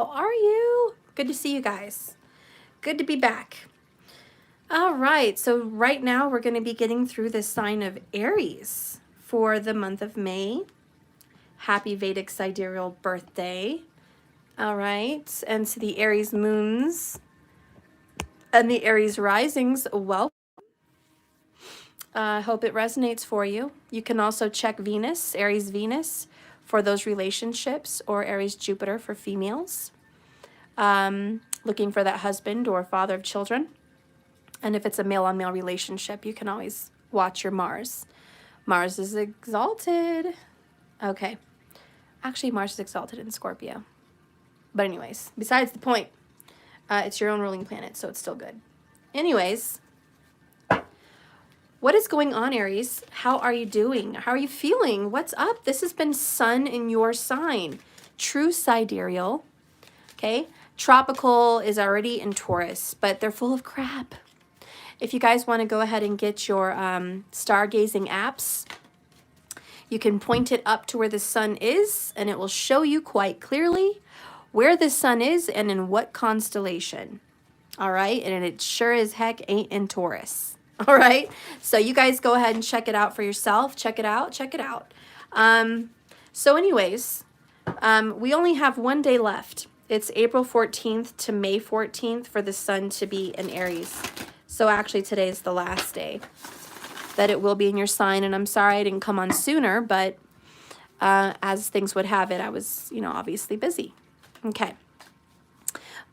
How are you? Good to see you guys. Good to be back. All right, so right now we're going to be getting through the sign of Aries for the month of May. Happy Vedic Sidereal birthday. All right, and to the Aries moons and the Aries risings, welcome. I hope it resonates for you. You can also check Venus, Aries Venus, for those relationships, or Aries Jupiter for females. Looking for that husband or father of children. And if it's a male-on-male relationship, you can always watch your Mars. Mars is exalted. Okay. Actually, Mars is exalted in Scorpio. But anyways, besides the point, it's your own ruling planet, so it's still good. Anyways, what is going on, Aries? How are you doing? How are you feeling? What's up? This has been Sun in your sign. True sidereal. Okay. Tropical is already in Taurus, but they're full of crap. If you guys want to go ahead and get your stargazing apps, you can point it up to where the sun is, and it will show you quite clearly where the sun is and in what constellation. All right, and it sure as heck ain't in Taurus. All right, so you guys go ahead and check it out for yourself. Check it out, check it out. So anyways, we only have one day left. It's April 14th to May 14th for the sun to be in Aries. So actually today is the last day that it will be in your sign. And I'm sorry I didn't come on sooner, but as things would have it, I was, obviously busy. Okay.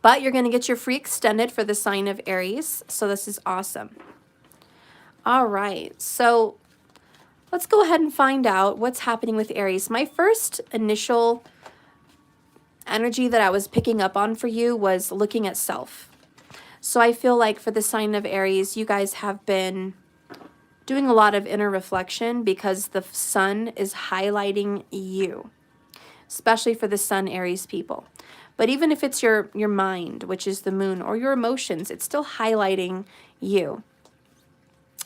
But you're going to get your free extended for the sign of Aries. So this is awesome. All right. So let's go ahead and find out what's happening with Aries. My first initial energy that I was picking up on for you was looking at self. So I feel like for the sign of Aries, you guys have been doing a lot of inner reflection because the sun is highlighting you, especially for the sun Aries people. But even if it's your mind, which is the moon, or your emotions, it's still highlighting you.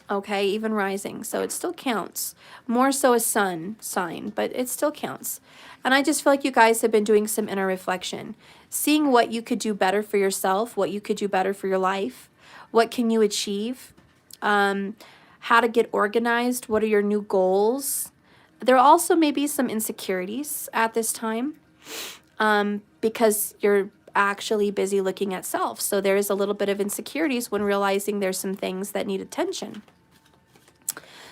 Okay, even rising. So it still counts. More so a sun sign, but it still counts. And I just feel like you guys have been doing some inner reflection, seeing what you could do better for yourself, what you could do better for your life, what can you achieve, how to get organized, what are your new goals. There also may be some insecurities at this time because you're actually busy looking at self. So there is a little bit of insecurities when realizing there's some things that need attention.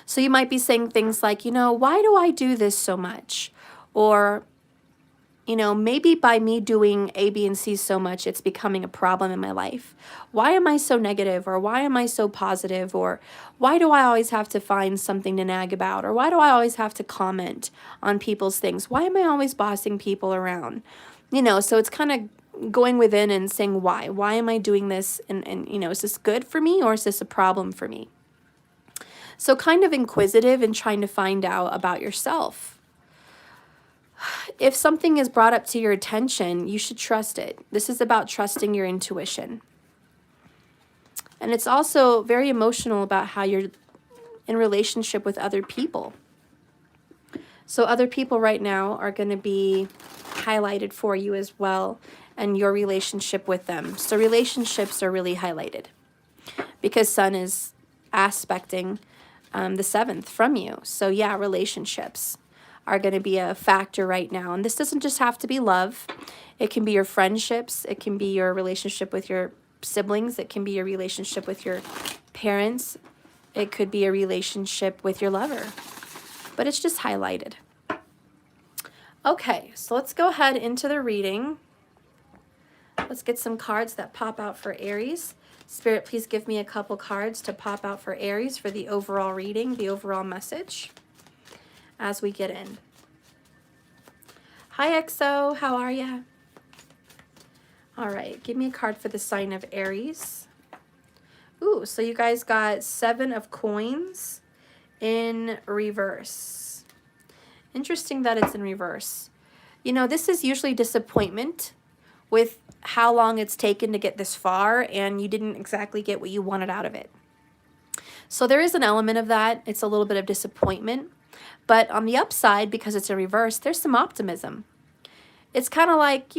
So you might be saying things like, why do I do this so much? Or, maybe by me doing A, B, and C so much, it's becoming a problem in my life. Why am I so negative? Or why am I so positive? Or why do I always have to find something to nag about? Or why do I always have to comment on people's things? Why am I always bossing people around? So it's kind of going within and saying, why? Why am I doing this? And is this good for me or is this a problem for me? So kind of inquisitive and trying to find out about yourself. If something is brought up to your attention, you should trust it. This is about trusting your intuition. And it's also very emotional about how you're in relationship with other people. So other people right now are going to be highlighted for you as well, and your relationship with them. So relationships are really highlighted because Sun is aspecting the 7th from you. So yeah, relationships are going to be a factor right now. And this doesn't just have to be love. It can be your friendships. It can be your relationship with your siblings. It can be your relationship with your parents. It could be a relationship with your lover. But it's just highlighted. Okay, so let's go ahead into the reading. Let's get some cards that pop out for Aries. Spirit, please give me a couple cards to pop out for Aries for the overall reading, the overall message as we get in. Hi, EXO. How are ya? All right, give me a card for the sign of Aries. Ooh, so you guys got 7 of coins in reverse. Interesting that it's in reverse. This is usually disappointment with how long it's taken to get this far, and you didn't exactly get what you wanted out of it. So there is an element of that. It's a little bit of disappointment. But on the upside, because it's a reverse, there's some optimism. It's kind of like,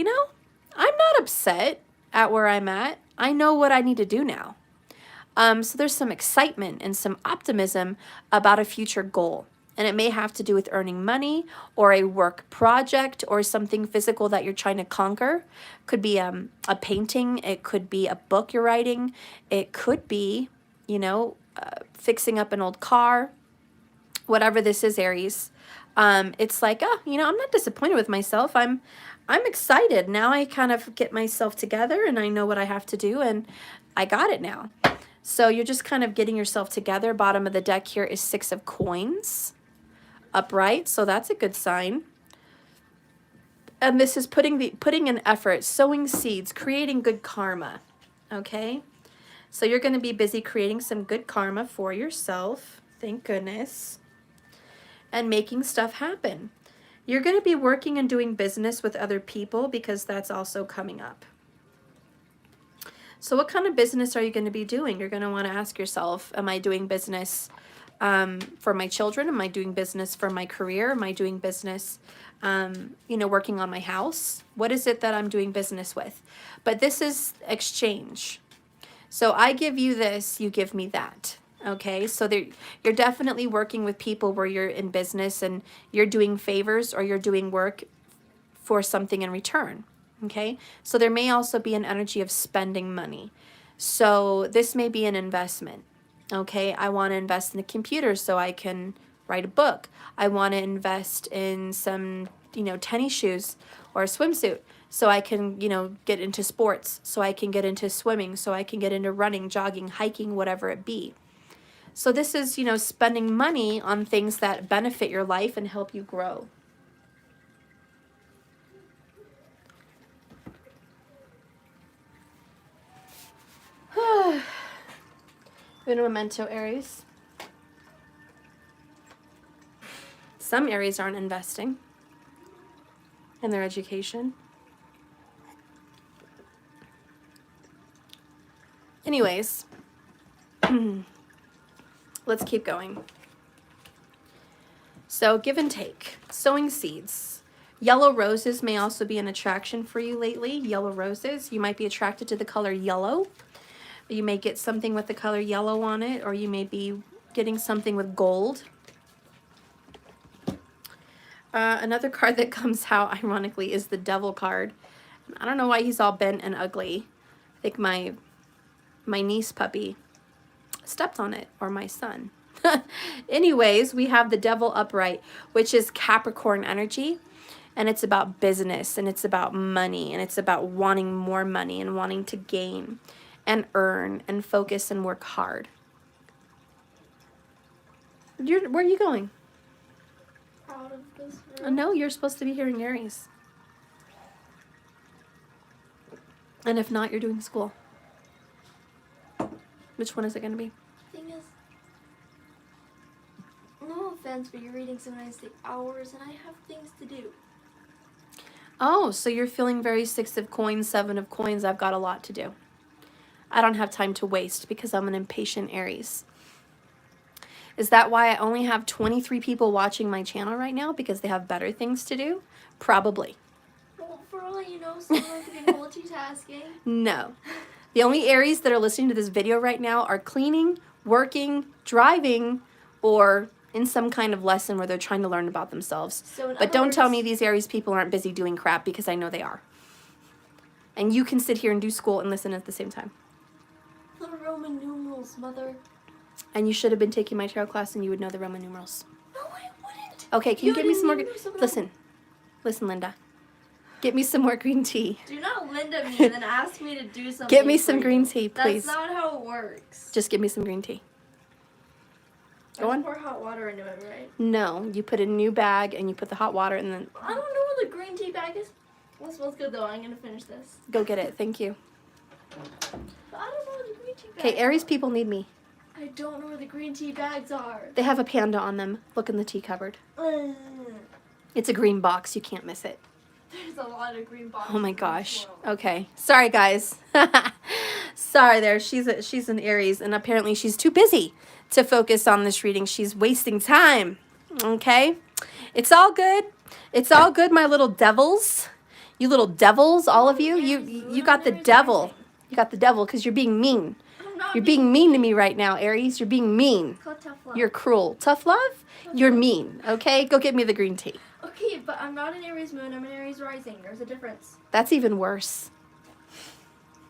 I'm not upset at where I'm at. I know what I need to do now. So there's some excitement and some optimism about a future goal. And it may have to do with earning money or a work project or something physical that you're trying to conquer. Could be a painting. It could be a book you're writing. It could be, you know, fixing up an old car. Whatever this is, Aries. It's like, oh, you know, I'm not disappointed with myself. I'm excited. Now I kind of get myself together and I know what I have to do and I got it now. So you're just kind of getting yourself together. Bottom of the deck here is 6 of coins. Upright, so that's a good sign. And this is putting in effort, sowing seeds, creating good karma. Okay? So you're going to be busy creating some good karma for yourself. Thank goodness. And making stuff happen. You're going to be working and doing business with other people because that's also coming up. So what kind of business are you going to be doing? You're going to want to ask yourself, am I doing business for my children? Am I doing business for my career? Am I doing business, you know, working on my house? What is it that I'm doing business with? But this is exchange. So I give you this, you give me that. Okay, so you're definitely working with people where you're in business and you're doing favors or you're doing work for something in return. Okay, so there may also be an energy of spending money. So this may be an investment. Okay, I want to invest in a computer so I can write a book. I want to invest in some, you know, tennis shoes or a swimsuit so I can, you know, get into sports, so I can get into swimming, so I can get into running, jogging, hiking, whatever it be. So this is, you know, spending money on things that benefit your life and help you grow. Been a memento, Aries. Some Aries aren't investing in their education. Anyways, let's keep going. So give and take, sowing seeds. Yellow roses may also be an attraction for you lately. Yellow roses, you might be attracted to the color yellow. You may get something with the color yellow on it, or you may be getting something with gold. Another card that comes out, ironically, is the Devil card. I don't know why he's all bent and ugly. I think my niece puppy stepped on it, or my son. Anyways, we have the Devil upright, which is Capricorn energy. And it's about business, and it's about money, and it's about wanting more money and wanting to gain and earn and focus and work hard. Where are you going? Out of this room. No, you're supposed to be hearing Aries. And if not, you're doing school. Which one is it going to be? Thing is, no offense, but you're reading sometimes take hours, and I have things to do. Oh, so you're feeling very 6 of coins, 7 of coins. I've got a lot to do. I don't have time to waste because I'm an impatient Aries. Is that why I only have 23 people watching my channel right now? Because they have better things to do? Probably. Well, for all you know, someone could be multitasking. No. The only Aries that are listening to this video right now are cleaning, working, driving, or in some kind of lesson where they're trying to learn about themselves. But don't tell me these Aries people aren't busy doing crap, because I know they are. And you can sit here and do school and listen at the same time. The Roman numerals, mother. And you should have been taking my tarot class and you would know the Roman numerals. No, I wouldn't. Okay, can you give me some more... Listen, Linda. Get me some more green tea. Do not Linda me and then ask me to do something. Get me some green tea, please. That's not how it works. Just give me some green tea. Go on. Pour hot water into it, right? No, you put it in a new bag and you put the hot water and then... I don't know where the green tea bag is. Well, smells good though. I'm going to finish this. Go get it. Thank you. But I don't know where the green tea bag Okay, Aries people need me. I don't know where the green tea bags are. They have a panda on them. Look in the tea cupboard. It's a green box. You can't miss it. There's a lot of green boxes. Oh my gosh. Okay. Sorry, guys. Sorry there. She's an Aries, and apparently she's too busy to focus on this reading. She's wasting time. Okay? It's all good. It's all good, my little devils. You little devils, all of you. Aries You moon got the and Aries devil. rising. You got the devil because you're being mean. I'm not You're being mean to me right now, Aries. You're being mean. It's called tough love. You're cruel. Tough love? You're mean, okay? Go get me the green tea. Okay, but I'm not an Aries moon. I'm an Aries rising. There's a difference. That's even worse.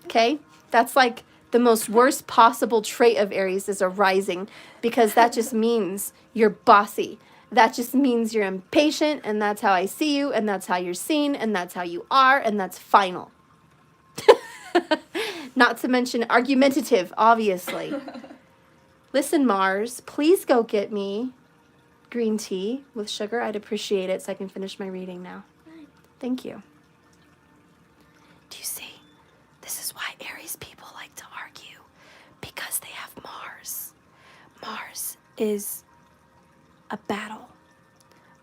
Okay? That's like the most worst possible trait of Aries is a rising, because that just means you're bossy. That just means you're impatient, and that's how I see you, and that's how you're seen, and that's how you are, and that's final. Not to mention argumentative, obviously. Listen, Mars, please go get me green tea with sugar. I'd appreciate it so I can finish my reading now. Thank you. Do you see? This is why Aries people like to argue, because they have Mars. Mars is a battle.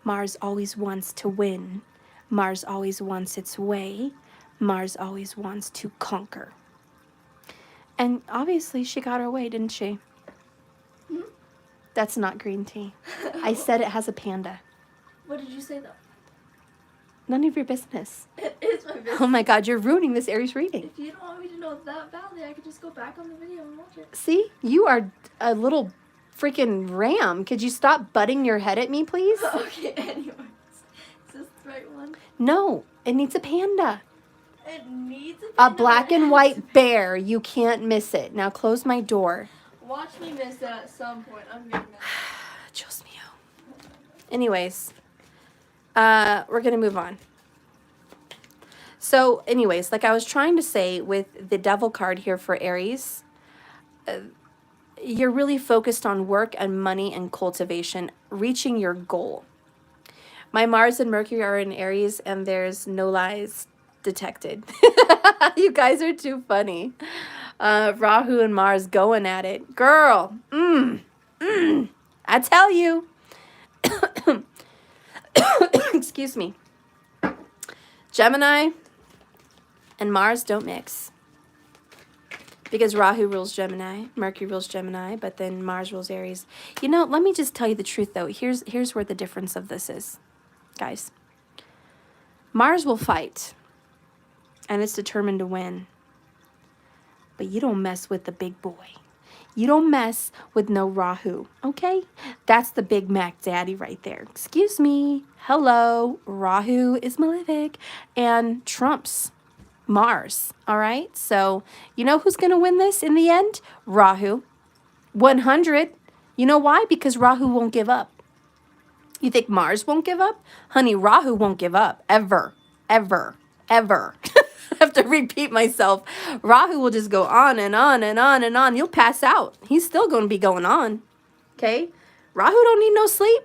Mars always wants to win. Mars always wants its way. Mars always wants to conquer. And obviously she got her way, didn't she? Hmm? That's not green tea. I said it has a panda. What did you say though? None of your business. It is my business. Oh my God, you're ruining this Aries reading. If you don't want me to know that badly, I could just go back on the video and watch it. See, you are a little freaking ram. Could you stop butting your head at me, please? Okay, anyways. Is this the right one? No, it needs a panda. It needs A black and white bear. You can't miss it. Now close my door. Watch me miss it at some point. I'm gonna miss it. Dios mío. Anyways, we're going to move on. So anyways, like I was trying to say with the devil card here for Aries, you're really focused on work and money and cultivation, reaching your goal. My Mars and Mercury are in Aries, and there's no lies detected. You guys are too funny. Rahu and Mars going at it. Girl, I tell you. Excuse me. Gemini and Mars don't mix. Because Rahu rules Gemini, Mercury rules Gemini, but then Mars rules Aries. You know, let me just tell you the truth, though. Here's where the difference of this is, guys. Mars will fight, and it's determined to win. But you don't mess with the big boy. You don't mess with no Rahu, okay? That's the Big Mac daddy right there. Excuse me. Hello. Rahu is malefic and trumps Mars, all right? So you know who's going to win this in the end? Rahu. 100. You know why? Because Rahu won't give up. You think Mars won't give up? Honey, Rahu won't give up. Ever. Ever. Ever. I have to repeat myself. Rahu will just go on and on and on and on. You'll pass out. He's still going to be going on. Okay? Rahu don't need no sleep.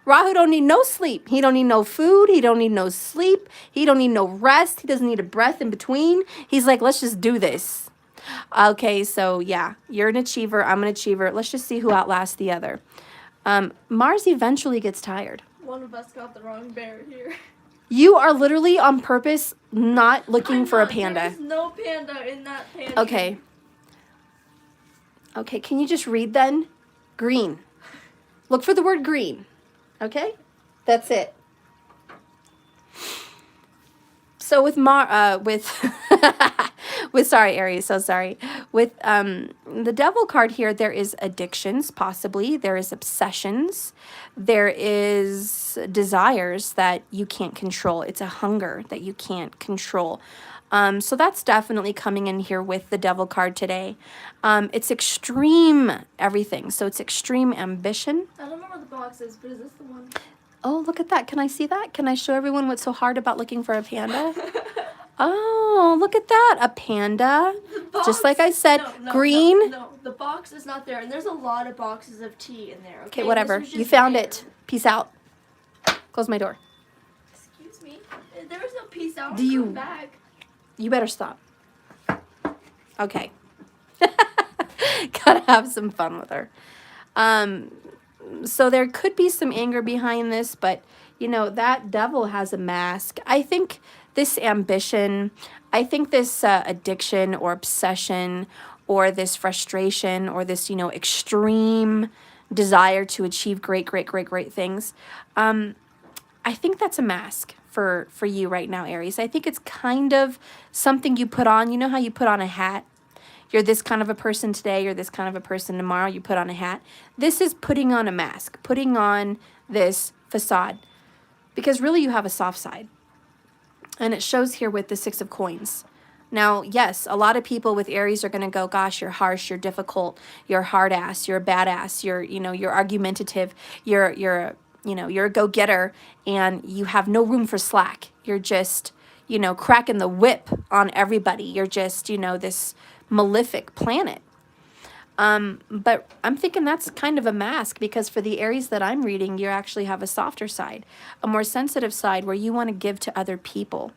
Rahu don't need no sleep. He don't need no food. He don't need no sleep. He don't need no rest. He doesn't need a breath in between. He's like, let's just do this. Okay, so yeah, you're an achiever. I'm an achiever. Let's just see who outlasts the other. Mars eventually gets tired. One of us got the wrong bear here. You are literally on purpose not looking for a panda. There's no panda in that panda. Okay. Okay, can you just read then? Green. Look for the word green. Okay? That's it. So with sorry, Aries, so sorry. With the devil card here, there is addictions, possibly. There is obsessions. There is desires that you can't control. It's a hunger that you can't control. So that's definitely coming in here with the devil card today. It's extreme everything. So it's extreme ambition. I don't know where the box is, but is this the one? Oh, look at that. Can I see that? Can I show everyone what's so hard about looking for a panda? Oh, look at that. A panda. Just like I said, green. No, the box is not there. And there's a lot of boxes of tea in there. Okay, whatever. You found it. Peace out. Close my door. Excuse me. There was no peace out. Do you- Come back. You better stop. Okay. Gotta have some fun with her. So there could be some anger behind this, but, you know, that devil has a mask. I think this ambition, I think this addiction or obsession or this frustration or this, you know, extreme desire to achieve great things, I think that's a mask for you right now, Aries. I think it's kind of something you put on. You know how you put on a hat? You're this kind of a person today, you're this kind of a person tomorrow, you put on a hat. This is putting on a mask, putting on this facade. Because really you have a soft side. And it shows here with the Six of Coins. Now, yes, a lot of people with Aries are going to go, gosh, you're harsh, you're difficult, you're hard ass, you're a badass, you're argumentative, you're a go-getter, and you have no room for slack. You're just, cracking the whip on everybody. You're just, this malefic planet. But I'm thinking that's kind of a mask, because for the Aries that I'm reading, you actually have a softer side, a more sensitive side where you want to give to other people.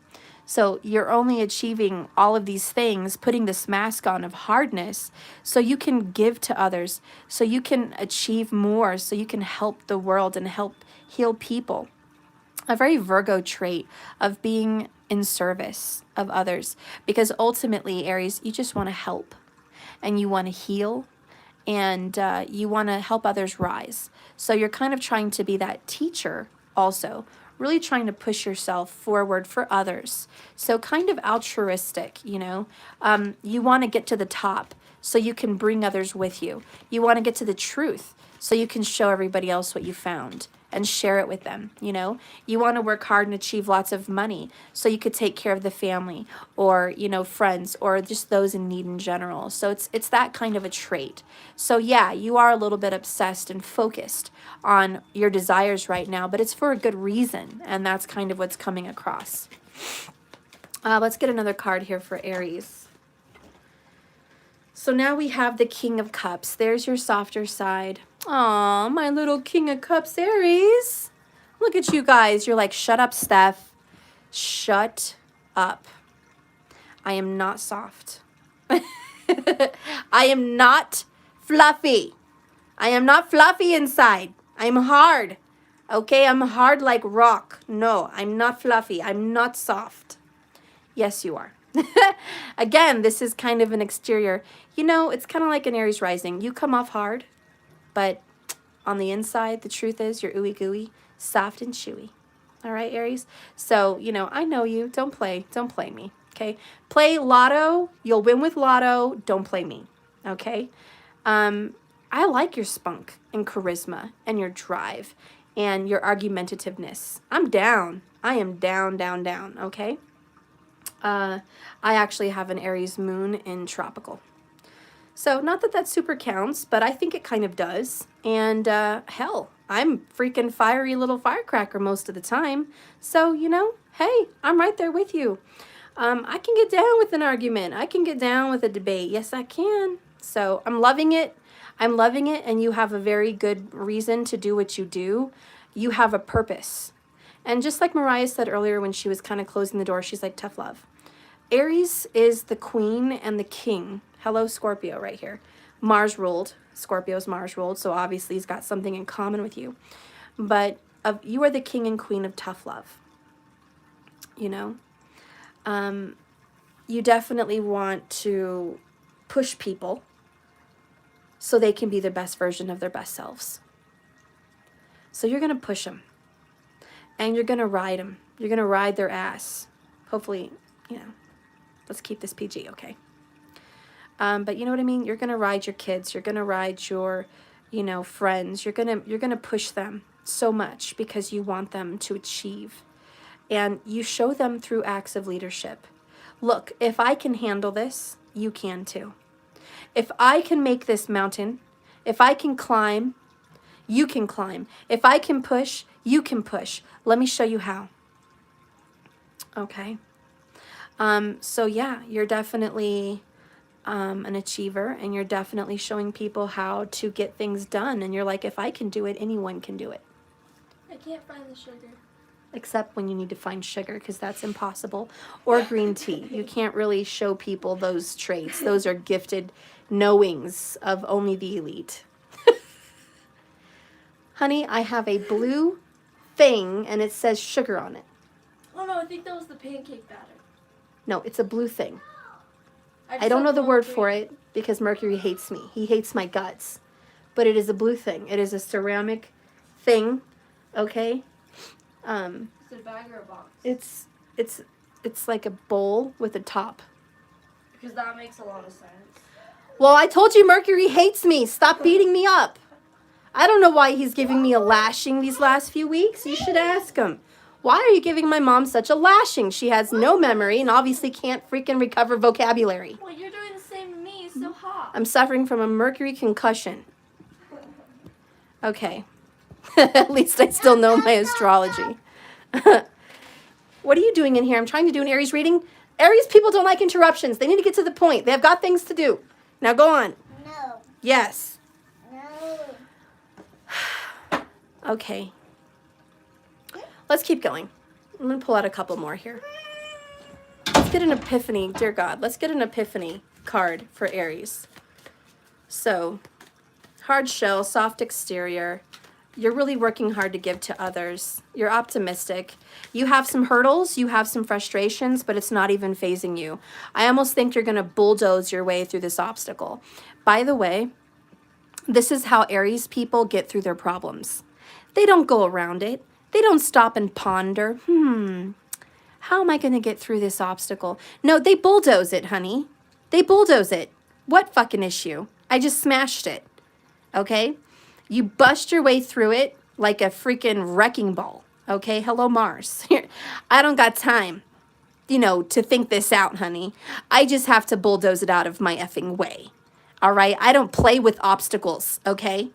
So you're only achieving all of these things, putting this mask on of hardness so you can give to others, so you can achieve more, so you can help the world and help heal people. A very Virgo trait of being in service of others, because ultimately, Aries, you just want to help and you want to heal and you want to help others rise. So you're kind of trying to be that teacher also, really trying to push yourself forward for others. So kind of altruistic, you want to get to the top so you can bring others with you. You want to get to the truth so you can show everybody else what you found and share it with them, You want to work hard and achieve lots of money so you could take care of the family or, friends or just those in need in general. So it's that kind of a trait. So yeah, you are a little bit obsessed and focused on your desires right now, but it's for a good reason, and that's kind of what's coming across. Let's get another card here for Aries. So now we have the King of Cups. There's your softer side. Aw, my little King of Cups, Aries. Look at you guys. You're like, shut up, Steph. Shut up. I am not soft. I am not fluffy. I am not fluffy inside. I'm hard. Okay, I'm hard like rock. No, I'm not fluffy. I'm not soft. Yes, you are. Again, this is kind of an exterior. It's kind of like an Aries rising. You come off hard, but on the inside, the truth is you're ooey gooey, soft and chewy. All right, Aries? So, I know you. Don't play me, okay? Play lotto. You'll win with lotto. Don't play me, okay? I like your spunk and charisma and your drive and your argumentativeness. I'm down. I am down, down, down, okay? I actually have an Aries moon in tropical. So not that that super counts, but I think it kind of does. And hell, I'm freaking fiery little firecracker most of the time. So, hey, I'm right there with you. I can get down with an argument. I can get down with a debate. Yes, I can. So I'm loving it. I'm loving it. And you have a very good reason to do what you do. You have a purpose. And just like Mariah said earlier when she was kind of closing the door, she's like, tough love. Aries is the queen and the king. Hello, Scorpio right here. Mars ruled. Scorpio's Mars ruled, so obviously he's got something in common with you. But you are the king and queen of tough love. You definitely want to push people so they can be the best version of their best selves. So you're going to push them. And you're going to ride them. You're going to ride their ass. Hopefully, let's keep this PG, okay? But you know what I mean? You're going to ride your kids. You're going to ride your, friends. You're going to push them so much because you want them to achieve. And you show them through acts of leadership. Look, if I can handle this, you can too. If I can make this mountain, if I can climb, you can climb. If I can push, you can push. Let me show you how. Okay. So yeah, you're definitely an achiever, and you're definitely showing people how to get things done. And you're like, if I can do it, anyone can do it. I can't find the sugar. Except when you need to find sugar, because that's impossible. Or green tea. You can't really show people those traits. Those are gifted knowings of only the elite. Honey, I have a blue thing, and it says sugar on it. Oh no, I think that was the pancake batter. No, it's a blue thing. I don't know the word for it because Mercury hates me. He hates my guts. But it is a blue thing. It is a ceramic thing, okay? Is plastic bag or a box? It's like a bowl with a top. Because that makes a lot of sense. Well, I told you Mercury hates me. Stop beating me up. I don't know why he's giving me a lashing these last few weeks. You should ask him. Why are you giving my mom such a lashing? She has no memory and obviously can't freaking recover vocabulary. Well, you're doing the same to me. It's so hot. I'm suffering from a Mercury concussion. Okay. At least I still know my astrology. What are you doing in here? I'm trying to do an Aries reading. Aries people don't like interruptions. They need to get to the point. They've got things to do. Now go on. No. Yes. No. Okay. Let's keep going. I'm going to pull out a couple more here. Let's get an epiphany. Dear God, let's get an epiphany card for Aries. So, hard shell, soft exterior. You're really working hard to give to others. You're optimistic. You have some hurdles, you have some frustrations, but it's not even phasing you. I almost think you're going to bulldoze your way through this obstacle. By the way, this is how Aries people get through their problems. They don't go around it. They don't stop and ponder, how am I going to get through this obstacle? No, they bulldoze it, honey. They bulldoze it. What fucking issue? I just smashed it. Okay? You bust your way through it like a freaking wrecking ball. Okay? Hello, Mars. I don't got time, to think this out, honey. I just have to bulldoze it out of my effing way. All right? I don't play with obstacles, okay?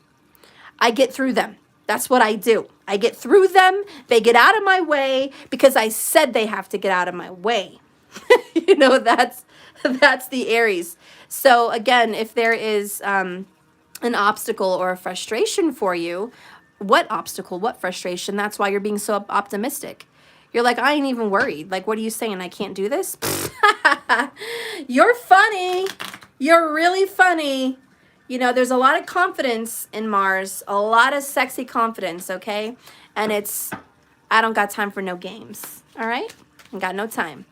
I get through them. That's what I do. I get through them. They get out of my way because I said they have to get out of my way. That's the Aries. So again, if there is an obstacle or a frustration for you, what obstacle, what frustration? That's why you're being so optimistic. You're like, I ain't even worried. Like, what are you saying? I can't do this? You're funny. You're really funny. There's a lot of confidence in Mars, a lot of sexy confidence, okay? And I don't got time for no games, all right? I got no time.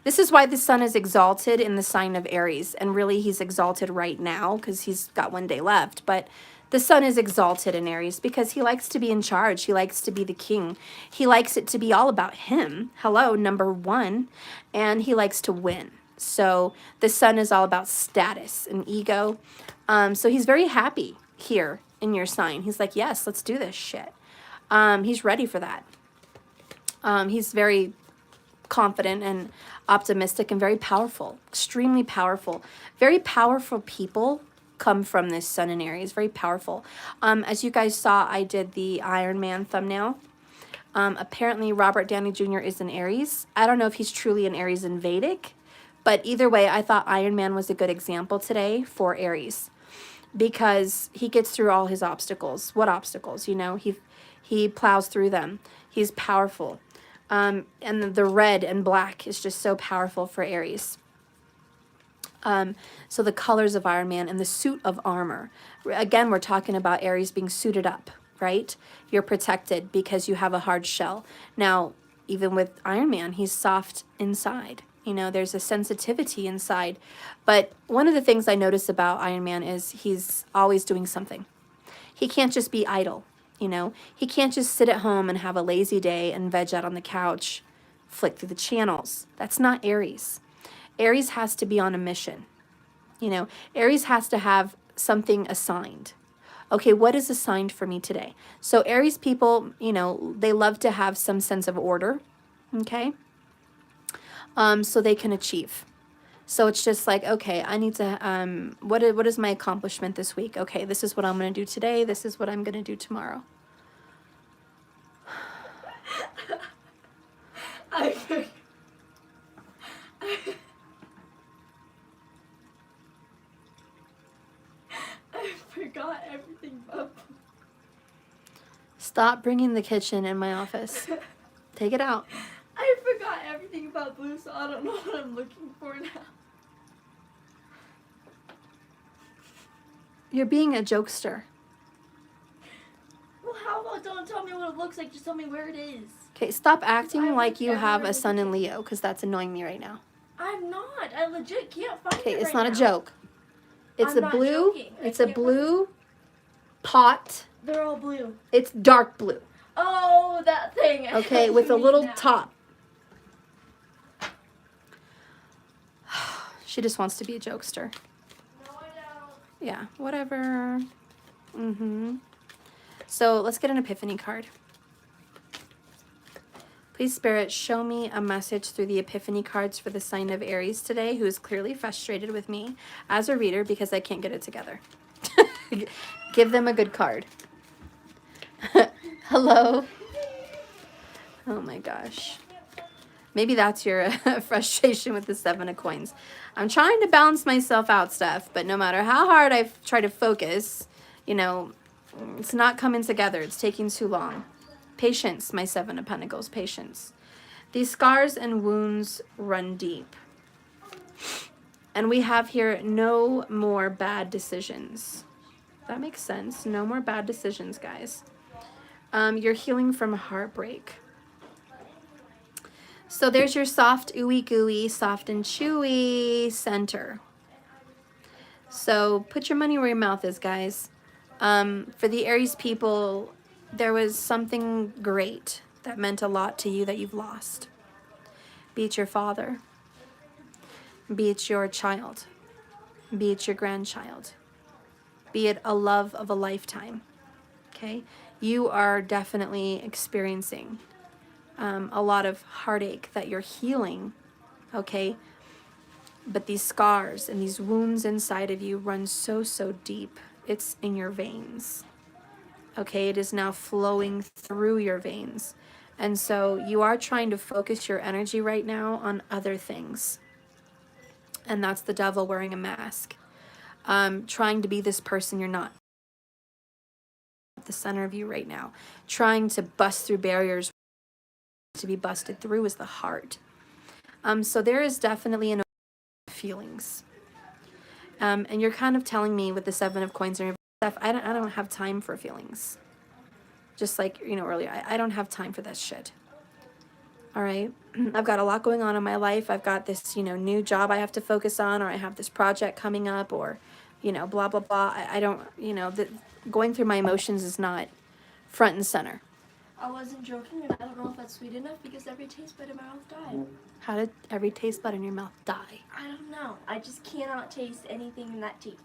This is why the sun is exalted in the sign of Aries. And really, he's exalted right now because he's got one day left. But the sun is exalted in Aries because he likes to be in charge. He likes to be the king. He likes it to be all about him. Hello, number one. And he likes to win. So the sun is all about status and ego. So he's very happy here in your sign. He's like, yes, let's do this shit. He's ready for that. He's very confident and optimistic and very powerful, extremely powerful. Very powerful people come from this sun in Aries, very powerful. As you guys saw, I did the Iron Man thumbnail. Apparently, Robert Downey Jr. is an Aries. I don't know if he's truly an Aries in Vedic, but either way, I thought Iron Man was a good example today for Aries because he gets through all his obstacles. What obstacles? He plows through them. He's powerful. And the red and black is just so powerful for Aries. So the colors of Iron Man and the suit of armor. Again, we're talking about Aries being suited up, right? You're protected because you have a hard shell. Now, even with Iron Man, he's soft inside. There's a sensitivity inside. But one of the things I notice about Iron Man is he's always doing something. He can't just be idle. He can't just sit at home and have a lazy day and veg out on the couch, flick through the channels. That's not Aries. Aries has to be on a mission. Aries has to have something assigned. Okay, what is assigned for me today? So Aries people, they love to have some sense of order, okay? So they can achieve. So it's just like, okay, I need to, what is my accomplishment this week? Okay, this is what I'm going to do today. This is what I'm going to do tomorrow. I forgot everything about. Stop bringing the kitchen in my office. Take it out. I forgot everything about blue, so I don't know what I'm looking for now. You're being a jokester. Well, how about don't tell me what it looks like, just tell me where it is. Okay, stop acting like you have a sun in Leo, because that's annoying me right now. I'm not. I legit can't find it. Okay, it's right not now. a joke. It's I'm a not blue. joking. It's a blue pot. They're all blue. It's dark blue. Oh, that thing. Okay, with a little top. She just wants to be a jokester. No, I don't. Yeah, whatever. So let's get an epiphany card. Please, Spirit, show me a message through the epiphany cards for the sign of Aries today, who is clearly frustrated with me as a reader because I can't get it together. Give them a good card. Hello. Oh my gosh. Maybe that's your frustration with the 7 of coins. I'm trying to balance myself out, Steph, but no matter how hard I try to focus, you know, it's not coming together. It's taking too long. Patience, my 7 of Pentacles, patience. These scars and wounds run deep. And we have here no more bad decisions. That makes sense. No more bad decisions, guys. You're healing from heartbreak. So there's your soft, ooey gooey, soft and chewy center. So put your money where your mouth is, guys. For the Aries people, there was something great that meant a lot to you that you've lost. Be it your father, be it your child, be it your grandchild, be it a love of a lifetime, okay? You are definitely experiencing a lot of heartache that you're healing, okay? But these scars and these wounds inside of you run so, so deep. It's in your veins, okay? It is now flowing through your veins. And so you are trying to focus your energy right now on other things. And that's the devil wearing a mask. Trying to be this person you're not. At the center of you right now. Trying to bust through barriers. To be busted through is the heart. So there is definitely an feelings. And you're kind of telling me with the 7 of coins and stuff, I don't have time for feelings. Just like, you know, earlier, I don't have time for that shit. All right. I've got a lot going on in my life. I've got this, you know, new job I have to focus on, or I have this project coming up, or, you know, blah, blah, blah. I don't, you know, going through my emotions is not front and center. I wasn't joking, and I don't know if that's sweet enough because every taste bud in my mouth died. How did every taste bud in your mouth die? I don't know. I just cannot taste anything in that tea.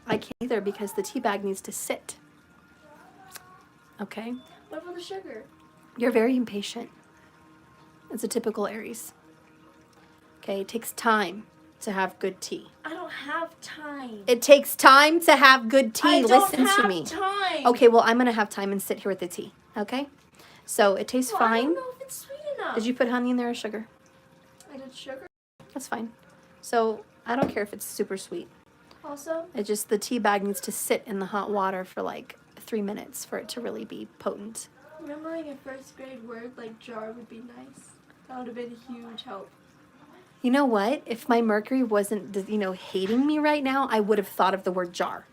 I can't either because the tea bag needs to sit. Okay? What about the sugar? You're very impatient. It's a typical Aries. Okay, it takes time to have good tea. I don't have time. It takes time to have good tea. Listen to me. Time. Okay, well, I'm going to have time and sit here with the tea. Okay? So it tastes I fine. don't know if it's sweet enough. Did you put honey in there or sugar? I did sugar. That's fine. So I don't care if it's super sweet. Also? It just, the tea bag needs to sit in the hot water for like 3 minutes for it to really be potent. Remembering a first grade word like jar would be nice. That would have been a huge help. You know what? If my Mercury wasn't, you know, hating me right now, I would have thought of the word jar.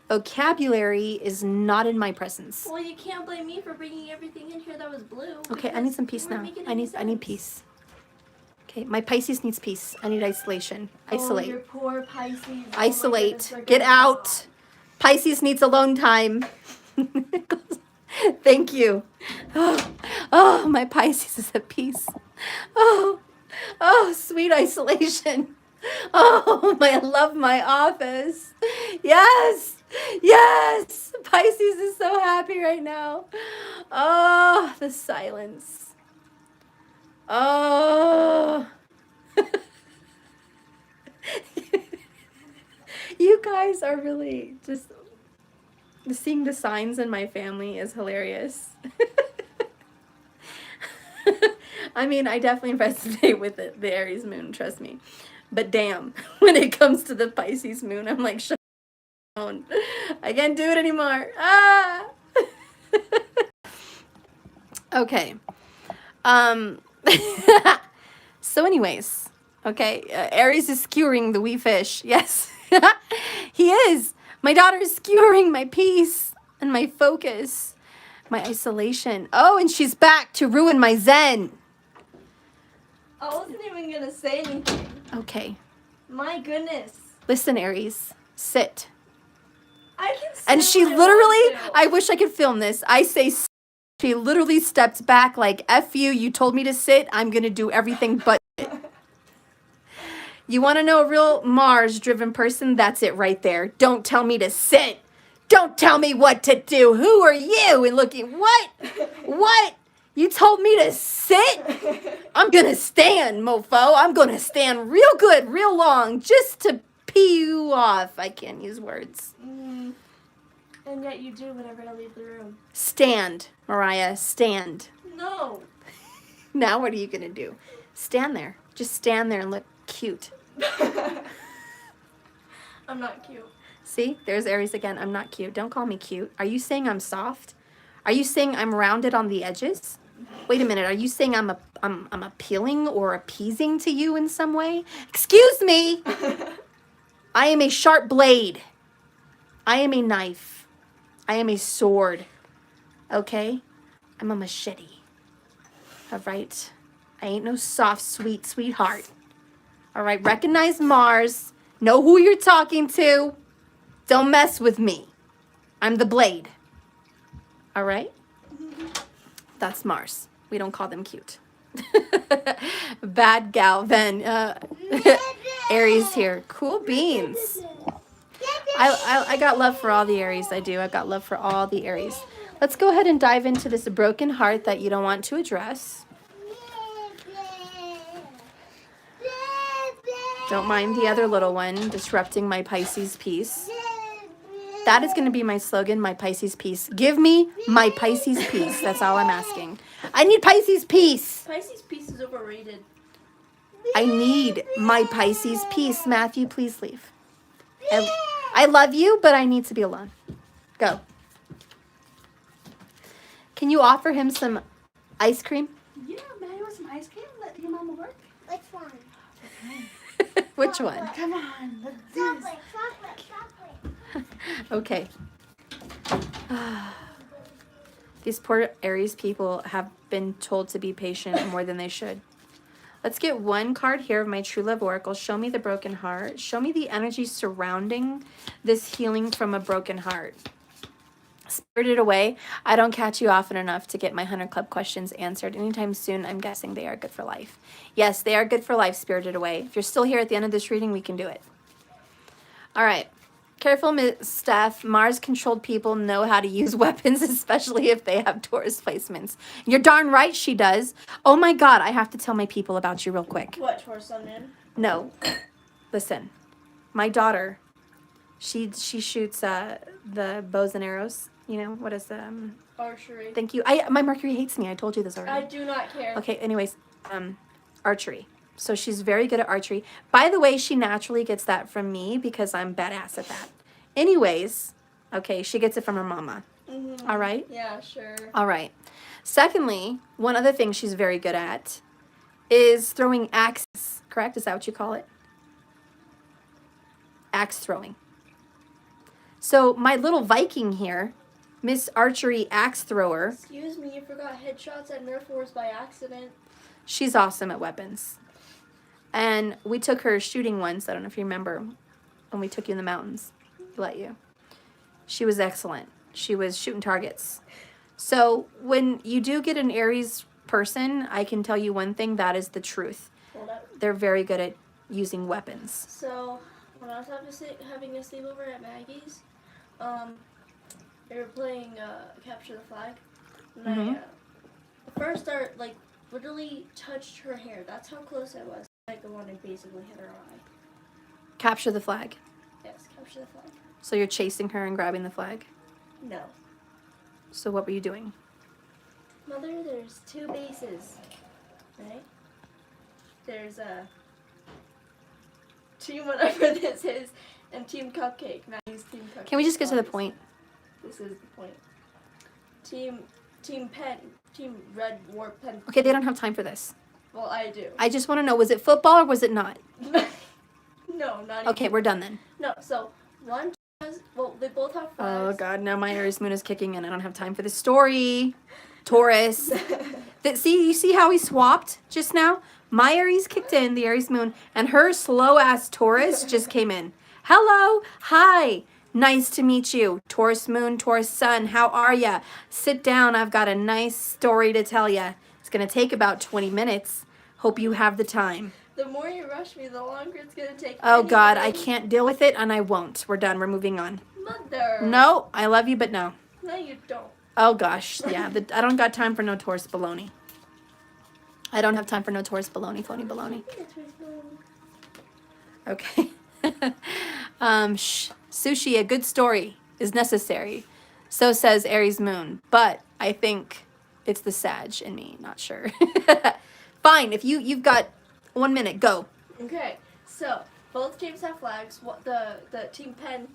Vocabulary is not in my presence. Well, you can't blame me for bringing everything in here that was blue. Okay, I need some peace now. I need peace. Okay, my Pisces needs peace. I need isolation. Isolate. Oh, your poor Pisces. Isolate. Get out. Pisces needs alone time. Thank you. Oh, my Pisces is at peace. Oh, sweet isolation. Oh, I love my office. Yes. Yes. Pisces is so happy right now. Oh, the silence. Oh. You guys are really just, seeing the signs in my family is hilarious. I mean, I definitely resonate with the Aries moon, trust me. But damn, when it comes to the Pisces moon, I'm like, shut down. I can't do it anymore. Ah! Okay. So anyways, okay, Aries is skewering the wee fish. Yes, he is. My daughter is skewering my peace and my focus, my isolation. Oh, and she's back to ruin my zen. I wasn't even going to say anything. Okay. My goodness. Listen, Aries, sit. I can sit And she when I literally, want to. I wish I could film this. I say, she literally steps back like, F you told me to sit. I'm going to do everything but sit. You want to know a real Mars-driven person? That's it right there. Don't tell me to sit. Don't tell me what to do. Who are you? And looking, what? What? You told me to sit? I'm going to stand, mofo. I'm going to stand real good, real long, just to pee you off. I can't use words. And yet you do whenever I leave the room. Stand, Mariah, stand. No. Now what are you going to do? Stand there. Just stand there and look cute. I'm not cute. See, there's Aries again. I'm not cute. Don't call me cute. Are you saying I'm soft? Are you saying I'm rounded on the edges? Wait a minute. Are you saying I'm appealing or appeasing to you in some way? Excuse me. I am a sharp blade. I am a knife. I am a sword. Okay? I'm a machete. All right? I ain't no soft, sweet, sweetheart. All right? Recognize Mars. Know who you're talking to. Don't mess with me. I'm the blade. All right? That's Mars. We don't call them cute. Bad gal, then. Aries here. Cool beans. I got love for all the Aries. I do. I got love for all the Aries. Let's go ahead and dive into this broken heart that you don't want to address. Don't mind the other little one disrupting my Pisces peace. That is going to be my slogan, my Pisces peace. Give me my Pisces peace. That's all I'm asking. I need Pisces peace. Pisces peace is overrated. I need my Pisces peace. Matthew, please leave. I love you, but I need to be alone. Go. Can you offer him some ice cream? Yeah, man, you want some ice cream? Let your mama work. Which one? Which one? Come on, let's do this. Chocolate. Okay. These poor Aries people have been told to be patient more than they should. Let's get one card here of my True Love Oracle. Show me the broken heart. Show me the energy surrounding this healing from a broken heart. Spirited Away. I don't catch you often enough to get my 100 Club questions answered anytime soon. I'm guessing they are good for life. Yes, they are good for life, Spirited Away. If you're still here at the end of this reading, we can do it. All right. Careful, Miss Steph. Mars-controlled people know how to use weapons, especially if they have Taurus placements. You're darn right she does. Oh my God, I have to tell my people about you real quick. What, Taurus Sun Man? No. Listen. My daughter, she shoots the bows and arrows. You know, what is Archery. Thank you. My Mercury hates me. I told you this already. I do not care. Okay, anyways, archery. So she's very good at archery. By the way, she naturally gets that from me because I'm badass at that. Anyways, okay, she gets it from her mama. Mm-hmm. All right? Yeah, sure. All right. Secondly, one other thing she's very good at is throwing axes, correct? Is that what you call it? Axe throwing. So my little Viking here, Miss Archery Axe Thrower. Excuse me, you forgot headshots at Nerf Wars by accident. She's awesome at weapons. And we took her shooting once. I don't know if you remember when we took you in the mountains. Let you. She was excellent. She was shooting targets. So when you do get an Aries person, I can tell you one thing. That is the truth. Hold up. They're very good at using weapons. So, when I was having a sleepover at Maggie's, they were playing Capture the Flag. And I first start, literally touched her hair. That's how close I was. I wanted to basically hit her eye. Capture the flag. Yes, capture the flag. So you're chasing her and grabbing the flag? No. So what were you doing? Mother, there's two bases, right? There's Team whatever this is, and Team Cupcake. Maggie's Team Cupcake. Can we just get to the point? This is the point. Team Pen, Team Red Warp Pen. Okay, they don't have time for this. Well, I do. I just want to know, was it football or was it not? No, not Okay, we're done then. No, so one has, well, they both have Oh fives. God, now my Aries moon is kicking in. I don't have time for this story. Taurus. You see how he swapped just now? My Aries kicked in, the Aries moon, and her slow ass Taurus just came in. Hello, hi. Nice to meet you. Taurus moon, Taurus sun. How are ya? Sit down. I've got a nice story to tell ya. It's going to take about 20 minutes. Hope you have the time. The more you rush me, the longer it's gonna take. Oh, God, I anyway. can't deal with it, and I won't. We're done. We're moving on. Mother. No, I love you, but no. No, you don't. Oh, gosh. Yeah, I don't got time for no Taurus baloney. I don't have time for no Taurus baloney, phony baloney. Okay. Sushi, a good story is necessary. So says Aries moon. But I think it's the Sag in me. Not sure. Fine. If you've got 1 minute, go. Okay, so both teams have flags. What the team pen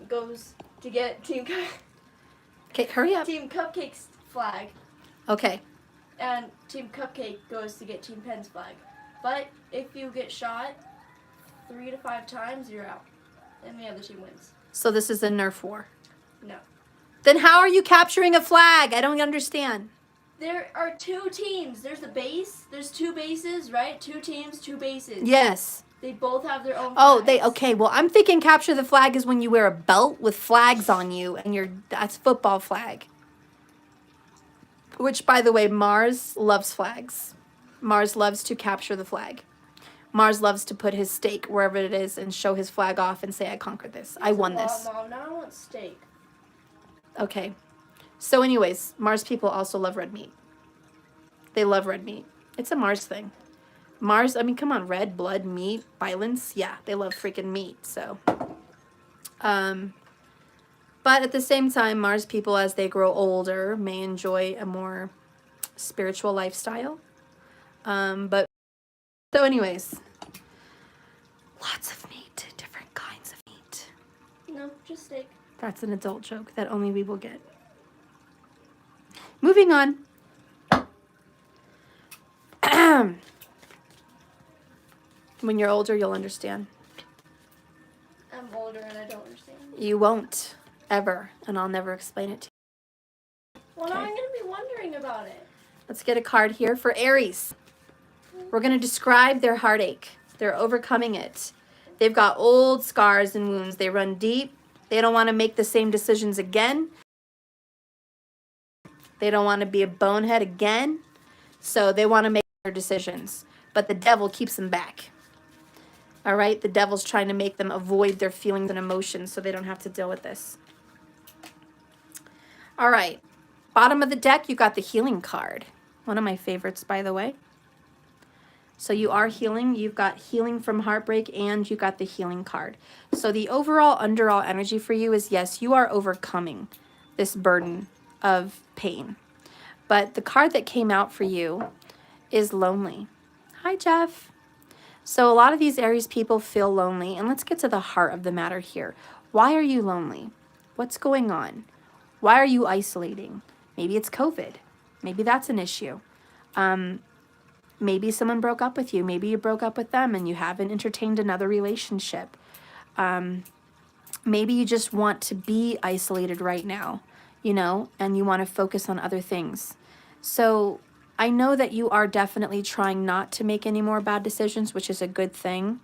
goes to get Okay, hurry up. Team Cupcake's flag, Okay. and Team Cupcake goes to get Team Pen's flag. But if you get shot 3 to 5 times, you're out, and the other team wins. So this is a Nerf war. No. Then how are you capturing a flag? I don't understand. There are 2 teams. There's the base. There's 2 bases, right? 2 teams, 2 bases. Yes. They both have their own Oh, flags. okay. Well, I'm thinking capture the flag is when you wear a belt with flags on you, and that's football flag. Which, by the way, Mars loves flags. Mars loves to capture the flag. Mars loves to put his stake wherever it is and show his flag off and say, I conquered this. I won this. Mom, now I want steak. Okay. So anyways, Mars people also love red meat. They love red meat. It's a Mars thing. Mars, I mean, come on, red blood, meat, violence. Yeah, they love freaking meat. So, but at the same time, Mars people, as they grow older, may enjoy a more spiritual lifestyle. But so anyways, lots of meat, different kinds of meat. No, just steak. That's an adult joke that only we will get. Moving on. When you're older, you'll understand. I'm older and I don't understand. You won't, ever, and I'll never explain it to you. Well, now Okay. I'm going to be wondering about it. Let's get a card here for Aries. We're going to describe their heartache. They're overcoming it. They've got old scars and wounds. They run deep. They don't want to make the same decisions again. They don't want to be a bonehead again. So they want to make their decisions. But the devil keeps them back. All right? The devil's trying to make them avoid their feelings and emotions so they don't have to deal with this. All right. Bottom of the deck, you got the healing card. One of my favorites, by the way. So you are healing. You've got healing from heartbreak, and you got the healing card. So the overall underall energy for you is, yes, you are overcoming this burden of pain. But the card that came out for you is lonely. Hi, Jeff. So a lot of these Aries people feel lonely. And let's get to the heart of the matter here. Why are you lonely? What's going on? Why are you isolating? Maybe it's COVID. Maybe that's an issue. Maybe someone broke up with you. Maybe you broke up with them and you haven't entertained another relationship. Maybe you just want to be isolated right now, you know, and you want to focus on other things. So I know that you are definitely trying not to make any more bad decisions, which is a good thing.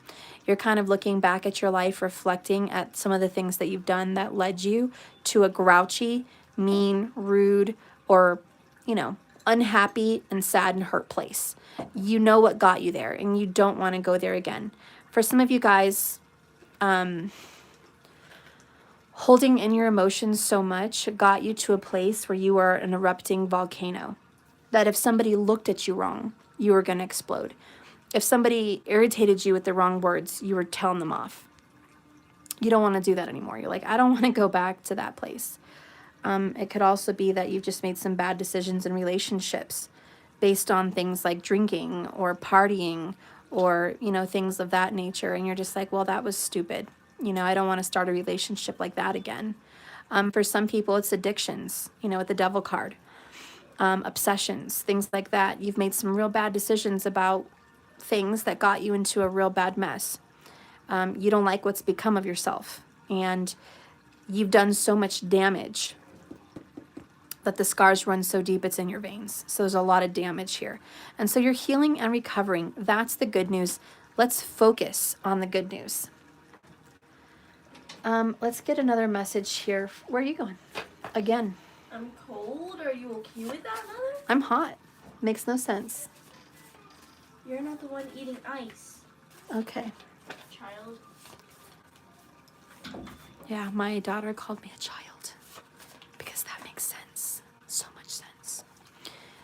You're kind of looking back at your life, reflecting at some of the things that you've done that led you to a grouchy, mean, rude, or, you know, unhappy and sad and hurt place. You know what got you there, and you don't want to go there again. For some of you guys, holding in your emotions so much got you to a place where you are an erupting volcano. That if somebody looked at you wrong, you were going to explode. If somebody irritated you with the wrong words, you were telling them off. You don't want to do that anymore. You're like, I don't want to go back to that place. It could also be that you've just made some bad decisions in relationships based on things like drinking or partying or, you know, things of that nature. And you're just like, well, that was stupid. You know, I don't want to start a relationship like that again. For some people, it's addictions, you know, with the devil card. Obsessions, things like that. You've made some real bad decisions about things that got you into a real bad mess. You don't like what's become of yourself. And you've done so much damage that the scars run so deep it's in your veins. So there's a lot of damage here. And so you're healing and recovering. That's the good news. Let's focus on the good news. Let's get another message here. Where are you going? Again. I'm cold. Are you okay with that, Mother? I'm hot. Makes no sense. You're not the one eating ice, Okay. child. Yeah, my daughter called me a child because that makes sense. So much sense.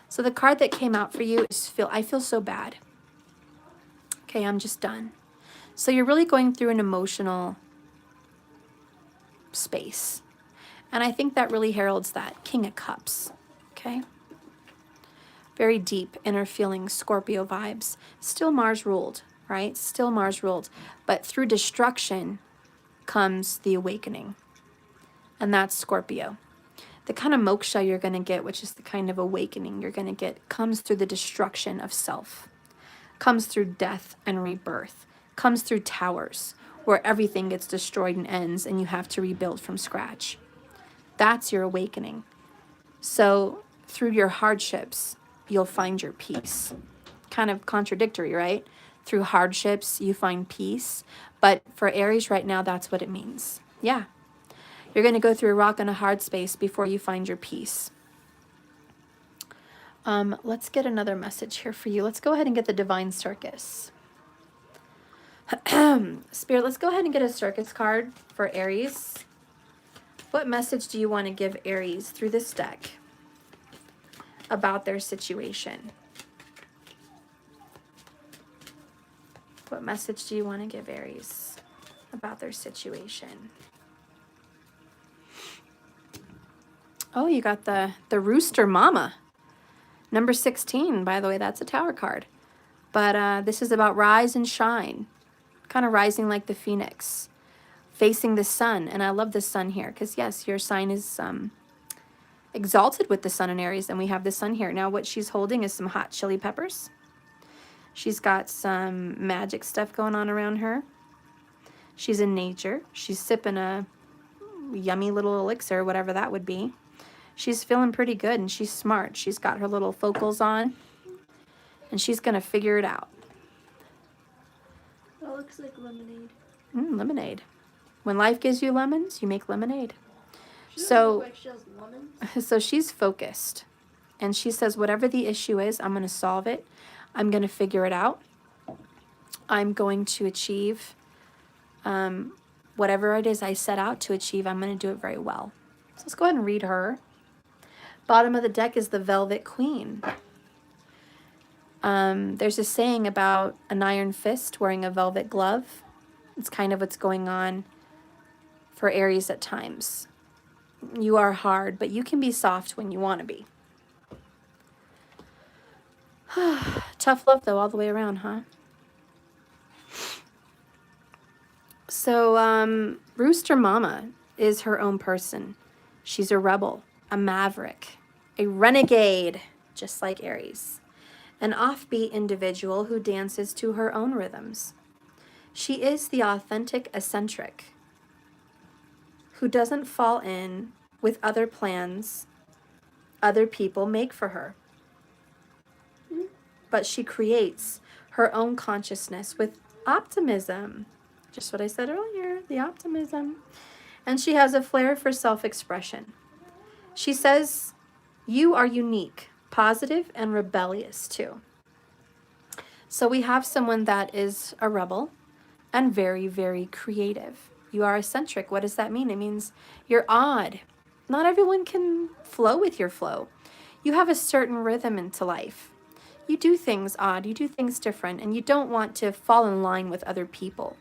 So the card that came out for you is I feel so bad. Okay, I'm just done. So you're really going through an emotional space. And I think that really heralds that King of Cups. Okay? Very deep inner feelings, Scorpio vibes. Still Mars ruled, right? Still Mars ruled. But through destruction comes the awakening. And that's Scorpio. The kind of moksha you're going to get, which is the kind of awakening you're going to get, comes through the destruction of self. Comes through death and rebirth. Comes through towers, where everything gets destroyed and ends, and you have to rebuild from scratch. That's your awakening. So through your hardships, you'll find your peace. Kind of contradictory, right? Through hardships, you find peace. But for Aries right now, that's what it means. Yeah. You're going to go through a rock and a hard space before you find your peace. Let's get another message here for you. Let's go ahead and get the Divine Circus. Spirit, let's go ahead and get a circus card for Aries. What message do you want to give Aries through this deck about their situation? What message do you want to give Aries about their situation? Oh, you got the Rooster Mama. Number 16, by the way, that's a Tower card. But this is about rise and shine. Kind of rising like the phoenix. Facing the sun. And I love the sun here. Because, yes, your sign is exalted with the sun in Aries. And we have the sun here. Now, what she's holding is some hot chili peppers. She's got some magic stuff going on around her. She's in nature. She's sipping a yummy little elixir, whatever that would be. She's feeling pretty good, and she's smart. She's got her little focals on, and she's going to figure it out. That looks like lemonade. Lemonade. When life gives you lemons, you make lemonade. She doesn't look like she has lemons. So she's focused, and she says, whatever the issue is, I'm going to solve it. I'm going to figure it out. I'm going to achieve whatever it is I set out to achieve. I'm going to do it very well. So let's go ahead and read her. Bottom of the deck is the Velvet Queen. There's a saying about an iron fist wearing a velvet glove. It's kind of what's going on for Aries at times. You are hard, but you can be soft when you want to be. Tough love, though, all the way around, huh? So, Rooster Mama is her own person. She's a rebel, a maverick, a renegade, just like Aries. An offbeat individual who dances to her own rhythms. She is the authentic eccentric who doesn't fall in with other plans other people make for her. But she creates her own consciousness with optimism. Just what I said earlier, the optimism. And she has a flair for self-expression. She says, you are unique, positive, and rebellious too. So we have someone that is a rebel and very, very creative. You are eccentric. What does that mean? It means you're odd. Not everyone can flow with your flow. You have a certain rhythm into life. You do things odd, you do things different, and you don't want to fall in line with other people.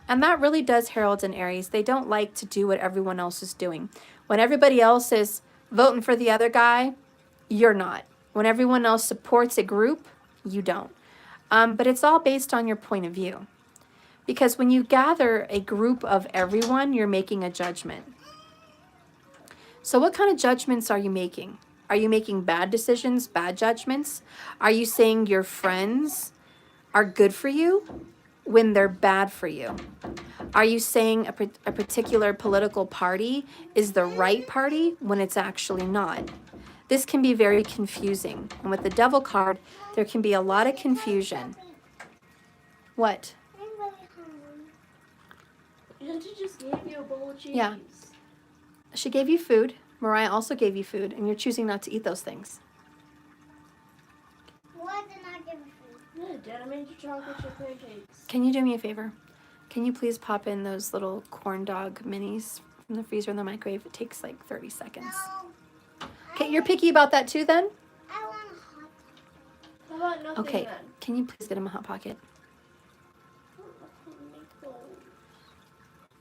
And that really does herald in Aries. They don't like to do what everyone else is doing. When everybody else is voting for the other guy, you're not. When everyone else supports a group, you don't. But it's all based on your point of view. Because when you gather a group of everyone, you're making a judgment. So what kind of judgments are you making? Are you making bad decisions, bad judgments? Are you saying your friends are good for you when they're bad for you? Are you saying a particular political party is the right party when it's actually not? This can be very confusing. And with the Devil card, there can be a lot of confusion. What? I'm really hungry. And she just gave you a bowl of cheese. Yeah. She gave you food. Mariah also gave you food, and you're choosing not to eat those things. Why did I give you food? Yeah, Dad, I made you chocolate chip pancakes. Can you do me a favor? Can you please pop in those little corn dog minis from the freezer in the microwave? It takes like 30 seconds. No. Okay, you're picky about that too then? I want a hot How about nothing Okay, then? can you please get him a Hot Pocket?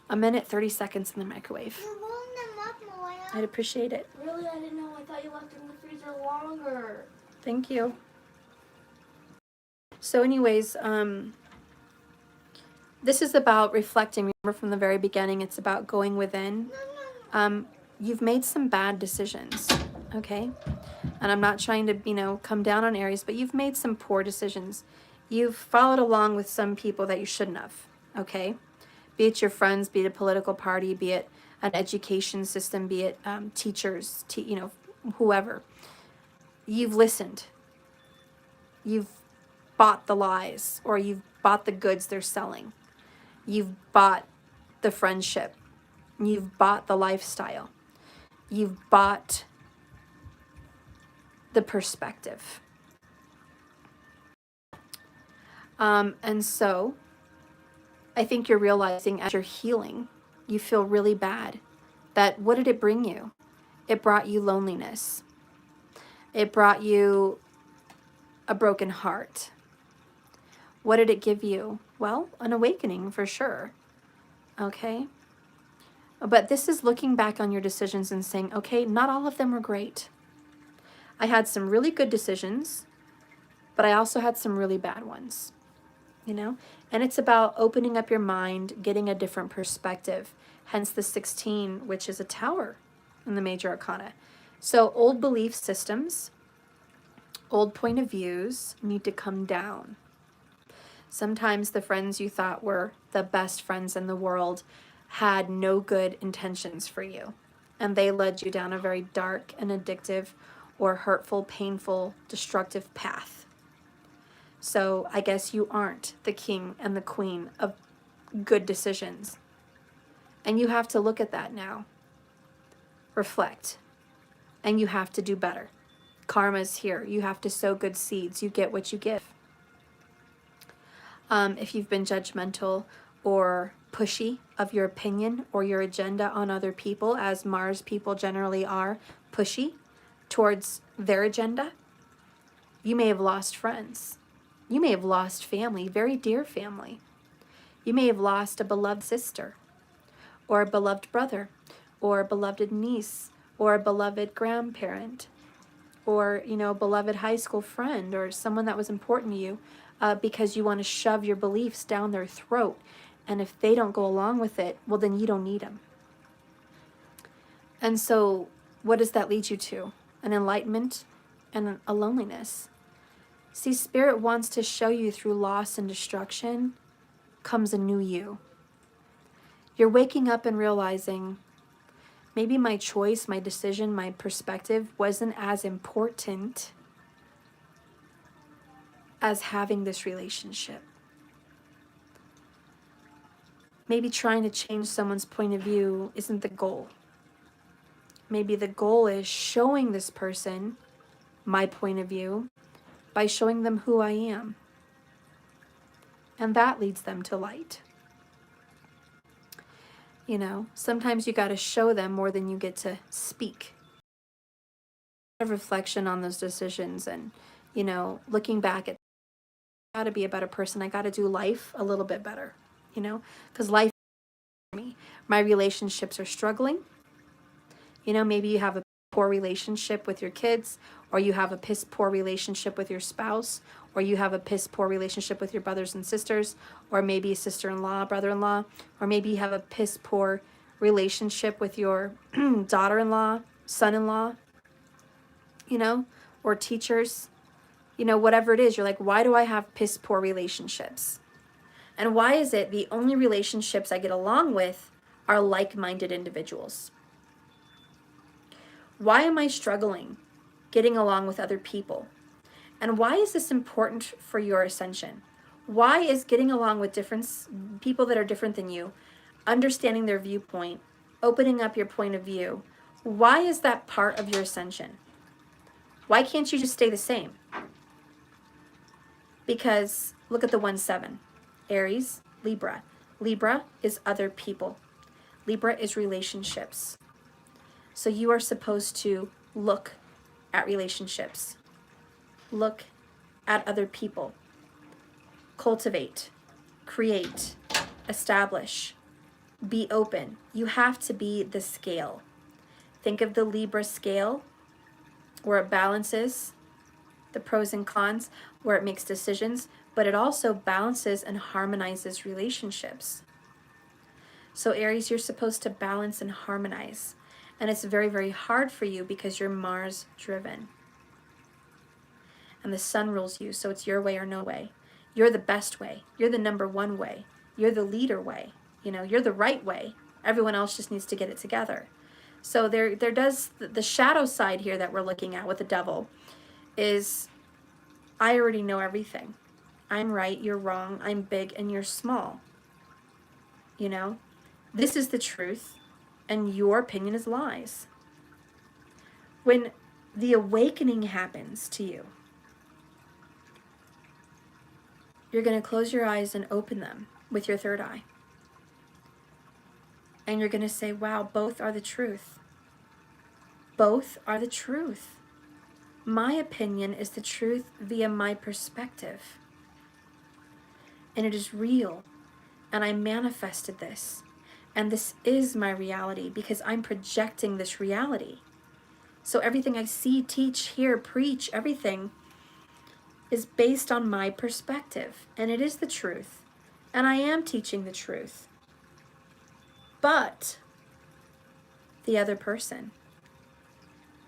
A minute, 30 seconds in the microwave. You warmed them up, Moya. I'd appreciate it. Really? I didn't know. I thought you left it in the freezer longer. Thank you. So anyways, this is about reflecting. Remember from the very beginning, it's about going within. You've made some bad decisions, okay? And I'm not trying to, come down on Aries, but you've made some poor decisions. You've followed along with some people that you shouldn't have, okay? Be it your friends, be it a political party, be it an education system, be it teachers, whoever. You've listened. You've bought the lies, or you've bought the goods they're selling. You've bought the friendship. You've bought the lifestyle. You've bought the perspective. And so I think you're realizing as you're healing, you feel really bad. That what did it bring you? It brought you loneliness. It brought you a broken heart. What did it give you? Well, an awakening for sure. Okay? But this is looking back on your decisions and saying, okay, not all of them were great. I had some really good decisions, but I also had some really bad ones, And it's about opening up your mind, getting a different perspective, hence the 16, which is a tower in the major arcana. So old belief systems, old point of views need to come down. Sometimes the friends you thought were the best friends in the world had no good intentions for you, and they led you down a very dark and addictive or hurtful, painful, destructive path. So I guess you aren't the king and the queen of good decisions. And you have to look at that now. Reflect. And you have to do better. Karma's here. You have to sow good seeds. You get what you give. If you've been judgmental or pushy of your opinion or your agenda on other people, as Mars people generally are, pushy towards their agenda, you may have lost friends. You may have lost family, very dear family. You may have lost a beloved sister, or a beloved brother, or a beloved niece, or a beloved grandparent, or, a beloved high school friend, or someone that was important to you, because you want to shove your beliefs down their throat. And if they don't go along with it, well, then you don't need them. And so what does that lead you to? An enlightenment and a loneliness. See, Spirit wants to show you through loss and destruction comes a new you. You're waking up and realizing maybe my choice, my decision, my perspective wasn't as important as having this relationship. Maybe trying to change someone's point of view isn't the goal. Maybe the goal is showing this person my point of view by showing them who I am. And that leads them to light. Sometimes you got to show them more than you get to speak. A reflection on those decisions and, looking back at, I got to be a better person. I got to do life a little bit better, because life for me, my relationships are struggling. Maybe you have a poor relationship with your kids, or you have a piss poor relationship with your spouse, or you have a piss poor relationship with your brothers and sisters, or maybe sister-in-law, brother-in-law, or maybe you have a piss poor relationship with your daughter-in-law, son-in-law, or teachers, whatever it is. You're like, why do I have piss poor relationships? And why is it the only relationships I get along with are like-minded individuals? Why am I struggling getting along with other people? And why is this important for your ascension? Why is getting along with different people that are different than you understanding their viewpoint, opening up your point of view. Why is that part of your ascension? Why can't you just stay the same? Because look at the 1-7. Aries, Libra. Libra is other people. Libra is relationships. So you are supposed to look at relationships. Look at other people. Cultivate, create, establish, be open. You have to be the scale. Think of the Libra scale, where it balances the pros and cons, where it makes decisions, but it also balances and harmonizes relationships. So Aries, you're supposed to balance and harmonize. And it's very, very hard for you because you're Mars driven. And the sun rules you, so it's your way or no way. You're the best way. You're the number one way. You're the leader way. You know, you're the right way. Everyone else just needs to get it together. So there does, the shadow side here that we're looking at with the devil is, I already know everything. I'm right, you're wrong, I'm big and you're small. You know, this is the truth and your opinion is lies. When the awakening happens to you, you're going to close your eyes and open them with your third eye. And you're going to say, wow, both are the truth. Both are the truth. My opinion is the truth via my perspective. And it is real. And I manifested this. And this is my reality because I'm projecting this reality. So everything I see, teach, hear, preach, everything is based on my perspective. And it is the truth. And I am teaching the truth. But the other person,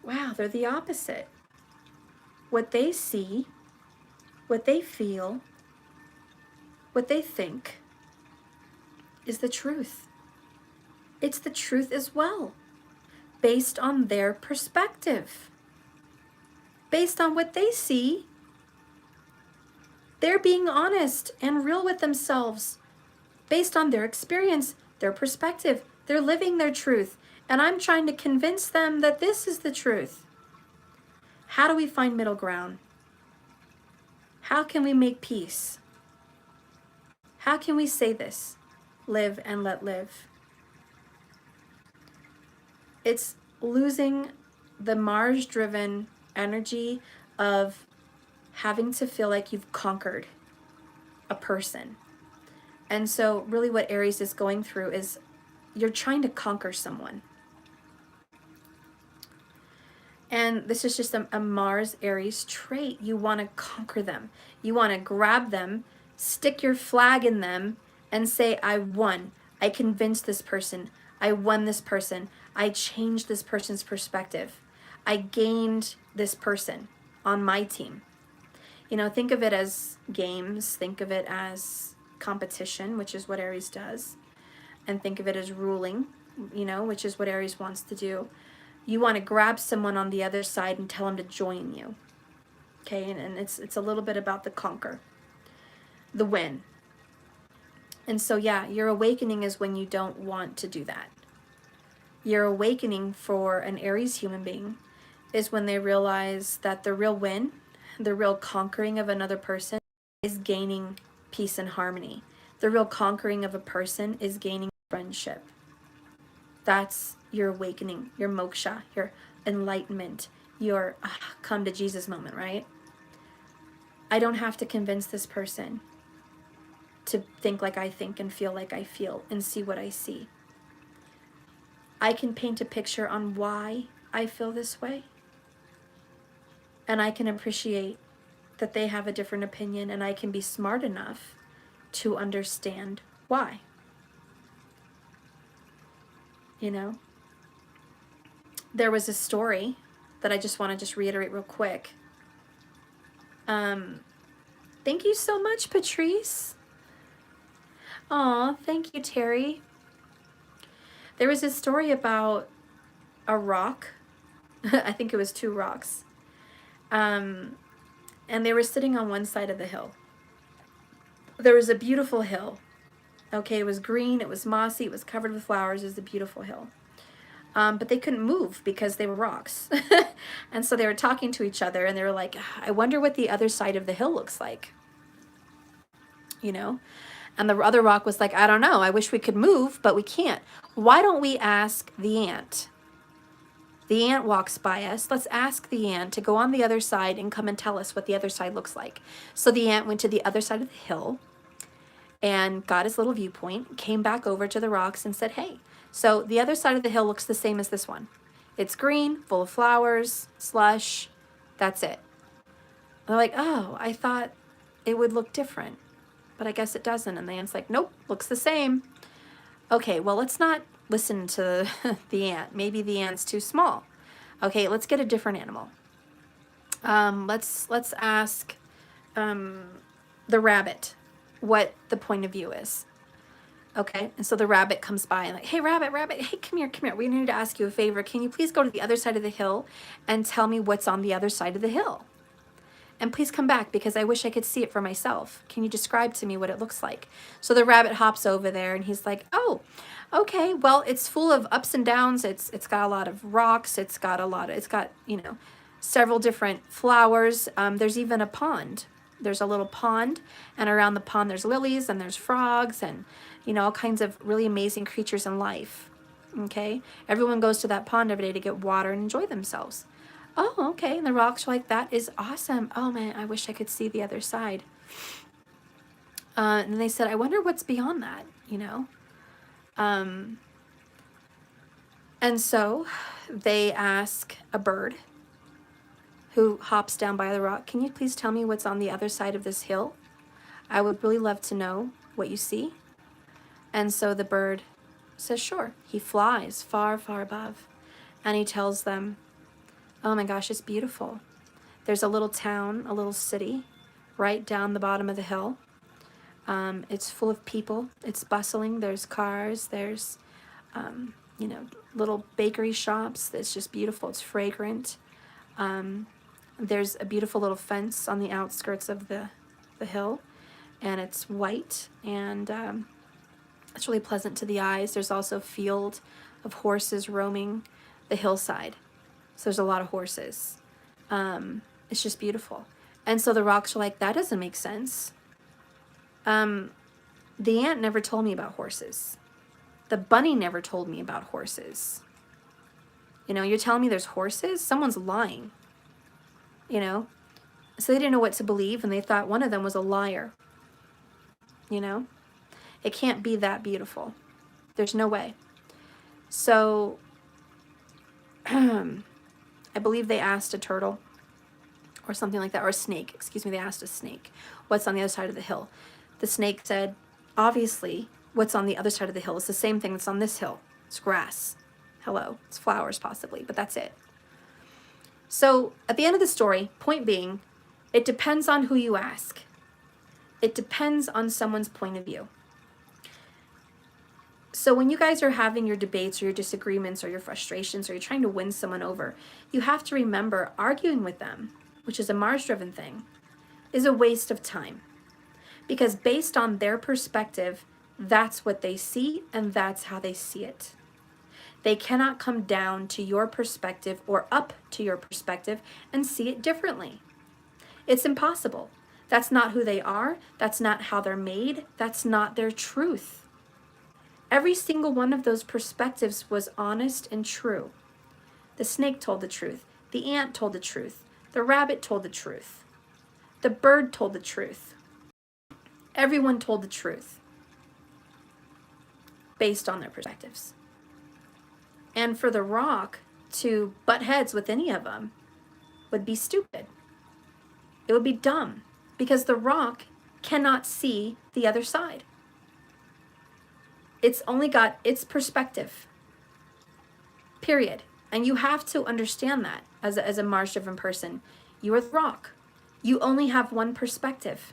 wow, they're the opposite. What they see, what they feel, what they think is the truth. It's the truth as well, based on their perspective. Based on what they see, they're being honest and real with themselves. Based on their experience, their perspective, they're living their truth. And I'm trying to convince them that this is the truth. How do we find middle ground? How can we make peace? How can we say this? Live and let live. It's losing the Mars-driven energy of having to feel like you've conquered a person. And so really what Aries is going through is you're trying to conquer someone. And this is just a Mars-Aries trait. You want to conquer them. You want to grab them, stick your flag in them, and say, I won. I convinced this person. I won this person. I changed this person's perspective. I gained this person on my team. You know, think of it as games. Think of it as competition, which is what Aries does. And think of it as ruling, you know, which is what Aries wants to do. You want to grab someone on the other side and tell them to join you. Okay, and it's a little bit about the conquer, the win. And so, yeah, your awakening is when you don't want to do that. Your awakening for an Aries human being is when they realize that the real win, the real conquering of another person is gaining peace and harmony. The real conquering of a person is gaining friendship. That's your awakening, your moksha, your enlightenment, your come to Jesus moment, right? I don't have to convince this person to think like I think and feel like I feel and see what I see. I can paint a picture on why I feel this way. And I can appreciate that they have a different opinion, and I can be smart enough to understand why. You know? There was a story that I just want to reiterate real quick. Thank you so much, Patrice. Aw, thank you, Terry. There was a story about a rock. I think it was 2 rocks. And they were sitting on one side of the hill. There was a beautiful hill. Okay, it was green, it was mossy, it was covered with flowers, it was a beautiful hill. But they couldn't move because they were rocks. And so they were talking to each other and they were like, I wonder what the other side of the hill looks like. You know? And the other rock was like, I don't know. I wish we could move, but we can't. Why don't we ask the ant? The ant walks by us. Let's ask the ant to go on the other side and come and tell us what the other side looks like. So the ant went to the other side of the hill and got his little viewpoint, came back over to the rocks and said, hey, so the other side of the hill looks the same as this one. It's green, full of flowers, slush, that's it. They're like, oh, I thought it would look different, but I guess it doesn't. And the ant's like, nope, looks the same. Okay, well, let's not listen to the ant. Maybe the ant's too small. Okay, let's get a different animal. Let's ask the rabbit what the point of view is. Okay, and so the rabbit comes by and like, hey, rabbit, hey, come here. We need to ask you a favor. Can you please go to the other side of the hill and tell me what's on the other side of the hill? And please come back because I wish I could see it for myself. Can you describe to me what it looks like? So the rabbit hops over there and he's like, oh, okay, well, it's full of ups and downs. It's got a lot of rocks. It's got, you know, several different flowers. There's even a pond. There's a little pond, and around the pond there's lilies and there's frogs and, you know, all kinds of really amazing creatures in life. Okay? Everyone goes to that pond every day to get water and enjoy themselves. Oh, okay. And the rocks are like, that is awesome. Oh man, I wish I could see the other side. And they said, I wonder what's beyond that, you know? And so they ask a bird who hops down by the rock, can you please tell me what's on the other side of this hill? I would really love to know what you see. And so the bird says, sure. He flies far, far above. And he tells them, oh my gosh, it's beautiful. There's a little town, a little city, right down the bottom of the hill. It's full of people. It's bustling. There's cars. There's, you know, little bakery shops. It's just beautiful. It's fragrant. There's a beautiful little fence on the outskirts of the hill, and it's white, and it's really pleasant to the eyes. There's also a field of horses roaming the hillside. So there's a lot of horses. It's just beautiful. And so the rocks are like, that doesn't make sense. The ant never told me about horses. The bunny never told me about horses. You know, you're telling me there's horses? Someone's lying. You know? So they didn't know what to believe, and they thought one of them was a liar. You know? It can't be that beautiful. There's no way. So, I believe they asked a turtle or something like that, or a snake. Excuse me, they asked a snake, what's on the other side of the hill? The snake said, obviously, what's on the other side of the hill is the same thing that's on this hill. It's grass. Hello. It's flowers, possibly, but that's it. So, at the end of the story, point being, it depends on who you ask. It depends on someone's point of view. So when you guys are having your debates or your disagreements or your frustrations or you're trying to win someone over, you have to remember arguing with them, which is a Mars-driven thing, is a waste of time. Because based on their perspective, that's what they see and that's how they see it. They cannot come down to your perspective or up to your perspective and see it differently. It's impossible. That's not who they are. That's not how they're made. That's not their truth. Every single one of those perspectives was honest and true. The snake told the truth. The ant told the truth. The rabbit told the truth. The bird told the truth. Everyone told the truth based on their perspectives. And for the rock to butt heads with any of them would be stupid. It would be dumb because the rock cannot see the other side. It's only got its perspective, period. And you have to understand that as a Mars-driven person. You are the rock. You only have one perspective.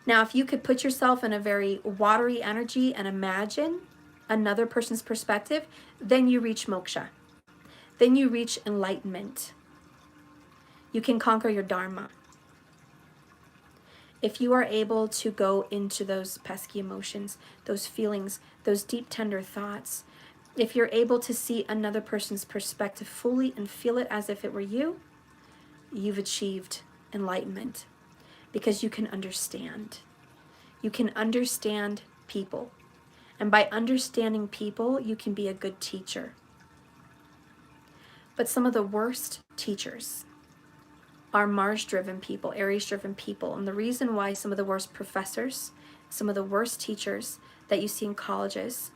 Now, if you could put yourself in a very watery energy and imagine another person's perspective, then you reach moksha. Then you reach enlightenment. You can conquer your dharma. if you are able to go into those pesky emotions, those feelings, those deep, tender thoughts, if you're able to see another person's perspective fully and feel it as if it were you, you've achieved enlightenment, because you can understand. You can understand people. And by understanding people, you can be a good teacher. But some of the worst teachers are Mars-driven people, Aries-driven people. And the reason why some of the worst professors, some of the worst teachers that you see in colleges,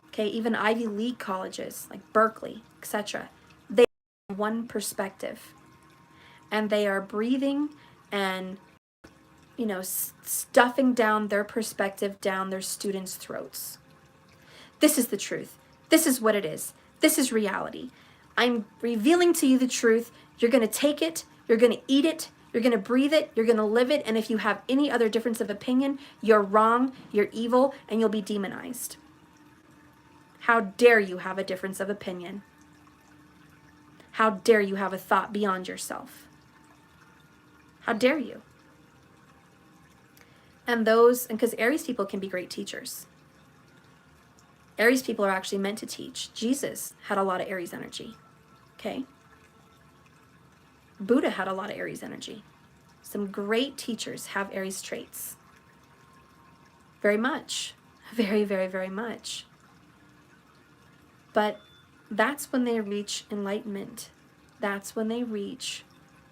okay, even Ivy League colleges like Berkeley, etc., they have one perspective. And they are breathing and, you know, stuffing down their perspective down their students' throats. This is the truth. This is what it is. This is reality. I'm revealing to you the truth. You're going to take it. You're going to eat it. You're going to breathe it. You're going to live it. And if you have any other difference of opinion, you're wrong, you're evil, and you'll be demonized. How dare you have a difference of opinion? How dare you have a thought beyond yourself? How dare you? And because Aries people can be great teachers. Aries people are actually meant to teach. Jesus had a lot of Aries energy. Okay? Buddha had a lot of Aries energy. Some great teachers have Aries traits. Very much. Very, very, very much. But that's when they reach enlightenment. That's when they reach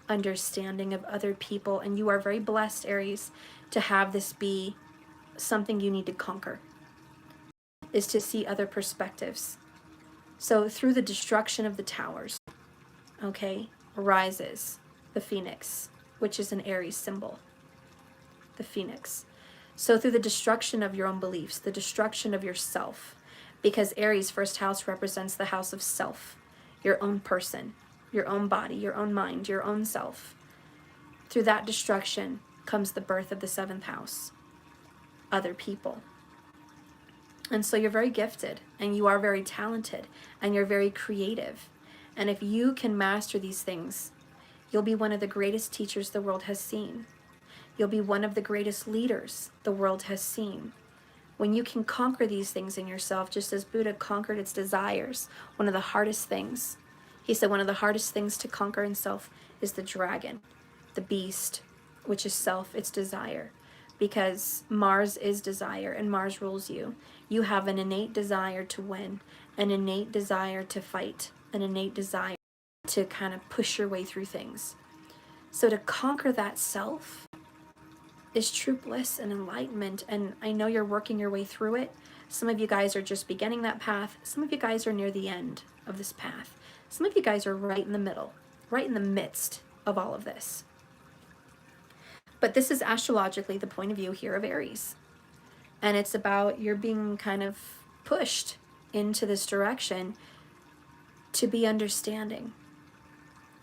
understanding of other people. And you are very blessed, Aries, to have this be something you need to conquer, is to see other perspectives. So through the destruction of the towers, okay, rises the phoenix, which is an Aries symbol, the phoenix. So through the destruction of your own beliefs, the destruction of yourself, because Aries' first house represents the house of self, your own person, your own body, your own mind, your own self. Through that destruction comes the birth of the seventh house, other people. And so you're very gifted, and you are very talented, and you're very creative. And if you can master these things, you'll be one of the greatest teachers the world has seen. You'll be one of the greatest leaders the world has seen. When you can conquer these things in yourself, just as Buddha conquered its desires, one of the hardest things, he said one of the hardest things to conquer in self is the dragon, the beast, which is self, its desire. Because Mars is desire, and Mars rules you. You have an innate desire to win, an innate desire to fight, an innate desire to kind of push your way through things. So to conquer that self is true bliss and enlightenment. And I know you're working your way through it. Some of you guys are just beginning that path. Some of you guys are near the end of this path. Some of you guys are right in the middle, right in the midst of all of this. But this is astrologically the point of view here of Aries. And it's about you're being kind of pushed into this direction to be understanding,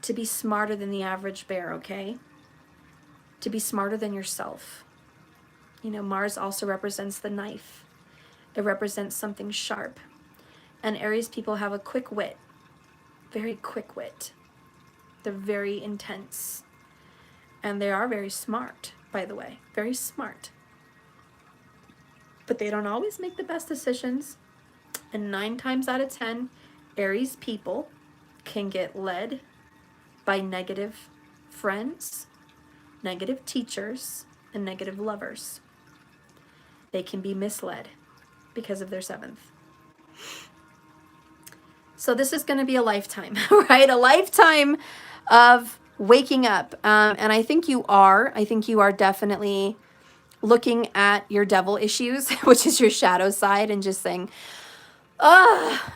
to be smarter than the average bear, okay? To be smarter than yourself. You know, Mars also represents the knife. It represents something sharp. And Aries people have a quick wit, very quick wit. They're very intense. And they are very smart, by the way, very smart. But they don't always make the best decisions. And 9 times out of 10, Aries people can get led by negative friends, negative teachers, and negative lovers. They can be misled because of their 7th. So this is going to be a lifetime, right? A lifetime of waking up. And I think you are. I think you are definitely looking at your devil issues, which is your shadow side, and just saying,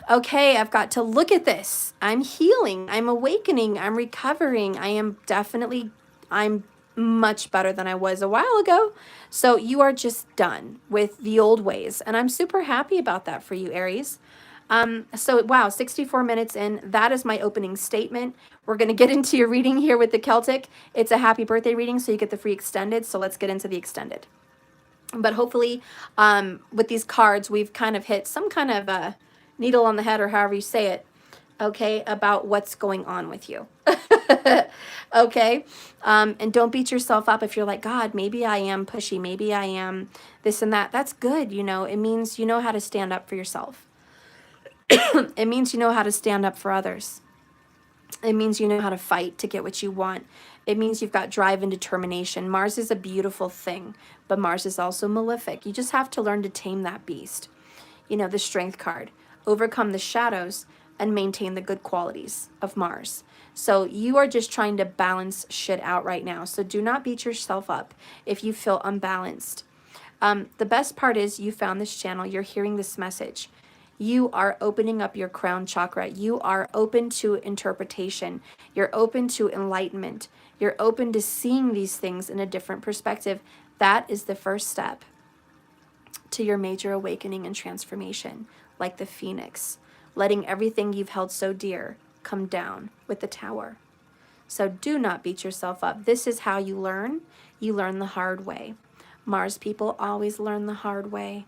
okay, I've got to look at this. I'm healing. I'm awakening. I'm recovering. I'm much better than I was a while ago. So you are just done with the old ways. And I'm super happy about that for you, Aries. So wow, 64 minutes in, that is my opening statement. We're going to get into your reading here with the Celtic. It's a happy birthday reading, so you get the free extended. So let's get into the extended. But hopefully, with these cards, we've kind of hit some kind of a needle on the head, or however you say it, okay, about what's going on with you. Okay? And don't beat yourself up if you're like, God, maybe I am pushy. Maybe I am this and that. That's good. You know, it means you know how to stand up for yourself. It means you know how to stand up for others. It means you know how to fight to get what you want. It means you've got drive and determination. Mars is a beautiful thing, but Mars is also malefic. You just have to learn to tame that beast. You know, the strength card. Overcome the shadows and maintain the good qualities of Mars. So you are just trying to balance shit out right now. So do not beat yourself up if you feel unbalanced. The best part is you found this channel. You're hearing this message. You are opening up your crown chakra. You are open to interpretation. You're open to enlightenment. You're open to seeing these things in a different perspective. That is the first step to your major awakening and transformation, like the phoenix, letting everything you've held so dear come down with the tower. So do not beat yourself up. This is how you learn. You learn the hard way. Mars people always learn the hard way.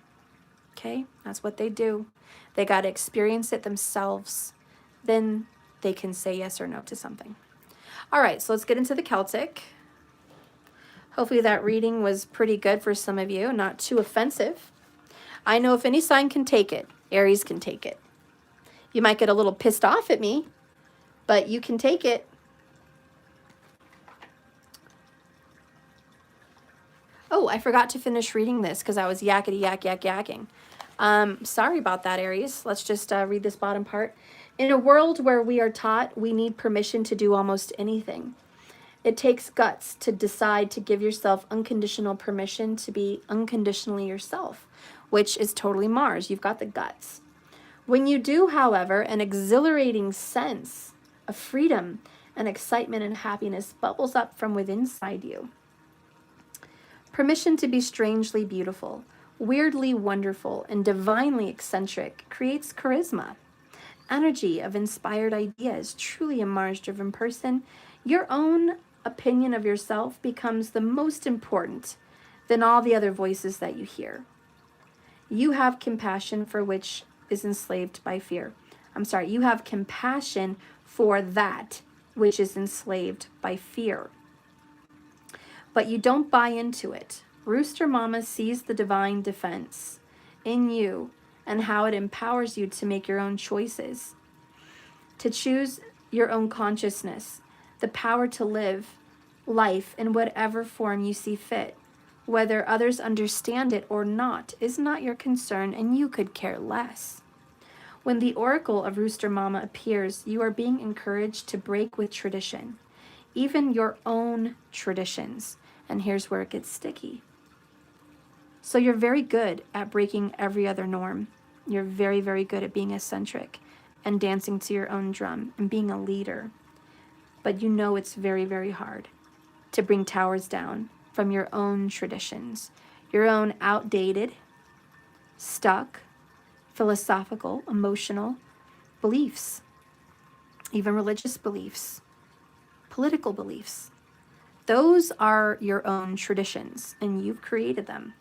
Okay? That's what they do. They got to experience it themselves. Then they can say yes or no to something. All right, so let's get into the Celtic. Hopefully that reading was pretty good for some of you, not too offensive. I know if any sign can take it, Aries can take it. You might get a little pissed off at me, but you can take it. Oh, I forgot to finish reading this because I was yakking. Sorry about that, Aries. Let's just read this bottom part. In a world where we are taught we need permission to do almost anything, it takes guts to decide to give yourself unconditional permission to be unconditionally yourself, which is totally Mars. You've got the guts. When you do, however, an exhilarating sense of freedom and excitement and happiness bubbles up from within inside you. Permission to be strangely beautiful, weirdly wonderful, and divinely eccentric creates charisma. Energy of inspired ideas. Truly a Mars-driven person, your own opinion of yourself becomes the most important than all the other voices that you hear. You have compassion for which is enslaved by fear. You have compassion for that which is enslaved by fear. But you don't buy into it. Rooster Mama sees the divine defense in you and how it empowers you to make your own choices, to choose your own consciousness, the power to live life in whatever form you see fit. Whether others understand it or not is not your concern, and you could care less. When the oracle of Rooster Mama appears, you are being encouraged to break with tradition, even your own traditions. And here's where it gets sticky. So you're very good at breaking every other norm. You're very, very good at being eccentric and dancing to your own drum and being a leader. But you know it's very, very hard to bring towers down from your own traditions, your own outdated, stuck, philosophical, emotional beliefs, even religious beliefs, political beliefs. Those are your own traditions, and you've created them.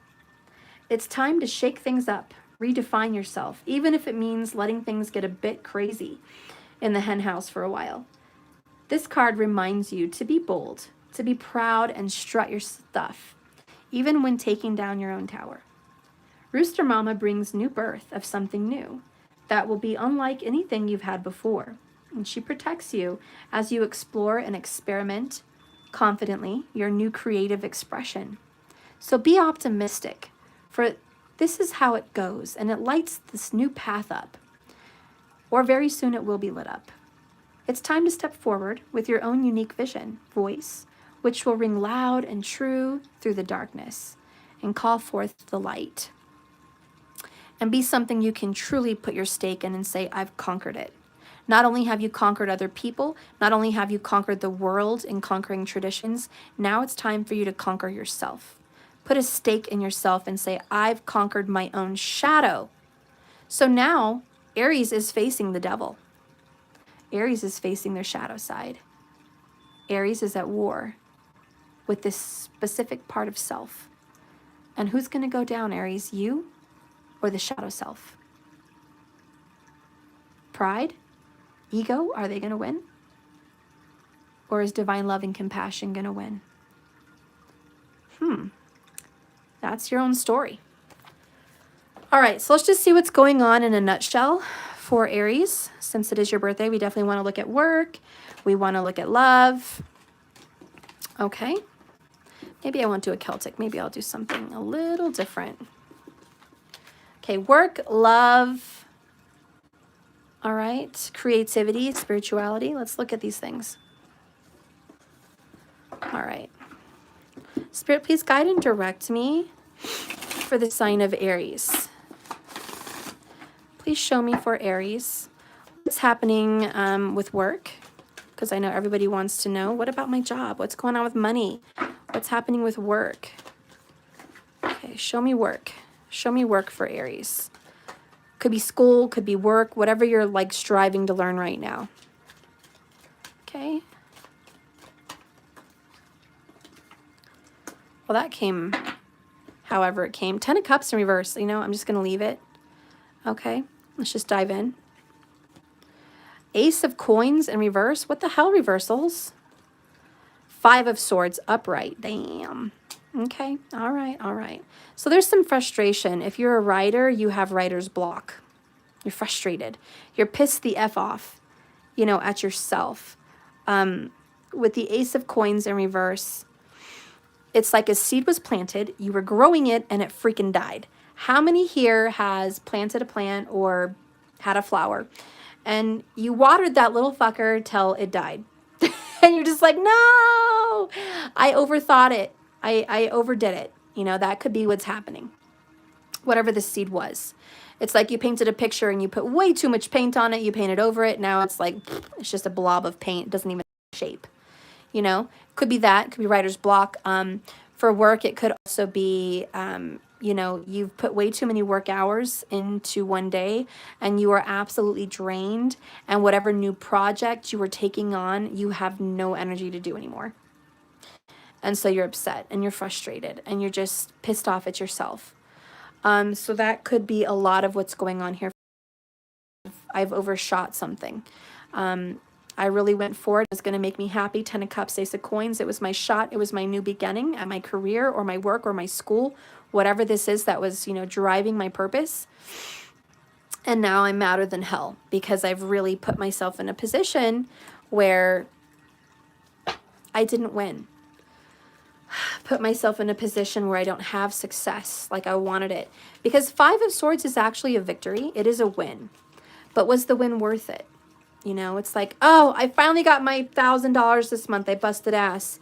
It's time to shake things up, redefine yourself, even if it means letting things get a bit crazy in the hen house for a while. This card reminds you to be bold, to be proud and strut your stuff, even when taking down your own tower. Rooster Mama brings new birth of something new that will be unlike anything you've had before, and she protects you as you explore and experiment confidently your new creative expression. So be optimistic, for this is how it goes, and it lights this new path up, or very soon it will be lit up. It's time to step forward with your own unique vision, voice, which will ring loud and true through the darkness and call forth the light. And be something you can truly put your stake in and say, I've conquered it. Not only have you conquered other people, not only have you conquered the world in conquering traditions, now it's time for you to conquer yourself. Put a stake in yourself and say, I've conquered my own shadow. So now Aries is facing the devil. Aries is facing their shadow side. Aries is at war with this specific part of self. And who's going to go down, Aries? You or the shadow self? Pride? Ego? Are they going to win? Or is divine love and compassion going to win? That's your own story. All right, so let's just see what's going on in a nutshell for Aries. Since it is your birthday, we definitely want to look at work. We want to look at love. Okay. Maybe I won't do a Celtic. Maybe I'll do something a little different. Okay, work, love. All right, creativity, spirituality. Let's look at these things. All right. Spirit, please guide and direct me for the sign of Aries. Please show me for Aries what's happening with work, because I know everybody wants to know. What about my job? What's going on with money? What's happening with work? Okay, show me work. Show me work for Aries. Could be school, could be work, whatever you're like striving to learn right now. Okay. Well, that came however it came. 10 of Cups in reverse. You know, I'm just going to leave it. Okay, let's just dive in. Ace of Coins in reverse. What the hell, reversals? 5 of Swords upright. Damn. Okay, all right, all right. So there's some frustration. If you're a writer, you have writer's block. You're frustrated. You're pissed the F off, you know, at yourself. With the Ace of Coins in reverse, it's like a seed was planted, you were growing it, and it freaking died. How many here has planted a plant or had a flower, and you watered that little fucker till it died? And you're just like, no, I overthought it. I overdid it. You know, that could be what's happening. Whatever the seed was. It's like you painted a picture and you put way too much paint on it. You painted over it. Now it's like, it's just a blob of paint. It doesn't even have shape. You know, could be that. Could be writer's block. For work, it could also be, you know, you've put way too many work hours into one day and you are absolutely drained. And whatever new project you were taking on, you have no energy to do anymore. And so you're upset and you're frustrated and you're just pissed off at yourself. So that could be a lot of what's going on here. I've overshot something. I really went for it. It was going to make me happy. 10 of Cups, Ace of Coins. It was my shot. It was my new beginning at my career or my work or my school. Whatever this is that was, you know, driving my purpose. And now I'm madder than hell because I've really put myself in a position where I didn't win. Put myself in a position where I don't have success like I wanted it. Because 5 of Swords is actually a victory. It is a win. But was the win worth it? You know, it's like, oh, I finally got my $1,000 this month. I busted ass.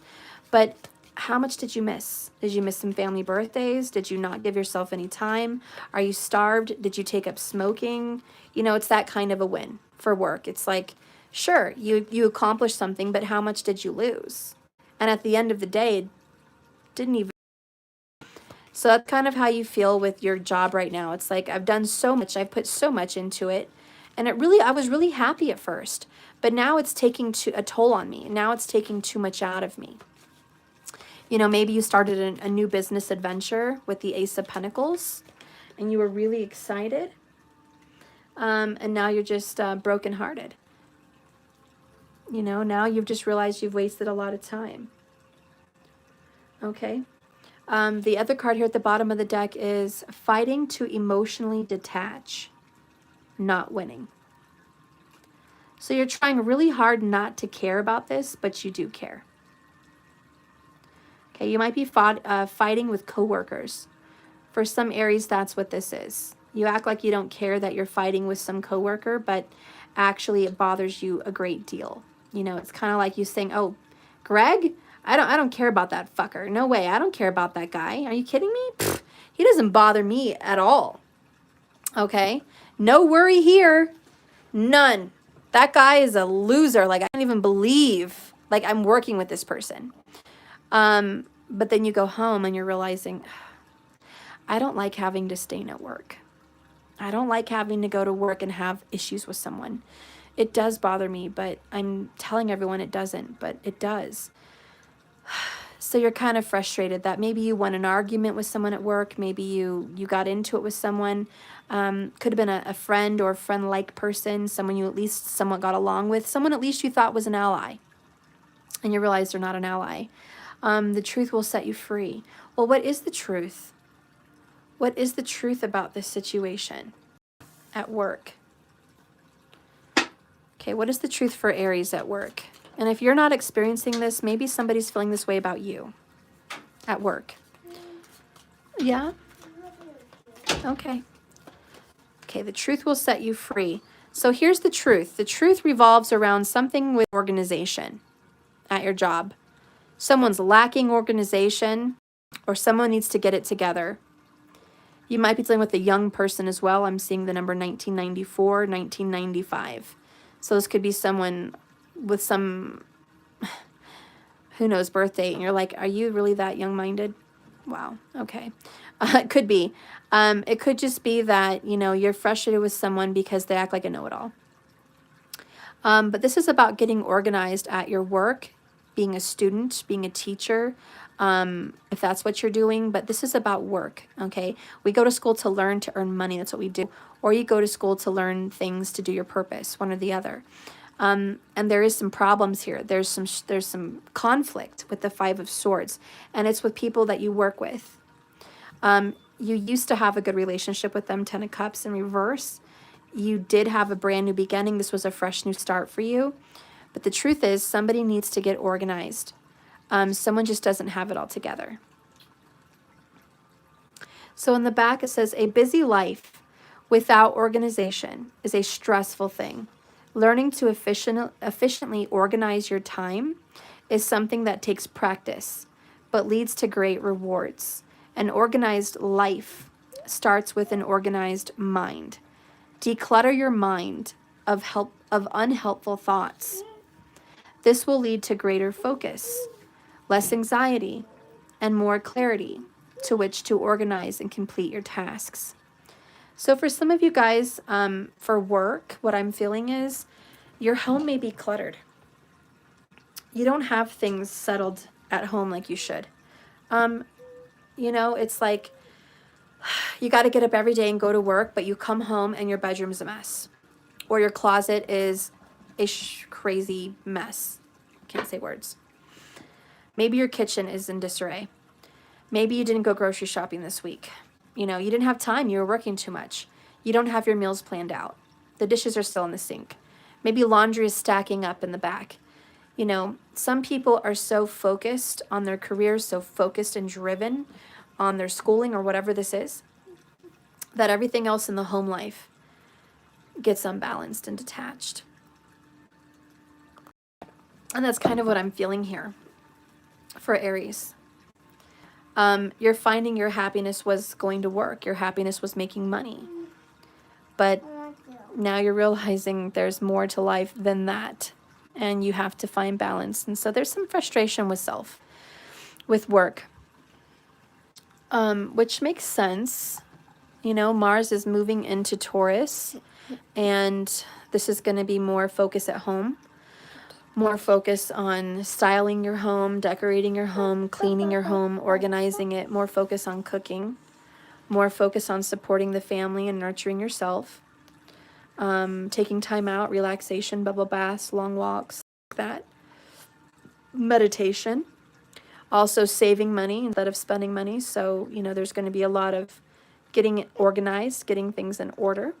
But how much did you miss? Did you miss some family birthdays? Did you not give yourself any time? Are you starved? Did you take up smoking? You know, it's that kind of a win for work. It's like, sure, you accomplished something, but how much did you lose? And at the end of the day, didn't even. So that's kind of how you feel with your job right now. It's like, I've done so much, I've put so much into it, and I was really happy at first, but now it's taking a toll on me. Now it's taking too much out of me. You know, maybe you started a new business adventure with the Ace of Pentacles and you were really excited, and now you're just brokenhearted. You know, now you've just realized you've wasted a lot of time. Okay. The other card here at the bottom of the deck is fighting to emotionally detach, not winning. So you're trying really hard not to care about this, but you do care. Okay, you might be fighting with coworkers. For some Aries, that's what this is. You act like you don't care that you're fighting with some coworker, but actually it bothers you a great deal. You know, it's kind of like you saying, oh, Greg, I don't care about that fucker. No way. I don't care about that guy. Are you kidding me? Pfft, he doesn't bother me at all. Okay? No worry here. None. That guy is a loser. Like, I can't even believe, like, I'm working with this person. But then you go home and you're realizing, I don't like having to stay at work. I don't like having to go to work and have issues with someone. It does bother me, but I'm telling everyone it doesn't, but it does. So you're kind of frustrated that maybe you won an argument with someone at work. Maybe you got into it with someone. Could have been a friend or a friend-like person, someone you at least somewhat got along with, someone at least you thought was an ally. and you realize they're not an ally. The truth will set you free. Well, what is the truth? What is the truth about this situation at work? Okay, what is the truth for Aries at work? And if you're not experiencing this, maybe somebody's feeling this way about you at work. Yeah? Okay. Okay, the truth will set you free. So here's the truth. The truth revolves around something with organization at your job. Someone's lacking organization, or someone needs to get it together. You might be dealing with a young person as well. I'm seeing the number 1994, 1995. So this could be someone with some, who knows, birth date. And you're like, are you really that young-minded? Wow. Okay. It could be. It could just be that, you know, you're frustrated with someone because they act like a know-it-all. But this is about getting organized at your work, being a student, being a teacher, if that's what you're doing. But this is about work, okay? We go to school to learn, to earn money. That's what we do. Or you go to school to learn things to do your purpose, one or the other. And there is some problems here. There's some conflict with the Five of Swords, and it's with people that you work with. You used to have a good relationship with them, Ten of Cups in reverse. You did have a brand new beginning. This was a fresh new start for you. But the truth is, somebody needs to get organized. Someone just doesn't have it all together. So in the back, it says, a busy life without organization is a stressful thing. Learning to efficiently organize your time is something that takes practice, but leads to great rewards. An organized life starts with an organized mind. Declutter your mind of unhelpful thoughts. This will lead to greater focus, less anxiety, and more clarity to which to organize and complete your tasks. So for some of you guys, for work, what I'm feeling is your home may be cluttered. You don't have things settled at home like you should. You know, it's like you got to get up every day and go to work, but you come home and your bedroom's a mess. Or your closet is a crazy mess. Can't say words. Maybe your kitchen is in disarray. Maybe you didn't go grocery shopping this week. You know, you didn't have time. You were working too much. You don't have your meals planned out. The dishes are still in the sink. Maybe laundry is stacking up in the back. You know, some people are so focused on their careers, so focused and driven on their schooling or whatever this is, that everything else in the home life gets unbalanced and detached. And that's kind of what I'm feeling here for Aries. You're finding your happiness was going to work. Your happiness was making money. But now you're realizing there's more to life than that. And you have to find balance. And so there's some frustration with self, with work, which makes sense. You know, Mars is moving into Taurus, and this is going to be more focus at home, more focus on styling your home, decorating your home, cleaning your home, organizing it, more focus on cooking, more focus on supporting the family and nurturing yourself, taking time out, relaxation, bubble baths, long walks, like that, meditation, also saving money instead of spending money. So, you know, there's going to be a lot of getting it organized, getting things in order.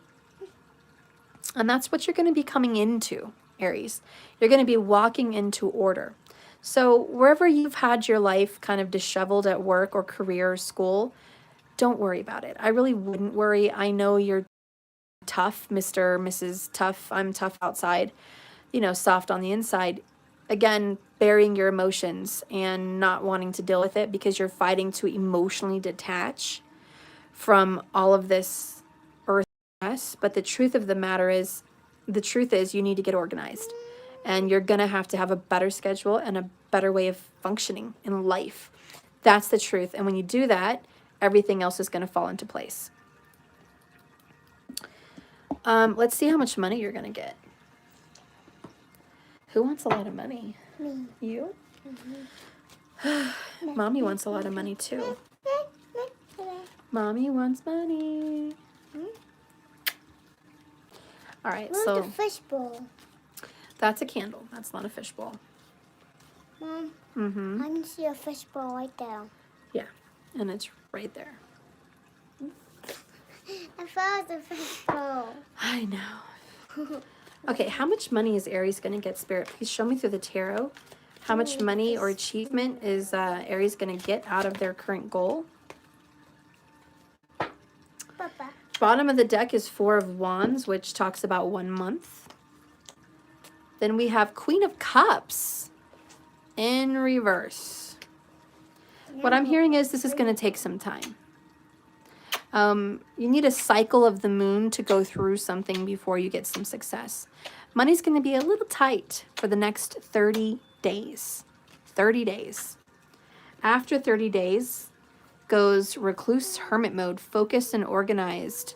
And that's what you're going to be coming into, Aries. You're going to be walking into order. So wherever you've had your life kind of disheveled at work or career or school, don't worry about it. I really wouldn't worry. I know you're tough, Mr., Mrs. Tough. I'm tough outside, you know, soft on the inside. Again, burying your emotions and not wanting to deal with it because you're fighting to emotionally detach from all of this earth stress. But the truth of the matter is, you need to get organized, and you're going to have a better schedule and a better way of functioning in life. That's the truth. And when you do that, everything else is going to fall into place. Let's see how much money you're going to get. Who wants a lot of money? Me. You? Mm-hmm. Mommy wants a lot of money too. Mommy wants money. All right, Where's so the fishbowl? that's a candle. That's not a fishbowl. Mom, Mm-hmm. I can see a fishbowl right there. Yeah, and it's right there. I found the fishbowl. I know. Okay, how much money is Aries going to get, Spirit? Please show me through the tarot. How much money or achievement is Aries going to get out of their current goal? Papa. Bottom of the deck is Four of Wands, which talks about 1 month. Then we have Queen of Cups in reverse. What I'm hearing is this is going to take some time. You need a cycle of the moon to go through something before you get some success. Money's going to be a little tight for the next 30 days. 30 days. After 30 days goes recluse hermit mode, focused and organized.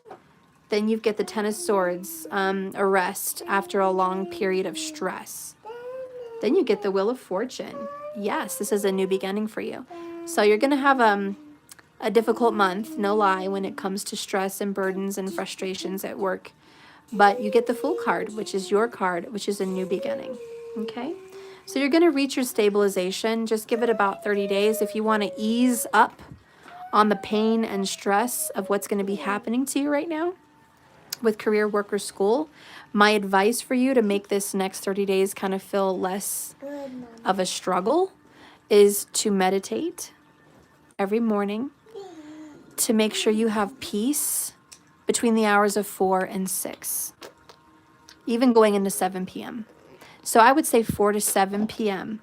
Then you get the Ten of Swords, a rest after a long period of stress. Then you get the Wheel of Fortune. Yes, this is a new beginning for you. So you're going to have a difficult month, no lie, when it comes to stress and burdens and frustrations at work. But you get the Fool card, which is your card, which is a new beginning. Okay? So you're going to reach your stabilization. Just give it about 30 days. If you want to ease up on the pain and stress of what's going to be happening to you right now with career, work, or school, my advice for you to make this next 30 days kind of feel less of a struggle is to meditate every morning, to make sure you have peace between the hours of 4 and 6, even going into 7 p.m. So I would say 4 to 7 p.m.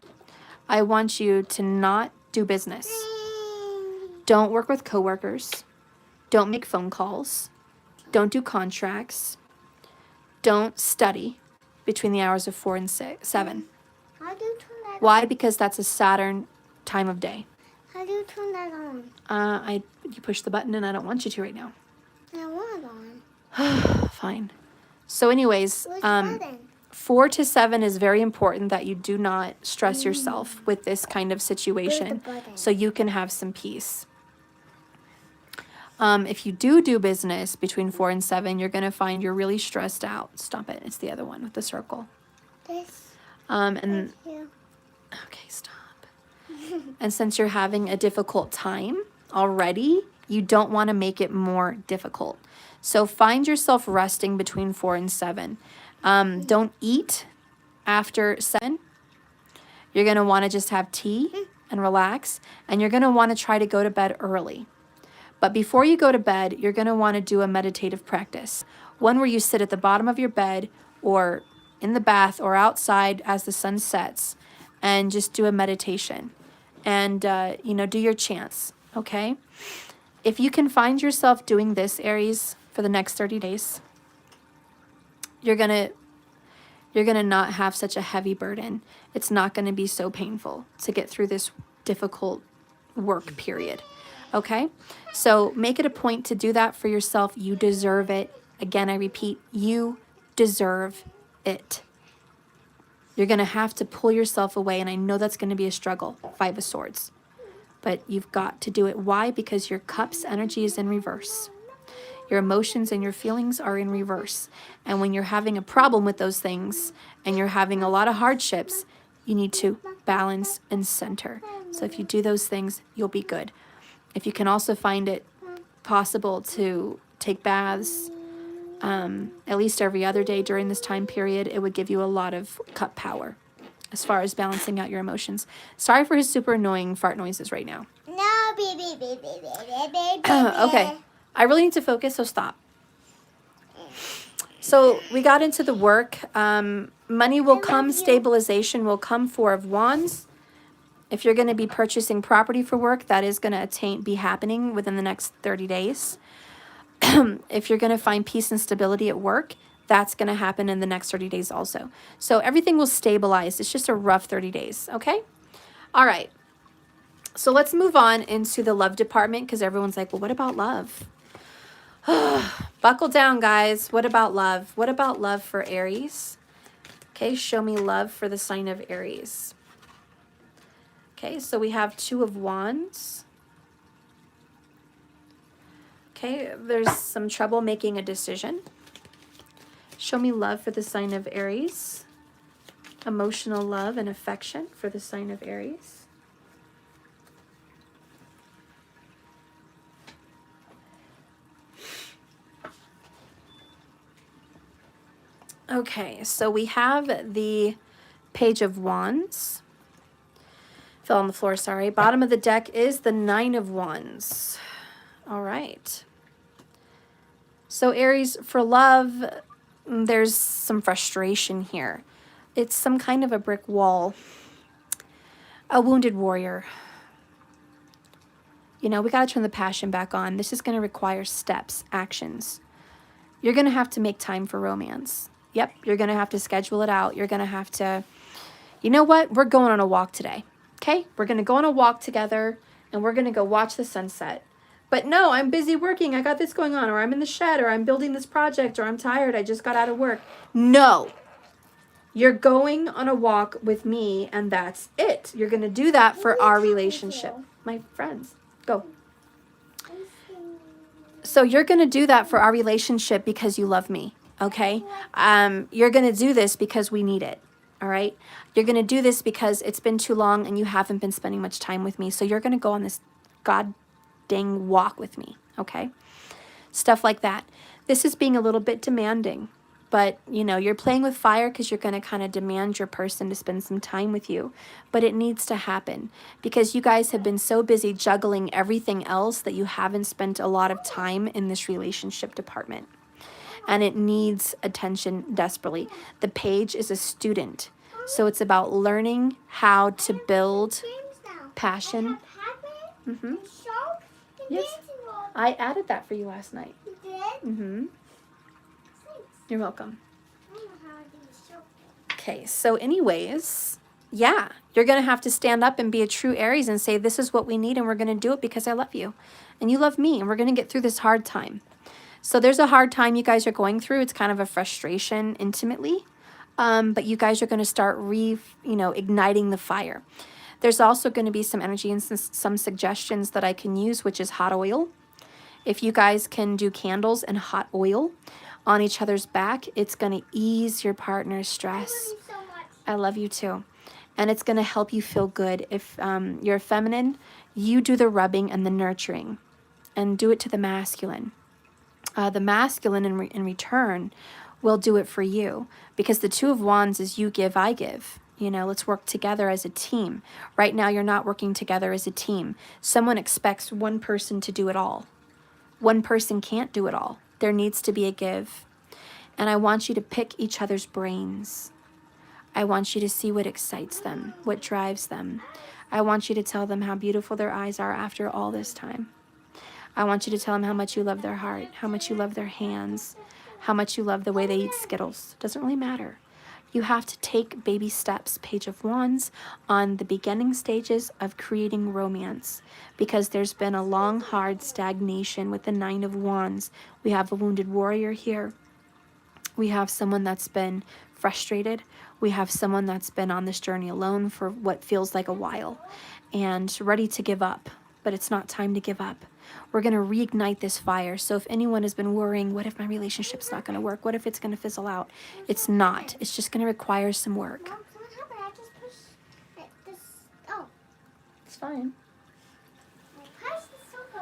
I want you to not do business. Don't work with coworkers. Don't make phone calls. Don't do contracts. Don't study between the hours of 4 and 7. How do you turn that on? Why? Because that's a Saturn time of day. How do you turn that on? You push the button and I don't want you to right now. I want it on. Fine. So anyways, Which button? 4 to 7 is very important that you do not stress yourself with this kind of situation button? so you can have some peace. If you do business between 4 and 7, you're going to find you're really stressed out. Stop it. It's the other one with the circle. This. And Here. okay, stop. And since you're having a difficult time already, you don't want to make it more difficult. So find yourself resting between 4 and 7. Don't eat after 7. You're going to want to just have tea and relax. And you're going to want to try to go to bed early. But before you go to bed, you're going to want to do a meditative practice. One where you sit at the bottom of your bed or in the bath or outside as the sun sets and just do a meditation. And, do your chants, okay? If you can find yourself doing this, Aries, for the next 30 days, you're going to not have such a heavy burden. It's not going to be so painful to get through this difficult work period. Okay? So make it a point to do that for yourself. You deserve it. Again, I repeat, you deserve it. You're going to have to pull yourself away, and I know that's going to be a struggle. 5 of Swords. But you've got to do it. Why? Because your cup's energy is in reverse. Your emotions and your feelings are in reverse. And when you're having a problem with those things and you're having a lot of hardships, you need to balance and center. So if you do those things, you'll be good. If you can also find it possible to take baths at least every other day during this time period, it would give you a lot of cup power as far as balancing out your emotions. Sorry for his super annoying fart noises right now. No, baby. Okay, I really need to focus, so stop. So we got into the work. Money will come, stabilization will come, 4 of Wands. If you're going to be purchasing property for work, that is going to be happening within the next 30 days. If you're going to find peace and stability at work, that's going to happen in the next 30 days also. So everything will stabilize. It's just a rough 30 days, okay? All right. So let's move on into the love department because everyone's like, well, what about love? Buckle down, guys. What about love? What about love for Aries? Okay, show me love for the sign of Aries. Okay, so we have 2 of Wands. Okay, there's some trouble making a decision. Show me love for the sign of Aries. emotional love and affection for the sign of Aries. Okay, so we have the Page of Wands. Fell on the floor, sorry. Bottom of the deck is the Nine of Wands. All right. So Aries, for love, there's some frustration here. It's some kind of a brick wall. A wounded warrior. You know, we got to turn the passion back on. This is going to require steps, actions. You're going to have to make time for romance. Yep, you're going to have to schedule it out. You're going to have to, you know what? We're going on a walk today. Okay? We're going to go on a walk together and we're going to go watch the sunset. But no, I'm busy working. I got this going on, or I'm in the shed, or I'm building this project, or I'm tired. I just got out of work. No. You're going on a walk with me and that's it. You're going to do that for our relationship. My friends, go. So you're going to do that for our relationship because you love me, okay? You're going to do this because we need it, all right? You're going to do this because it's been too long and you haven't been spending much time with me. So you're going to go on this god dang walk with me, okay? Stuff like that. This is being a little bit demanding, but, you know, you're playing with fire because you're going to kind of demand your person to spend some time with you. But it needs to happen because you guys have been so busy juggling everything else that you haven't spent a lot of time in this relationship department. And it needs attention desperately. The page is a student. So it's about learning how to build passion. Mm-hmm. Yes. I added that for you last night. You did? Mm-hmm. Thanks. You're welcome. I don't know how to do the show. Okay, so anyways, yeah, you're going to have to stand up and be a true Aries and say, this is what we need and we're going to do it because I love you. And you love me and we're going to get through this hard time. So there's a hard time you guys are going through. It's kind of a frustration intimately. But you guys are going to start igniting the fire. There's also going to be some energy and some suggestions that I can use, which is hot oil. If you guys can do candles and hot oil on each other's back, it's going to ease your partner's stress. I love you so much. I love you too. And it's going to help you feel good. If you're feminine, you do the rubbing and the nurturing and do it to the masculine. The masculine in return will do it for you because the Two of Wands is you give, I give. You know, let's work together as a team. Right now, you're not working together as a team. Someone expects one person to do it all. One person can't do it all. There needs to be a give. And I want you to pick each other's brains. I want you to see what excites them, what drives them. I want you to tell them how beautiful their eyes are after all this time. I want you to tell them how much you love their heart, how much you love their hands, how much you love the way they eat Skittles. Doesn't really matter. You have to take baby steps, Page of Wands, on the beginning stages of creating romance because there's been a long, hard stagnation with the Nine of Wands. We have a wounded warrior here. We have someone that's been frustrated. We have someone that's been on this journey alone for what feels like a while and ready to give up, but it's not time to give up. We're going to reignite this fire. So if anyone has been worrying, what if my relationship's not going to work? What if it's going to fizzle out? It's not. It's just going to require some work. Mom, what happened? I just pushed this. Oh. It's fine. How does this so go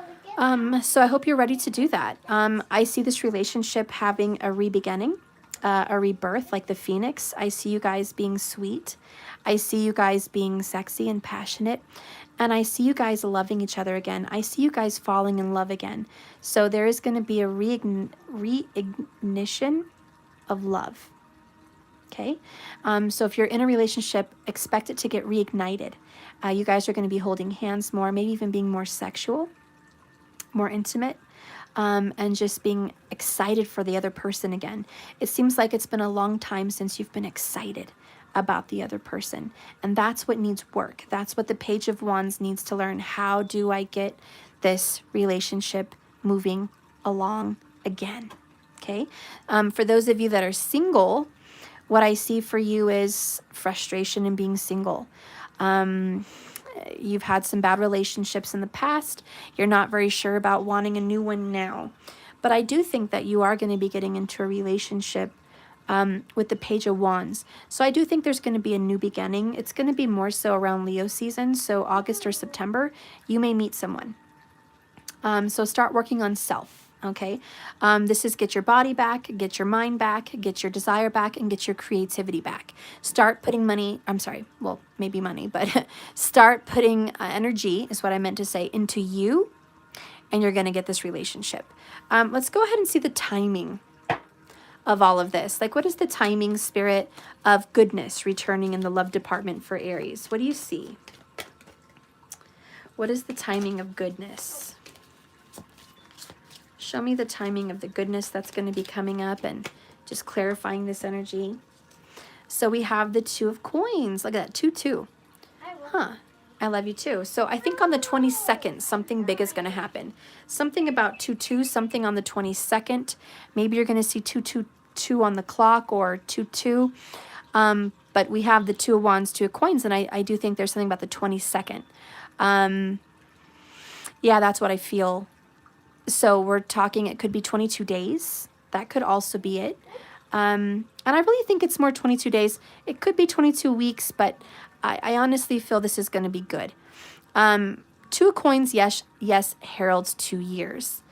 again? So I hope you're ready to do that. I see this relationship having a re-beginning, a rebirth like the phoenix. I see you guys being sweet. I see you guys being sexy and passionate. And I see you guys loving each other again. I see you guys falling in love again. So there is going to be a reignition of love. Okay? So if you're in a relationship, expect it to get reignited. You guys are going to be holding hands more, maybe even being more sexual, more intimate, and just being excited for the other person again. It seems like it's been a long time since you've been excited about the other person. And that's what needs work. That's what the Page of Wands needs to learn. How do I get this relationship moving along again? Okay. For those of you that are single, what I see for you is frustration in being single. You've had some bad relationships in the past. You're not very sure about wanting a new one now. But I do think that you are going to be getting into a relationship with the Page of Wands. So I do think there's going to be a new beginning. It's going to be more so around Leo season. So August or September, you may meet someone. So start working on self. Okay. This is get your body back, get your mind back, get your desire back, and get your creativity back. Start putting money, I'm sorry, well, maybe money, but start putting energy, is what I meant to say, into you, and you're going to get this relationship. Let's go ahead and see the timing of all of this. Like, what is the timing, spirit, of goodness returning in the love department for Aries? What do you see? What is the timing of goodness? Show me the timing of the goodness that's going to be coming up and just clarifying this energy. So we have the Two of Coins. Look at that, 2-2. Huh. I love you too. So I think on the 22nd, something big is going to happen. Something about 2-2, something on the 22nd. Maybe you're going to see 2-2-2 on the clock or 2-2. But we have the Two of Wands, Two of Coins, and I do think there's something about the 22nd. Yeah, that's what I feel. So we're talking, it could be 22 days. That could also be it. And I really think it's more 22 days. It could be 22 weeks, but I honestly feel this is going to be good. Two of Coins, yes, heralds 2 years.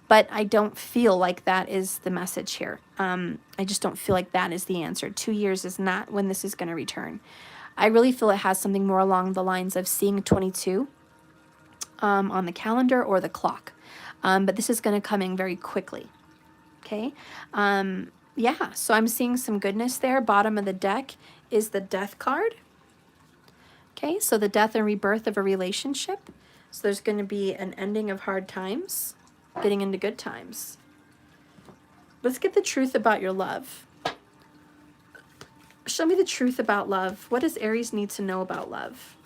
But I don't feel like that is the message here. I just don't feel like that is the answer. 2 years is not when this is going to return. I really feel it has something more along the lines of seeing 22 on the calendar or the clock. But this is going to come in very quickly. Okay. Yeah. So I'm seeing some goodness there. Bottom of the deck is the Death card. Okay. So the death and rebirth of a relationship. So there's going to be an ending of hard times, getting into good times. Let's get the truth about your love. Show me the truth about love. What does Aries need to know about love?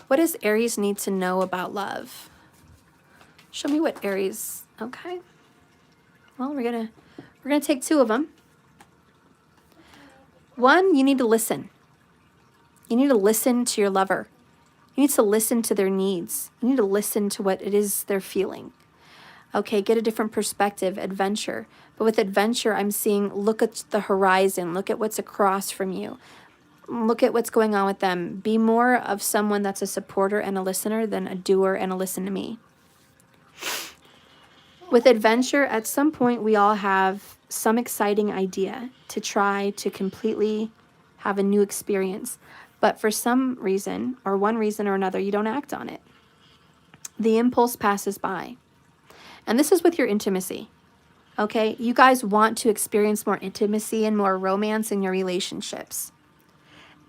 What does Aries need to know about love? Show me what Aries, okay. Well, we're gonna take 2 of them. 1, you need to listen. You need to listen to your lover. You need to listen to their needs. You need to listen to what it is they're feeling. Okay, get a different perspective, adventure. But with adventure, I'm seeing look at the horizon, look at what's across from you. Look at what's going on with them. Be more of someone that's a supporter and a listener than a doer and a listen to me. With adventure, at some point, we all have some exciting idea to try to completely have a new experience. But for some reason, or one reason or another, you don't act on it. The impulse passes by. And this is with your intimacy. Okay? You guys want to experience more intimacy and more romance in your relationships.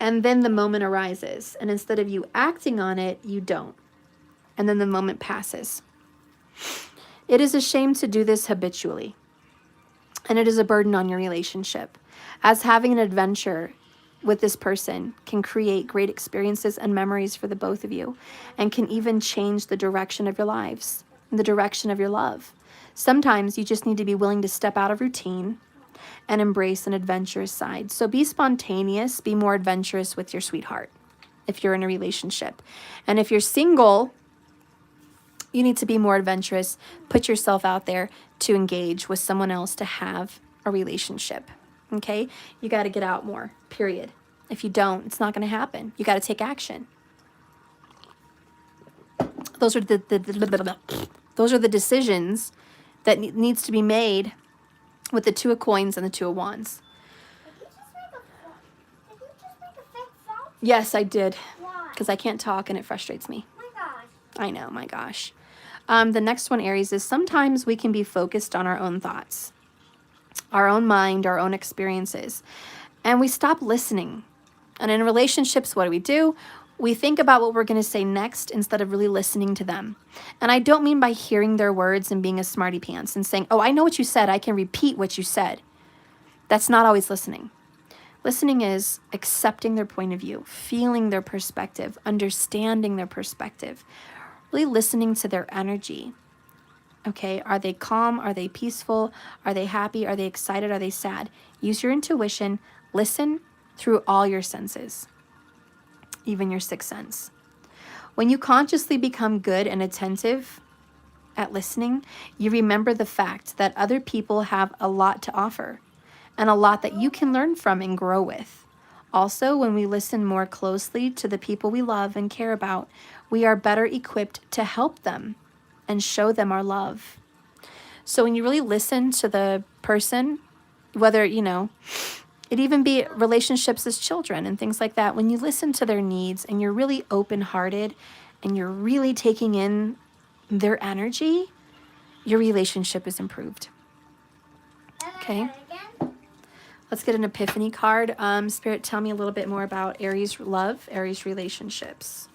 And then the moment arises. And instead of you acting on it, you don't. And then the moment passes. It is a shame to do this habitually. And it is a burden on your relationship. As having an adventure with this person can create great experiences and memories for the both of you. And can even change the direction of your lives. The direction of your love. Sometimes you just need to be willing to step out of routine and embrace an adventurous side. So be spontaneous, be more adventurous with your sweetheart if you're in a relationship. And if you're single, you need to be more adventurous. Put yourself out there to engage with someone else to have a relationship. Okay? You got to get out more, period. If you don't, it's not going to happen. You got to take action. Those are the decisions that needs to be made with the Two of Coins and the Two of Wands. Did you just make a fake sound? Yes, I did. Why? Because I can't talk and it frustrates me. Oh my gosh. I know, my gosh. The next one, Aries, is sometimes we can be focused on our own thoughts, our own mind, our own experiences, and we stop listening. And in relationships, what do? We think about what we're going to say next instead of really listening to them. And I don't mean by hearing their words and being a smarty pants and saying, oh, I know what you said. I can repeat what you said. That's not always listening. Listening is accepting their point of view, feeling their perspective, understanding their perspective, really listening to their energy. Okay, are they calm? Are they peaceful? Are they happy? Are they excited? Are they sad? Use your intuition. Listen through all your senses. Even your sixth sense. When you consciously become good and attentive, at listening, you remember the fact that other people have a lot to offer and a lot that you can learn from and grow with. Also, when we listen more closely to the people we love and care about, we are better equipped to help them and show them our love. So when you really listen to the person, whether, you know, it even be relationships as children and things like that, when you listen to their needs and you're really open-hearted and you're really taking in their energy, your relationship is improved. Okay? Let's get an epiphany card. Spirit, tell me a little bit more about Aries love, Aries relationships.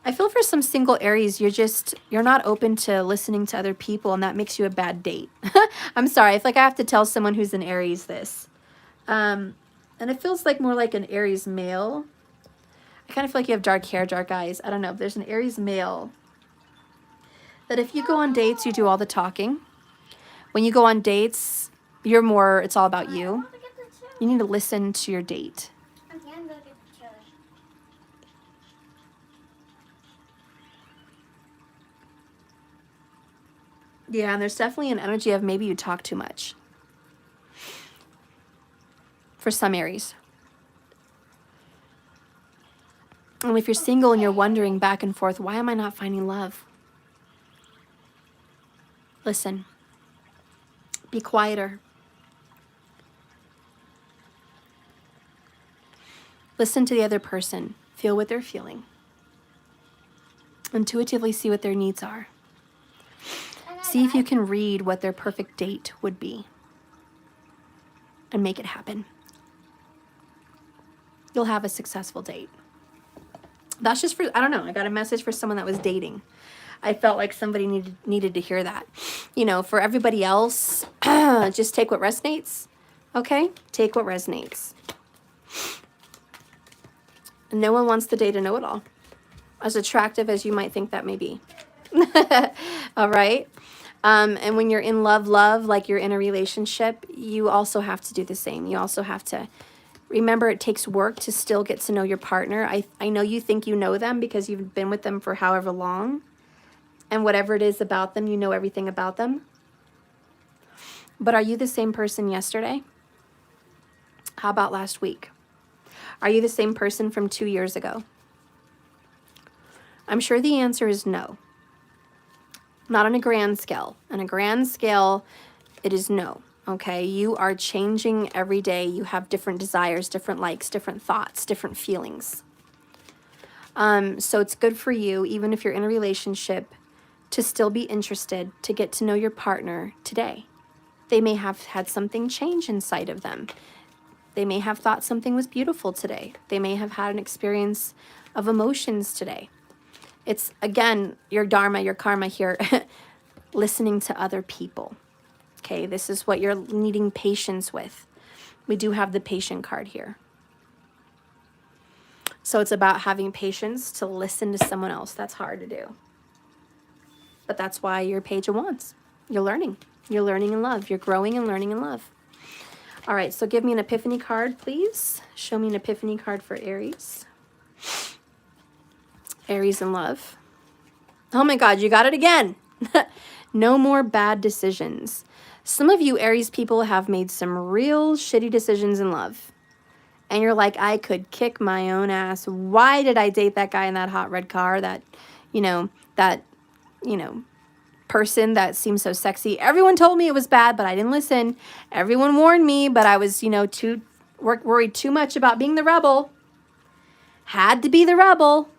I feel for some single Aries, you're not open to listening to other people, and that makes you a bad date. I'm sorry. I feel like I have to tell someone who's an Aries this. And it feels like more like an Aries male. I kind of feel like you have dark hair, dark eyes. I don't know. There's an Aries male that if you go on dates, you do all the talking. When you go on dates, it's all about you. You need to listen to your date. Yeah, and there's definitely an energy of maybe you talk too much. For some Aries. And if you're single and you're wondering back and forth, why am I not finding love? Listen. Be quieter. Listen to the other person. Feel what they're feeling. Intuitively see what their needs are. See if you can read what their perfect date would be. And make it happen. You'll have a successful date. That's just for, I don't know, I got a message for someone that was dating. I felt like somebody needed to hear that. You know, for everybody else, just take what resonates. Okay? Take what resonates. No one wants the day to know it all. As attractive as you might think that may be. All right? And when you're in love, like you're in a relationship, you also have to do the same. You also have to remember it takes work to still get to know your partner. I know you think you know them because you've been with them for however long. And whatever it is about them, you know everything about them. But are you the same person yesterday? How about last week? Are you the same person from 2 years ago? I'm sure the answer is no. Not on a grand scale. On a grand scale, it is no. Okay, you are changing every day. You have different desires, different likes, different thoughts, different feelings. So it's good for you, even if you're in a relationship, to still be interested, to get to know your partner today. They may have had something change inside of them. They may have thought something was beautiful today. They may have had an experience of emotions today. It's, again, your dharma, your karma here, listening to other people. Okay, this is what you're needing patience with. We do have the patient card here. So it's about having patience to listen to someone else. That's hard to do. But that's why you're Page of Wands. You're learning. You're learning in love. You're growing and learning in love. All right, so give me an epiphany card, please. Show me an epiphany card for Aries. Aries in love. Oh my God, you got it again. No more bad decisions. Some of you Aries people have made some real shitty decisions in love. And you're like, I could kick my own ass. Why did I date that guy in that hot red car? That person that seemed so sexy. Everyone told me it was bad, but I didn't listen. Everyone warned me, but I was, worried too much about being the rebel. Had to be the rebel.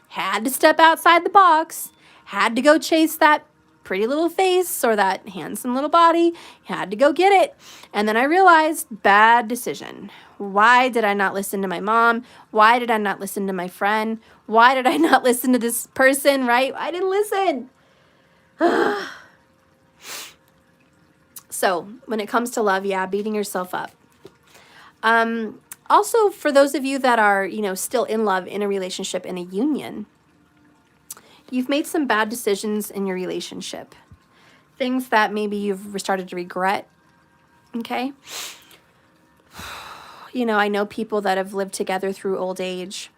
Had to step outside the box. Had to go chase that pretty little face or that handsome little body. Had to go get it. And then I realized, bad decision. Why did I not listen to my mom? Why did I not listen to my friend? Why did I not listen to this person, right? I didn't listen. So when it comes to love, yeah, beating yourself up. Also, for those of you that are, still in love, in a relationship, in a union, you've made some bad decisions in your relationship. Things that maybe you've started to regret, okay? I know people that have lived together through old age,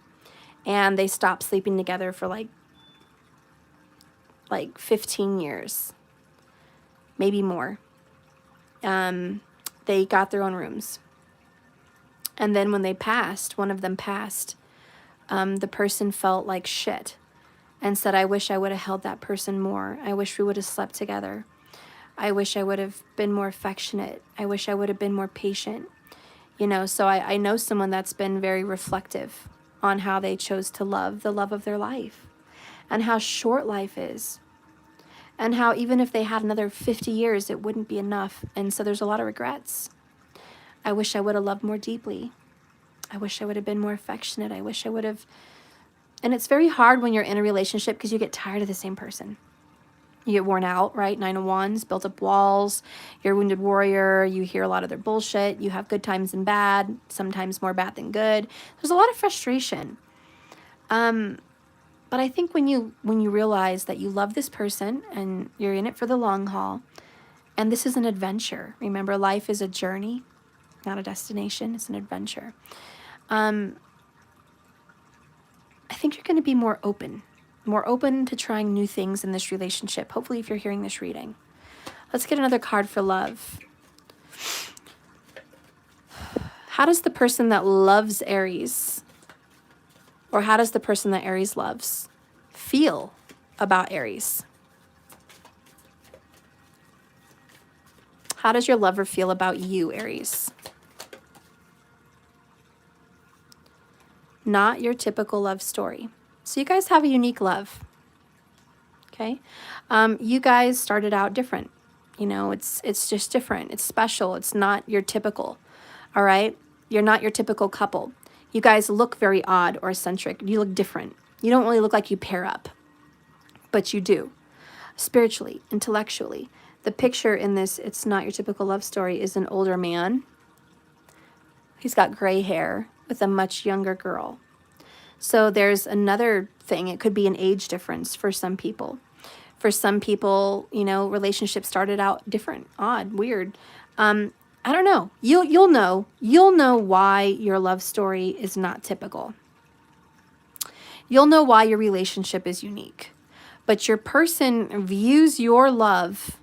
and they stopped sleeping together for like like 15 years, maybe more. They got their own rooms. And then when they passed, one of them passed, the person felt like shit and said, I wish I would have held that person more. I wish we would have slept together. I wish I would have been more affectionate. I wish I would have been more patient. You know, so I know someone that's been very reflective on how they chose to love the love of their life and how short life is and how even if they had another 50 years, it wouldn't be enough. And so there's a lot of regrets. I wish I would have loved more deeply. I wish I would have been more affectionate. I wish I would have. And it's very hard when you're in a relationship because you get tired of the same person. You get worn out, right? 9 of Wands, built up walls. You're a wounded warrior. You hear a lot of their bullshit. You have good times and bad, sometimes more bad than good. There's a lot of frustration. But I think when you realize that you love this person and you're in it for the long haul, and this is an adventure. Remember, life is a journey, not a destination. It's an adventure. I think you're going to be more open to trying new things in this relationship. Hopefully, if you're hearing this reading. Let's get another card for love. How does the person that loves Aries, or how does the person that Aries loves feel about Aries? How does your lover feel about you, Aries? Not your typical love story. So you guys have a unique love, okay? You guys started out different. You know, it's just different. It's special. It's not your typical, all right? You're not your typical couple. You guys look very odd or eccentric. You look different. You don't really look like you pair up, but you do. Spiritually, intellectually. The picture in this, it's not your typical love story, is an older man. He's got gray hair with a much younger girl. So there's another thing. It could be an age difference for some people. For some people, you know, relationships started out different, odd, weird. I don't know. You'll know why your love story is not typical. You'll know why your relationship is unique. But your person views your love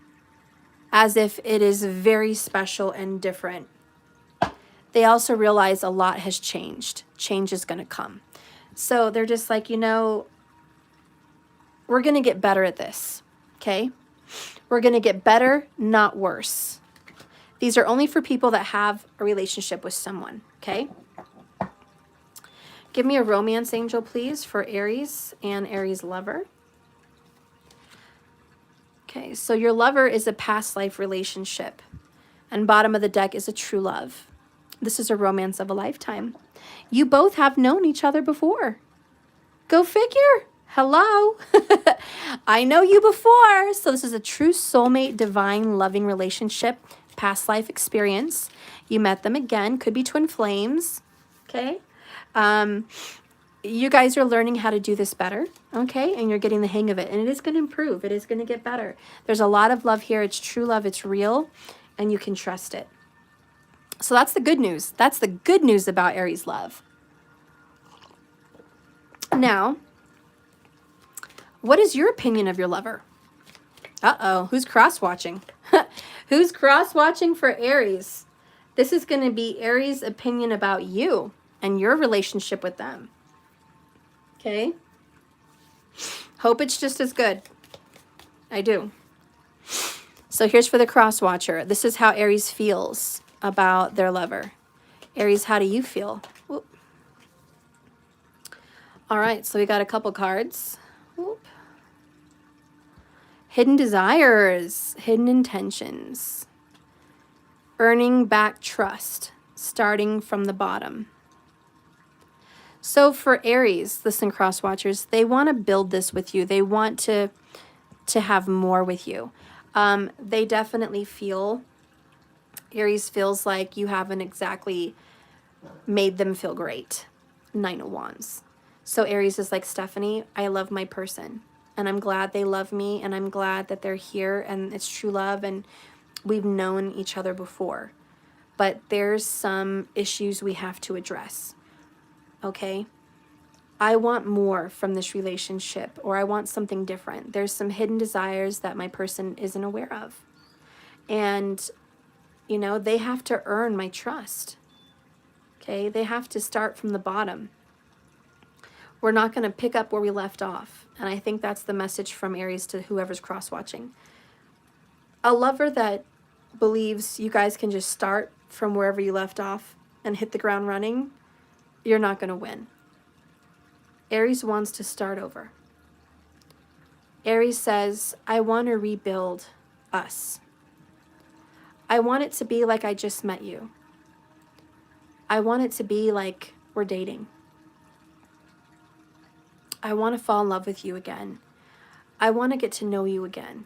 as if it is very special and different. They also realize a lot has changed. Change is going to come. So they're just like, you know, we're going to get better at this, okay? We're going to get better, not worse. These are only for people that have a relationship with someone, okay? Give me a romance angel, please, for Aries and Aries lover. Okay, so your lover is a past life relationship. And bottom of the deck is a true love. This is a romance of a lifetime. You both have known each other before. Go figure. Hello. I know you before. So this is a true soulmate, divine, loving relationship, past life experience. You met them again. Could be twin flames. Okay. You guys are learning how to do this better. Okay. And you're getting the hang of it. And it is going to improve. It is going to get better. There's a lot of love here. It's true love. It's real. And you can trust it. So that's the good news. That's the good news about Aries love. Now, what is your opinion of your lover? Uh-oh, who's cross-watching? Who's cross-watching for Aries? This is going to be Aries' opinion about you and your relationship with them. Okay? Hope it's just as good. I do. So here's for the cross-watcher. This is how Aries feels about their lover. Aries, how do you feel? Whoop. All right, so we got a couple cards. Whoop. Hidden desires, hidden intentions, earning back trust, starting from the bottom. So for Aries, listen, cross watchers, they want to build this with you. They want to have more with you. They definitely feel, Aries feels like you haven't exactly made them feel great. 9 of Wands. So Aries is like, Stephanie, I love my person. And I'm glad they love me. And I'm glad that they're here. And it's true love. And we've known each other before. But there's some issues we have to address. Okay? I want more from this relationship, or I want something different. There's some hidden desires that my person isn't aware of. And, you know, they have to earn my trust. Okay? They have to start from the bottom. We're not going to pick up where we left off. And I think that's the message from Aries to whoever's cross-watching. A lover that believes you guys can just start from wherever you left off and hit the ground running, you're not going to win. Aries wants to start over. Aries says, I want to rebuild us. I want it to be like I just met you. I want it to be like we're dating. I want to fall in love with you again. I want to get to know you again.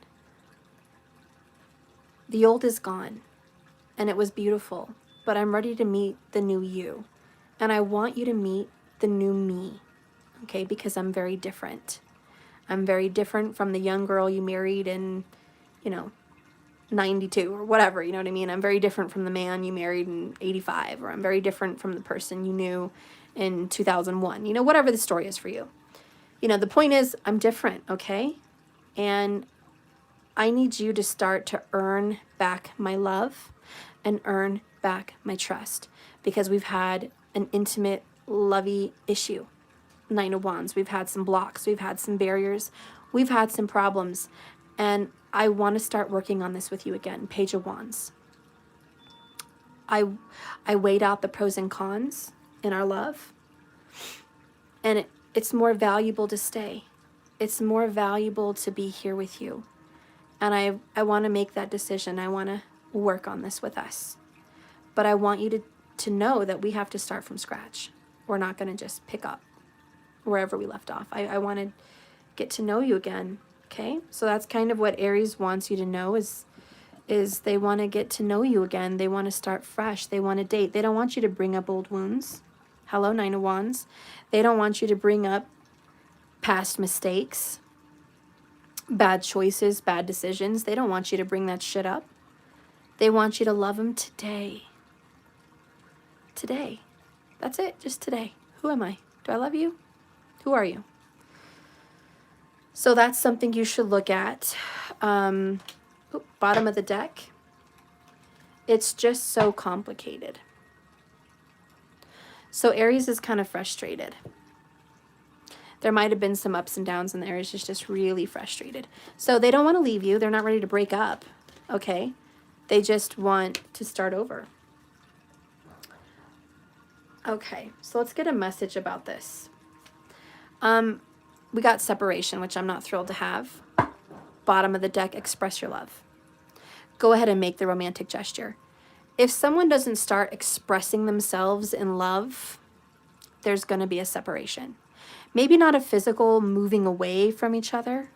The old is gone, and it was beautiful, but I'm ready to meet the new you. And I want you to meet the new me, okay, because I'm very different. I'm very different from the young girl you married in, you know, 92 or whatever, you know what I mean? I'm very different from the man you married in 85, or I'm very different from the person you knew in 2001, you know, whatever the story is for you. You know, the point is, I'm different, okay? And I need you to start to earn back my love and earn back my trust, because we've had an intimate, lovey issue. 9 of Wands. We've had some blocks. We've had some barriers. We've had some problems. And I want to start working on this with you again. Page of Wands. I weighed out the pros and cons in our love. And it's more valuable to stay. It's more valuable to be here with you. And I want to make that decision. I want to work on this with us. But I want you to know that we have to start from scratch. We're not going to just pick up wherever we left off. I want to get to know you again. Okay? So that's kind of what Aries wants you to know is they want to get to know you again. They want to start fresh. They want to date. They don't want you to bring up old wounds. Hello, 9 of Wands. They don't want you to bring up past mistakes, bad choices, bad decisions. They don't want you to bring that shit up. They want you to love them today. Today. That's it. Just today. Who am I? Do I love you? Who are you? So that's something you should look at. Bottom of the deck. It's just so complicated. So Aries is kind of frustrated. There might have been some ups and downs, and Aries is just really frustrated. So they don't want to leave you. They're not ready to break up. Okay? They just want to start over. Okay, so let's get a message about this. We got separation, which I'm not thrilled to have. Bottom of the deck, express your love. Go ahead and make the romantic gesture. If someone doesn't start expressing themselves in love, there's going to be a separation. Maybe not a physical moving away from each other,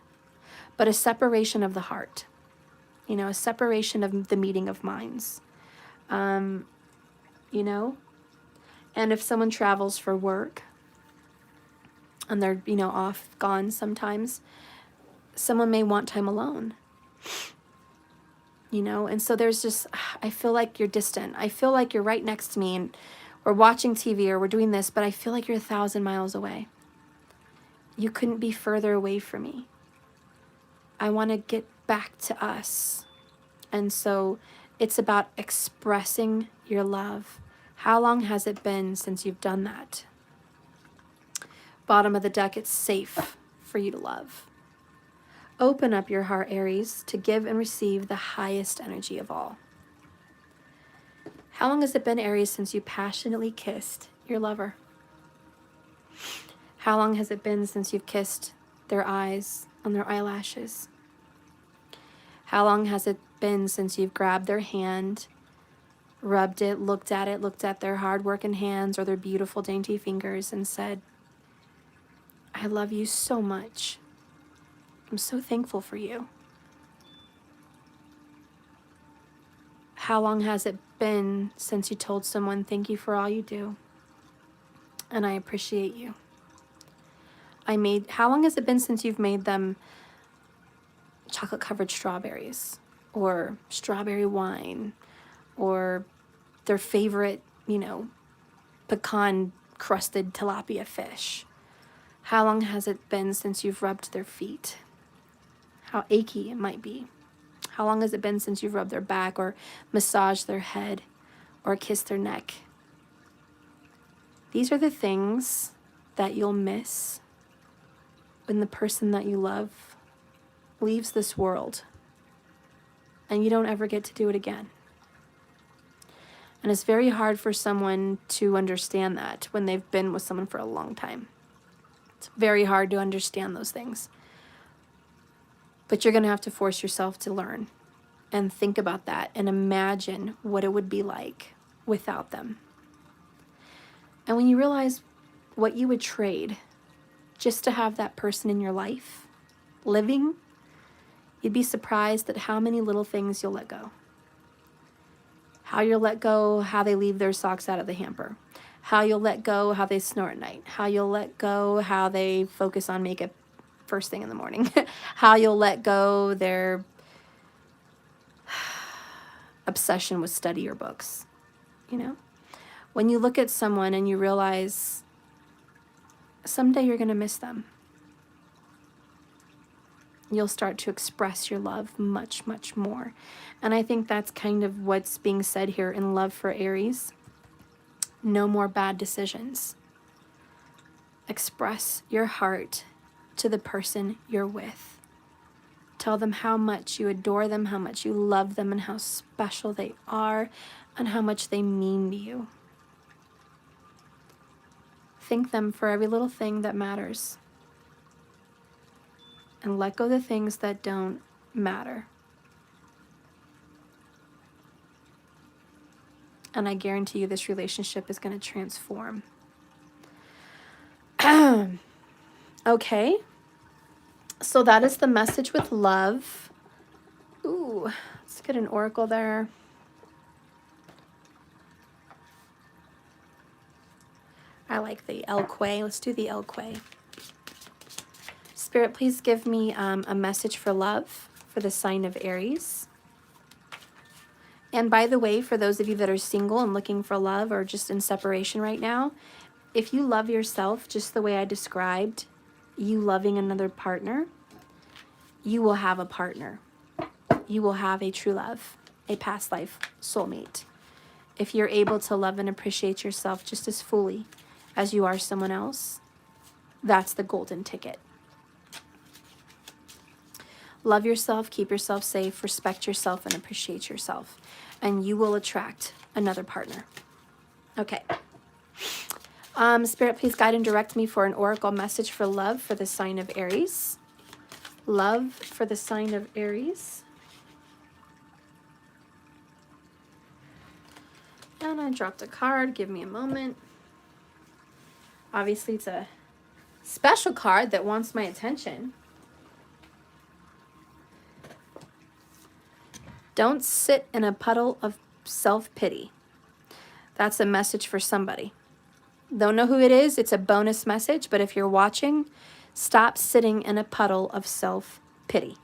but a separation of the heart. You know, a separation of the meeting of minds. You know? And if someone travels for work and they're, you know, off, gone sometimes, someone may want time alone. You know? And so there's just, I feel like you're distant. I feel like you're right next to me and we're watching TV or we're doing this, but I feel like you're 1,000 miles away. You couldn't be further away from me. I want to get back to us. And so it's about expressing your love. How long has it been since you've done that? Bottom of the deck, it's safe for you to love. Open up your heart, Aries, to give and receive the highest energy of all. How long has it been, Aries, since you passionately kissed your lover? How long has it been since you've kissed their eyes on their eyelashes? How long has it been since you've grabbed their hand, rubbed it, looked at their hard-working hands or their beautiful, dainty fingers and said, I love you so much. I'm so thankful for you. How long has it been since you told someone, thank you for all you do, and I appreciate you? How long has it been since you've made them chocolate-covered strawberries or strawberry wine or their favorite, you know, pecan-crusted tilapia fish? How long has it been since you've rubbed their feet? How achy it might be. How long has it been since you've rubbed their back or massaged their head or kissed their neck? These are the things that you'll miss when the person that you love leaves this world and you don't ever get to do it again. And it's very hard for someone to understand that when they've been with someone for a long time. It's very hard to understand those things. But you're going to have to force yourself to learn and think about that and imagine what it would be like without them. And when you realize what you would trade just to have that person in your life living, you'd be surprised at how many little things you'll let go. How you'll let go how they leave their socks out of the hamper. How you'll let go how they snore at night. How you'll let go how they focus on makeup first thing in the morning. How you'll let go their obsession with study or books. You know? When you look at someone and you realize someday you're going to miss them, you'll start to express your love much, much more. And I think that's kind of what's being said here in love for Aries. No more bad decisions. Express your heart to the person you're with. Tell them how much you adore them, how much you love them, and how special they are, and how much they mean to you. Thank them for every little thing that matters. And let go of the things that don't matter. And I guarantee you this relationship is going to transform. Okay. So that is the message with love. Ooh, let's get an oracle there. I like the El Quay. Let's do the El Quay. Spirit, please give me a message for love for the sign of Aries. And by the way, for those of you that are single and looking for love or just in separation right now, if you love yourself just the way I described, you loving another partner, you will have a partner. You will have a true love, a past life soulmate. If you're able to love and appreciate yourself just as fully as you are someone else, that's the golden ticket. Love yourself, keep yourself safe, respect yourself, and appreciate yourself. And you will attract another partner. Okay. Spirit, please guide and direct me for an oracle message for love for the sign of Aries. Love for the sign of Aries. And I dropped a card. Give me a moment. Obviously, it's a special card that wants my attention. Don't sit in a puddle of self-pity. That's a message for somebody. Don't know who it is. It's a bonus message. But if you're watching, stop sitting in a puddle of self-pity.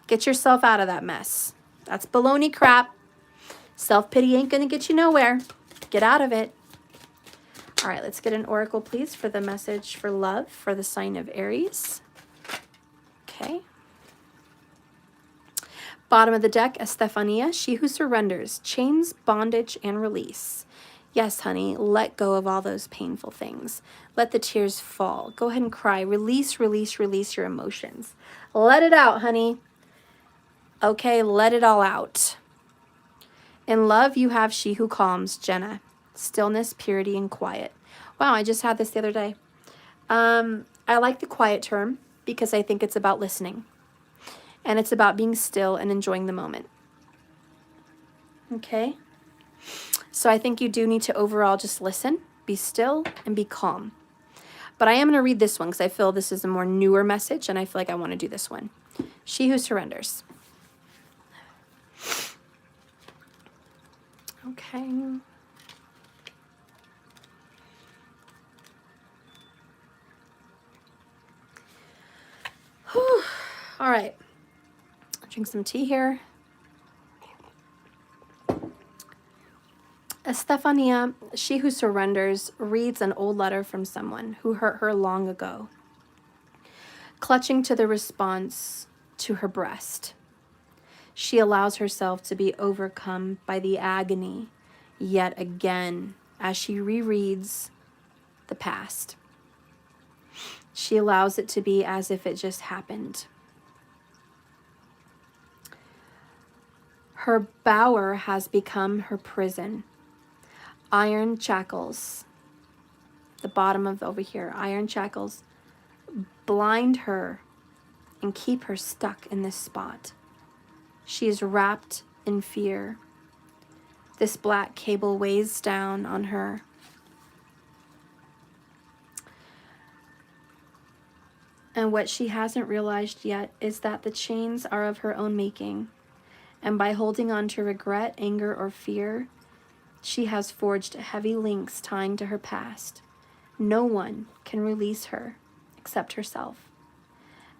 Get yourself out of that mess. That's baloney crap. Self-pity ain't going to get you nowhere. Get out of it. All right, let's get an oracle, please, for the message for love for the sign of Aries. Okay. Bottom of the deck, Estefania, she who surrenders, chains, bondage, and release. Yes, honey, let go of all those painful things. Let the tears fall. Go ahead and cry. Release, release, release your emotions. Let it out, honey. Okay, let it all out. In love, you have she who calms, Jenna. Stillness, purity, and quiet. Wow, I just had this the other day. I like the quiet term because I think it's about listening. And it's about being still and enjoying the moment. Okay? So I think you do need to overall just listen, be still, and be calm. But I am going to read this one because I feel this is a more newer message, and I feel like I want to do this one. She who surrenders. Okay. Whew. All right. Drink some tea here. Estefania, she who surrenders, reads an old letter from someone who hurt her long ago. clutching to the response to her breast. She allows herself to be overcome by the agony yet again as she rereads the past. She allows it to be as if it just happened. Her bower has become her prison. Iron shackles, the bottom of over here, iron shackles blind her and keep her stuck in this spot. She is wrapped in fear. This black cable weighs down on her. And what she hasn't realized yet is that the chains are of her own making. And by holding on to regret, anger, or fear, she has forged heavy links tying to her past. No one can release her except herself.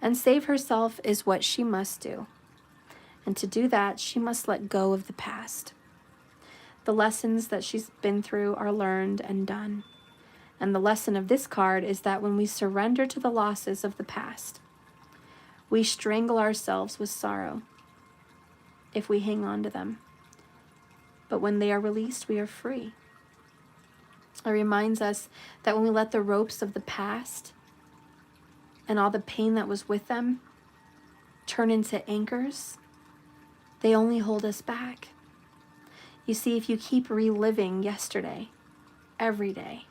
And save herself is what she must do. And to do that, she must let go of the past. The lessons that she's been through are learned and done. And the lesson of this card is that when we surrender to the losses of the past, we strangle ourselves with sorrow if we hang on to them. But when they are released, we are free. It reminds us that when we let the ropes of the past and all the pain that was with them turn into anchors, they only hold us back. You see, if you keep reliving yesterday, every day,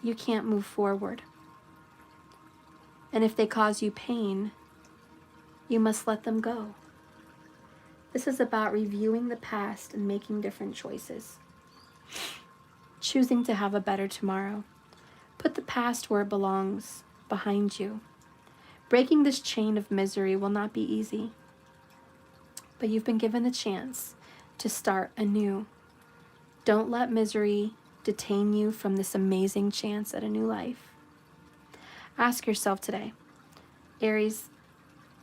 you can't move forward. And if they cause you pain, you must let them go. This is about reviewing the past and making different choices. Choosing to have a better tomorrow. Put the past where it belongs, behind you. Breaking this chain of misery will not be easy, but you've been given the chance to start anew. Don't let misery detain you from this amazing chance at a new life. Ask yourself today, Aries,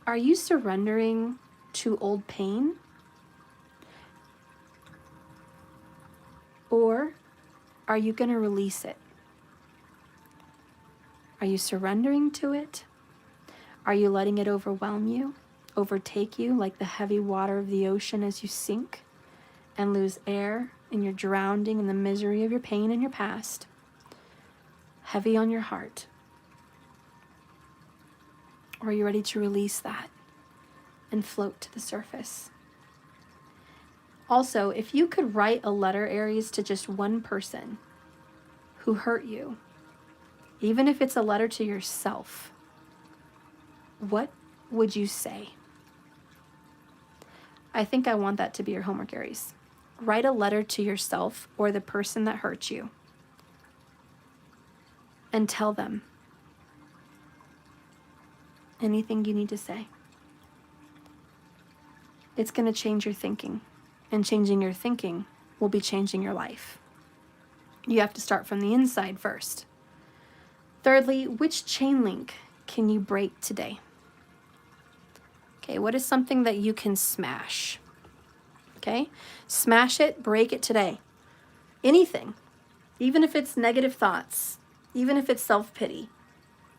are you surrendering to old pain? Or are you going to release it? Are you surrendering to it? Are you letting it overwhelm you, overtake you like the heavy water of the ocean as you sink and lose air and you're drowning in the misery of your pain and your past, heavy on your heart? Or are you ready to release that and float to the surface? Also, if you could write a letter, Aries, to just one person who hurt you, even if it's a letter to yourself, what would you say? I think I want that to be your homework, Aries. Write a letter to yourself or the person that hurt you and tell them anything you need to say. It's going to change your thinking, and changing your thinking will be changing your life. You have to start from the inside first. Thirdly, which chain link can you break today? Okay, what is something that you can smash? Okay, smash it, break it today. Anything, even if it's negative thoughts, even if it's self-pity,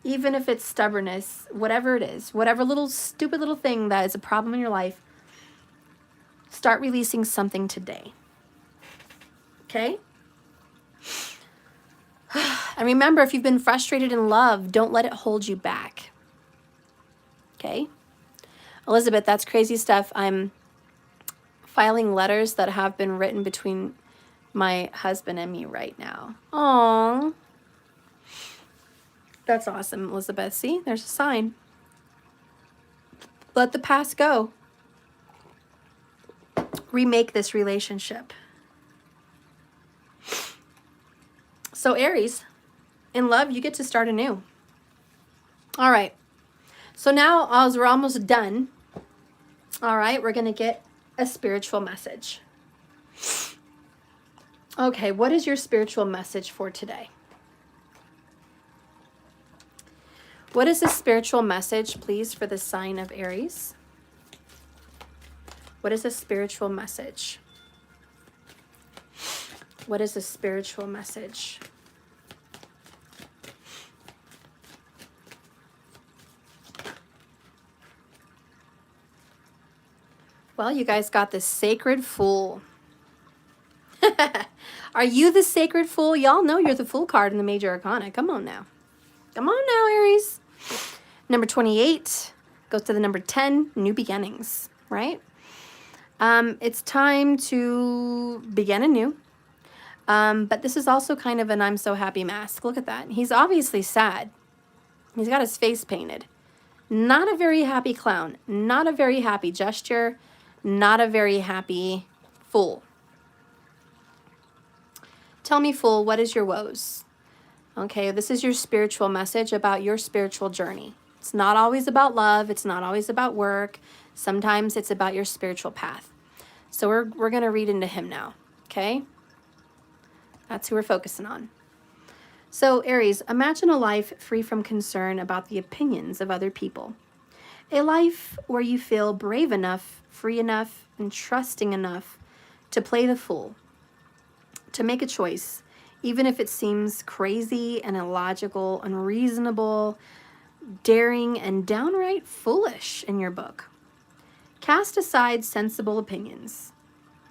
even if it's stubbornness, whatever it is, whatever little stupid little thing that is a problem in your life, start releasing something today. Okay? And remember, if you've been frustrated in love, don't let it hold you back. Okay? Elizabeth, that's crazy stuff. I'm filing letters that have been written between my husband and me right now. Aww. That's awesome, Elizabeth. See, there's a sign. Let the past go. Remake this relationship. So Aries, in love, you get to start anew. All right. So now, as we're almost done, all right, we're going to get a spiritual message. Okay, what is your spiritual message for today? What is the spiritual message, please, for the sign of Aries? What is a spiritual message? What is a spiritual message? Well, you guys got the Sacred Fool. Are you the Sacred Fool? Y'all know you're the Fool card in the Major Arcana. Come on now. Come on now, Aries. Number 28 goes to the number 10, New Beginnings, right? It's time to begin anew. But this is also kind of an I'm so happy mask. Look at that. He's obviously sad. He's got his face painted. Not a very happy clown. Not a very happy gesture. Not a very happy fool. Tell me, Fool, what is your woes? Okay, this is your spiritual message about your spiritual journey. It's not always about love. It's not always about work. Sometimes it's about your spiritual path. So we're going to read into him now, okay? That's who we're focusing on. So, Aries, imagine a life free from concern about the opinions of other people. A life where you feel brave enough, free enough, and trusting enough to play the fool, to make a choice, even if it seems crazy and illogical, unreasonable, daring, and downright foolish in your book. Cast aside sensible opinions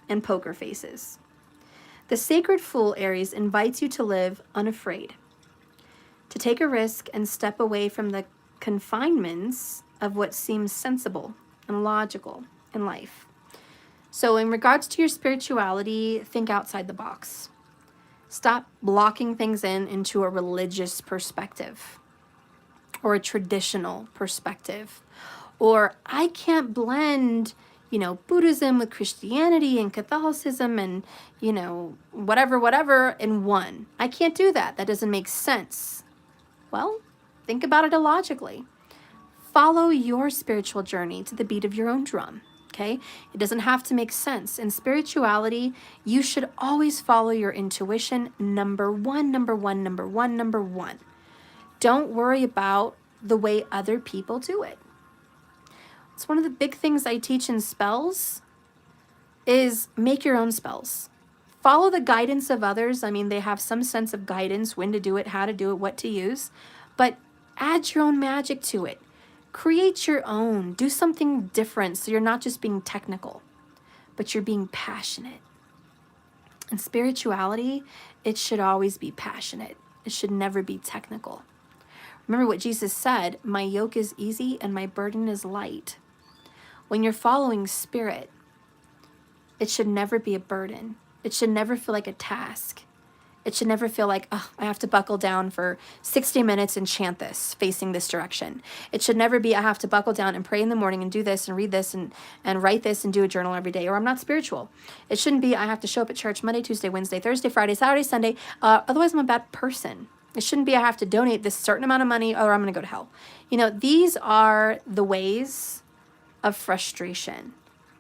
and poker faces. The Sacred Fool, Aries, invites you to live unafraid, to take a risk and step away from the confinements of what seems sensible and logical in life. So in regards to your spirituality, think outside the box. Stop blocking things into a religious perspective or a traditional perspective. Or I can't blend, Buddhism with Christianity and Catholicism and, whatever in one. I can't do that. That doesn't make sense. Well, think about it illogically. Follow your spiritual journey to the beat of your own drum, okay? It doesn't have to make sense. In spirituality, you should always follow your intuition, number one. Don't worry about the way other people do it. It's one of the big things I teach in spells is make your own spells. Follow the guidance of others. I mean, they have some sense of guidance, when to do it, how to do it, what to use, but add your own magic to it. Create your own. Do something different so you're not just being technical, but you're being passionate. In spirituality, it should always be passionate. It should never be technical. Remember what Jesus said, my yoke is easy and my burden is light. When you're following spirit, it should never be a burden. It should never feel like a task. It should never feel like, oh, I have to buckle down for 60 minutes and chant this, facing this direction. It should never be, I have to buckle down and pray in the morning and do this and read this and write this and do a journal every day, or I'm not spiritual. It shouldn't be, I have to show up at church Monday, Tuesday, Wednesday, Thursday, Friday, Saturday, Sunday. Otherwise, I'm a bad person. It shouldn't be, I have to donate this certain amount of money or I'm going to go to hell. These are the ways of frustration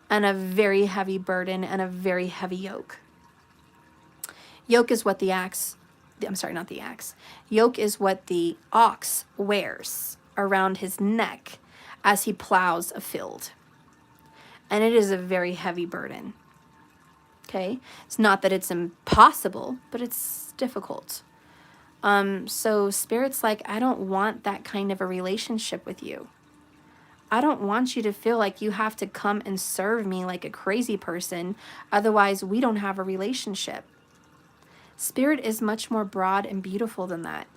and a very heavy burden and a very heavy yoke. Yoke is what Yoke is what the ox wears around his neck as he plows a field. And it is a very heavy burden. Okay? It's not that it's impossible, but it's difficult. So Spirit's like, I don't want that kind of a relationship with you. I don't want you to feel like you have to come and serve me like a crazy person. Otherwise, we don't have a relationship. Spirit is much more broad and beautiful than that.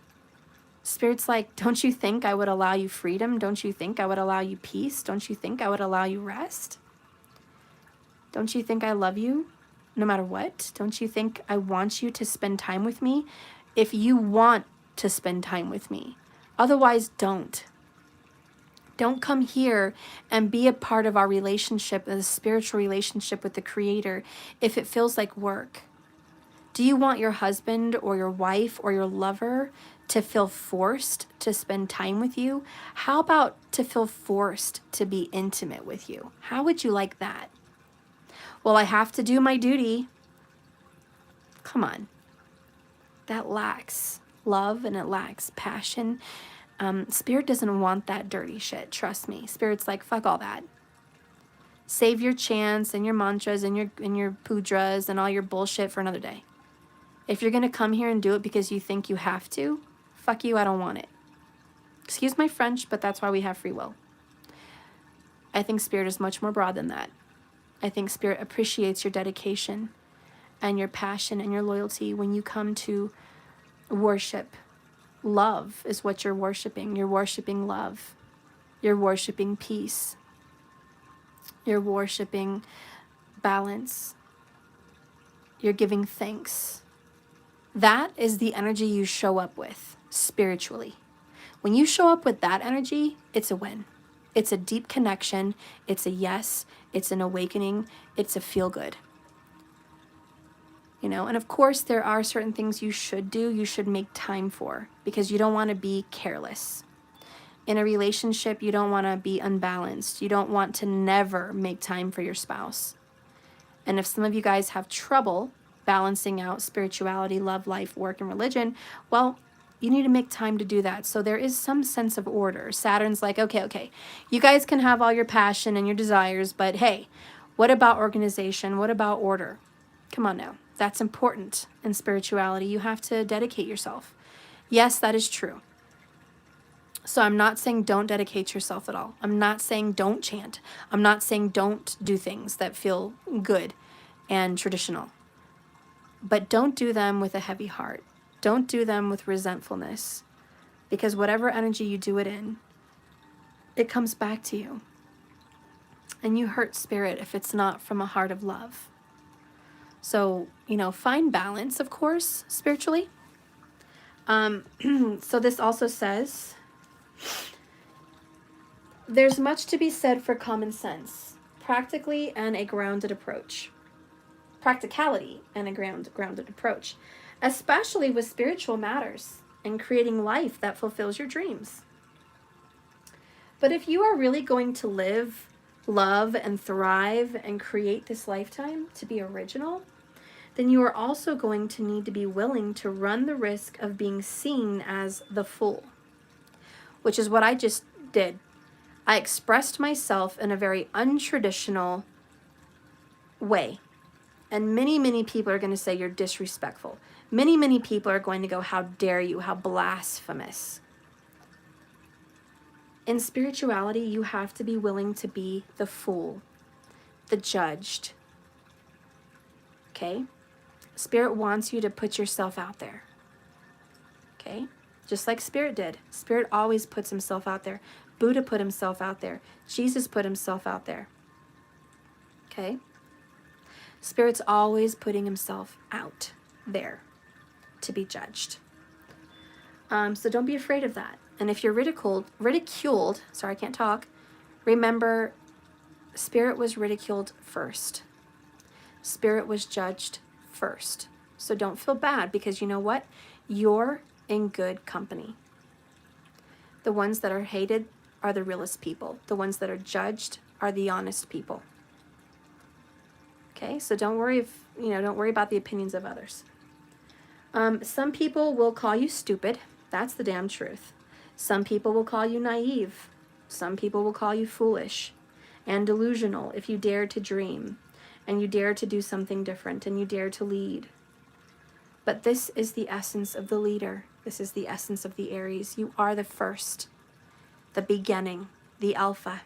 Spirit's like, don't you think I would allow you freedom? Don't you think I would allow you peace? Don't you think I would allow you rest? Don't you think I love you no matter what? Don't you think I want you to spend time with me? If you want to spend time with me. Otherwise, don't. Don't come here and be a part of our relationship, the spiritual relationship with the Creator, if it feels like work. Do you want your husband or your wife or your lover to feel forced to spend time with you? How about to feel forced to be intimate with you? How would you like that? Well, I have to do my duty. Come on. That lacks love and it lacks passion. Spirit doesn't want that dirty shit. Trust me. Spirit's like, fuck all that. Save your chants and your mantras and your pudras and all your bullshit for another day. If you're going to come here and do it because you think you have to, fuck you, I don't want it. Excuse my French, but that's why we have free will. I think Spirit is much more broad than that. I think Spirit appreciates your dedication and your passion and your loyalty when you come to worship. Love is what you're worshiping. You're worshiping love. You're worshiping peace. You're worshiping balance. You're giving thanks. That is the energy you show up with spiritually. When you show up with that energy, it's a win. It's a deep connection. It's a yes. It's an awakening. It's a feel good. You know, and of course, there are certain things you should do, you should make time for, because you don't want to be careless. In a relationship, you don't want to be unbalanced. You don't want to never make time for your spouse. And if some of you guys have trouble balancing out spirituality, love, life, work, and religion, well, you need to make time to do that. So there is some sense of order. Saturn's like, okay, you guys can have all your passion and your desires, but hey, what about organization? What about order? Come on now. That's important in spirituality. You have to dedicate yourself. Yes, that is true. So I'm not saying don't dedicate yourself at all. I'm not saying don't chant. I'm not saying don't do things that feel good and traditional. But don't do them with a heavy heart. Don't do them with resentfulness. Because whatever energy you do it in, it comes back to you. And you hurt spirit if it's not from a heart of love. So, you know, find balance, of course, spiritually. So this also says, there's much to be said for common sense, practically and a grounded approach. Practicality and a grounded approach, especially with spiritual matters and creating life that fulfills your dreams. But if you are really going to live, love, and thrive and create this lifetime to be original, then you are also going to need to be willing to run the risk of being seen as the fool, which is what I just did. I expressed myself in a very untraditional way. And many people are going to say you're disrespectful. Many people are going to go, how dare you, how blasphemous. In spirituality, you have to be willing to be the fool, the judged. Okay? Spirit wants you to put yourself out there. Okay? Just like Spirit did. Spirit always puts himself out there. Buddha put himself out there. Jesus put himself out there. Okay? Spirit's always putting himself out there to be judged. So don't be afraid of that. And if you're ridiculed, sorry, I can't talk, remember, Spirit was ridiculed first. Spirit was judged first. So don't feel bad, because you know what? You're in good company. The ones that are hated are the realest people. The ones that are judged are the honest people. Okay, so don't worry about the opinions of others. Some people will call you stupid. That's the damn truth. Some people will call you naive. Some people will call you foolish and delusional if you dare to dream and you dare to do something different and you dare to lead. But this is the essence of the leader. This is the essence of the Aries. You are the first, the beginning, the alpha.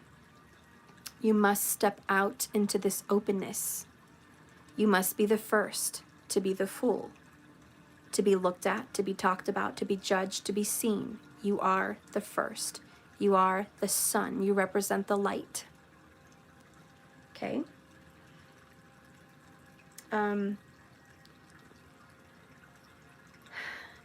You must step out into this openness. You must be the first to be the fool, to be looked at, to be talked about, to be judged, to be seen. You are the first. You are the sun. You represent the light. Okay?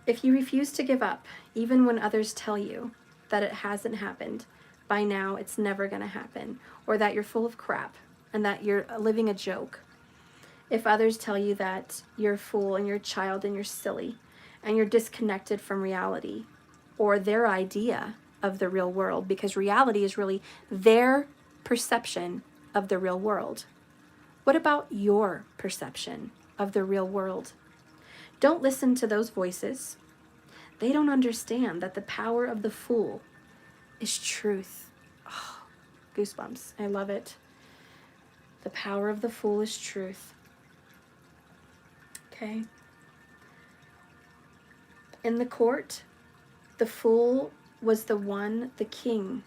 If you refuse to give up, even when others tell you that it hasn't happened, by now it's never going to happen, or that you're full of crap and that you're living a joke, if others tell you that you're a fool and you're a child and you're silly and you're disconnected from reality or their idea of the real world, because reality is really their perception of the real world. What about your perception of the real world? Don't listen to those voices. They don't understand that the power of the fool is truth. Oh, goosebumps. I love it. The power of the fool is truth. Okay? In the court, the fool was the one the king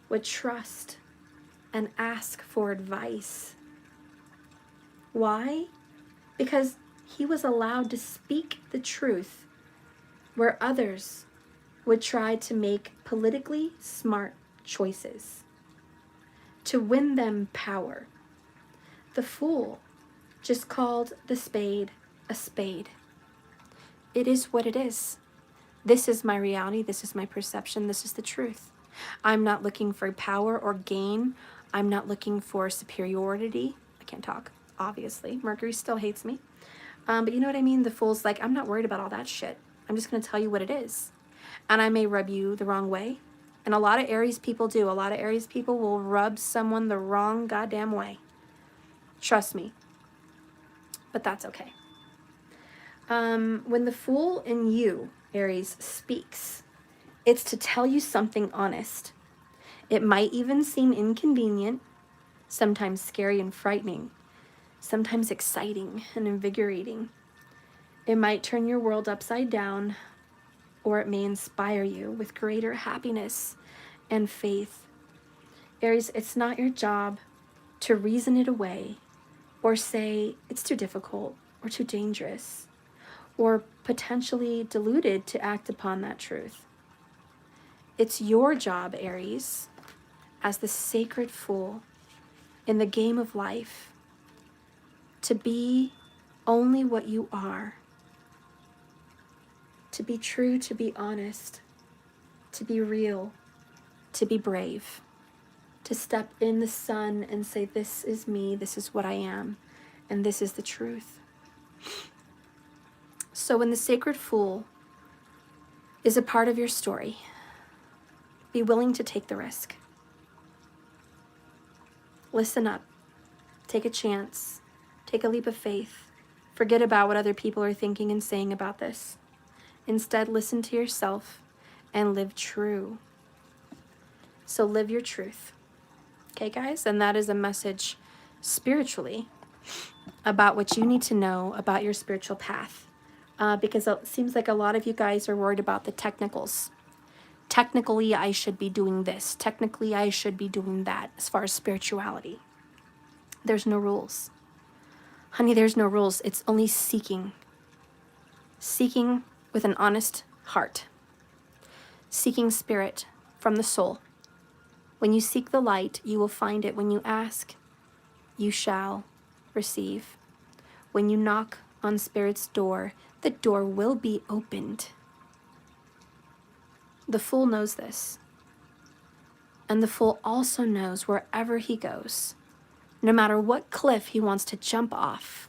would trust and ask for advice Why? Because he was allowed to speak the truth where others would try to make politically smart choices to win them power. The fool just called the spade a spade. It is what it is. This is my reality. This is my perception. This is the truth. I'm not looking for power or gain. I'm not looking for superiority. I can't talk, obviously. Mercury still hates me. But you know what I mean? The fool's like, I'm not worried about all that shit. I'm just going to tell you what it is. And I may rub you the wrong way. And a lot of Aries people do. A lot of Aries people will rub someone the wrong goddamn way. Trust me. But that's okay. When the fool in you, Aries, speaks, it's to tell you something honest. It might even seem inconvenient, sometimes scary and frightening, sometimes exciting and invigorating. It might turn your world upside down, or it may inspire you with greater happiness and faith. Aries, it's not your job to reason it away or say it's too difficult or too dangerous or potentially deluded to act upon that truth. It's your job, Aries, as the sacred fool in the game of life, to be only what you are, to be true, to be honest, to be real, to be brave, to step in the sun and say, this is me, this is what I am, and this is the truth. So when the sacred fool is a part of your story, be willing to take the risk. Listen up. Take a chance. Take a leap of faith. Forget about what other people are thinking and saying about this. Instead, listen to yourself and live true. So live your truth. Okay, guys? And that is a message spiritually about what you need to know about your spiritual path. Because it seems like a lot of you guys are worried about the technicals. Technically, I should be doing this. Technically, I should be doing that as far as spirituality. There's no rules. Honey, there's no rules. It's only seeking. Seeking with an honest heart. Seeking spirit from the soul. When you seek the light, you will find it. When you ask, you shall receive. When you knock on spirit's door, the door will be opened. The fool knows this. And the fool also knows wherever he goes, no matter what cliff he wants to jump off,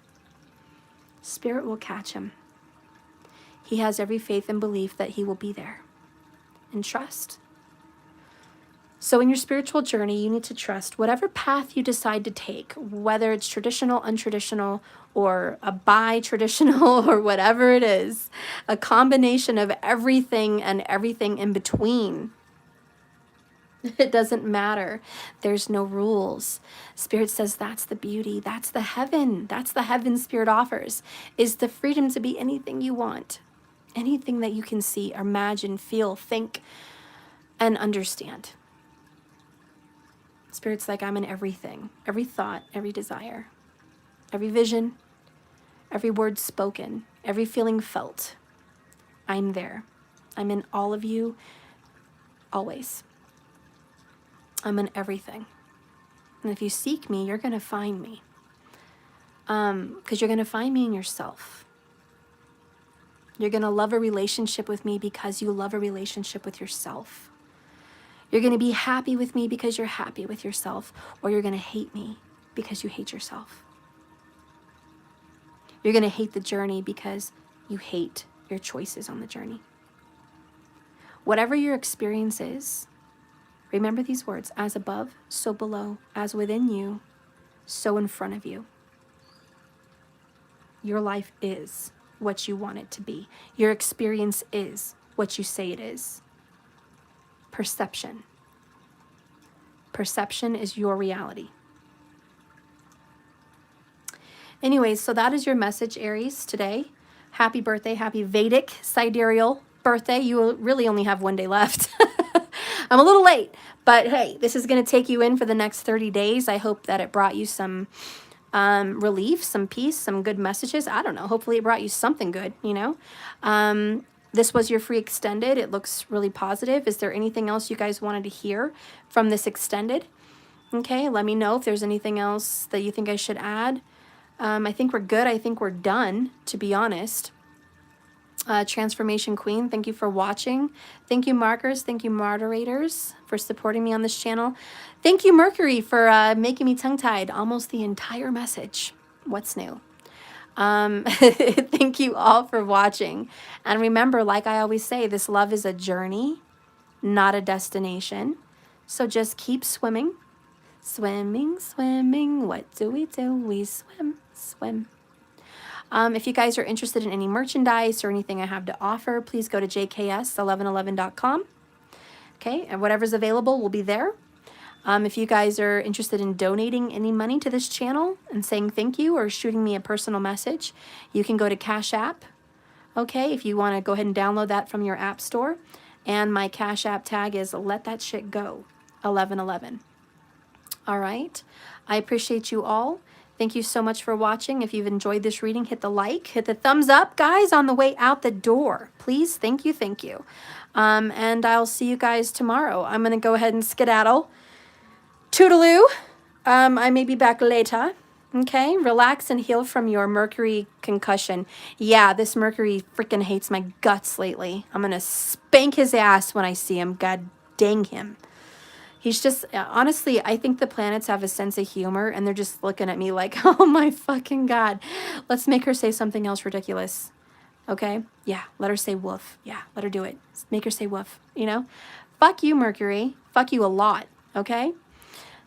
spirit will catch him. He has every faith and belief that he will be there. And trust. So in your spiritual journey, you need to trust whatever path you decide to take, whether it's traditional, untraditional, or a bi-traditional, or whatever it is, a combination of everything and everything in between. It doesn't matter. There's no rules. Spirit says that's the beauty. That's the heaven. That's the heaven Spirit offers, is the freedom to be anything you want. Anything that you can see, imagine, feel, think, and understand. Spirit's like, I'm in everything. Every thought, every desire, every vision, every word spoken, every feeling felt. I'm there. I'm in all of you, always. I'm in everything. And if you seek me, you're going to find me. Because you're going to find me in yourself. You're going to love a relationship with me because you love a relationship with yourself. You're going to be happy with me because you're happy with yourself, or you're going to hate me because you hate yourself. You're going to hate the journey because you hate your choices on the journey. Whatever your experience is, remember these words: as above, so below, as within you, so in front of you. Your life is what you want it to be. Your experience is what you say it is. Perception. Perception is your reality. Anyways, so that is your message, Aries, today. Happy birthday, happy Vedic, Sidereal birthday. You really only have one day left. I'm a little late, but hey, this is going to take you in for the next 30 days. I hope that it brought you some relief, some peace, some good messages. I don't know. Hopefully it brought you something good, you know. This was your free extended. It looks really positive. Is there anything else you guys wanted to hear from this extended? Okay, let me know if there's anything else that you think I should add. I think we're good. I think we're done, to be honest. Transformation Queen, thank you for watching. Thank you, markers. Thank you, moderators, for supporting me on this channel. Thank you, Mercury, for making me tongue-tied almost the entire message. What's new? Thank you all for watching. And remember, like I always say, this love is a journey, not a destination. So just keep swimming. Swimming, swimming, what do? We swim, swim. If you guys are interested in any merchandise or anything I have to offer, please go to jks1111.com. Okay, and whatever's available will be there. If you guys are interested in donating any money to this channel and saying thank you or shooting me a personal message, you can go to Cash App. Okay, if you want to go ahead and download that from your app store. And my Cash App tag is Let That Shit Go 1111. All right. I appreciate you all. Thank you so much for watching. If you've enjoyed this reading, hit the like, hit the thumbs up, guys, on the way out the door. Please, thank you, thank you. And I'll see you guys tomorrow. I'm going to go ahead and skedaddle. Toodaloo. I may be back later. Okay, relax and heal from your Mercury concussion. Yeah, this Mercury freaking hates my guts lately. I'm going to spank his ass when I see him. God dang him. He's just, honestly, I think the planets have a sense of humor, and they're just looking at me like, oh my fucking God. Let's make her say something else ridiculous. Okay? Yeah, let her say woof. Yeah, let her do it. Make her say woof, you know? Fuck you, Mercury. Fuck you a lot, okay?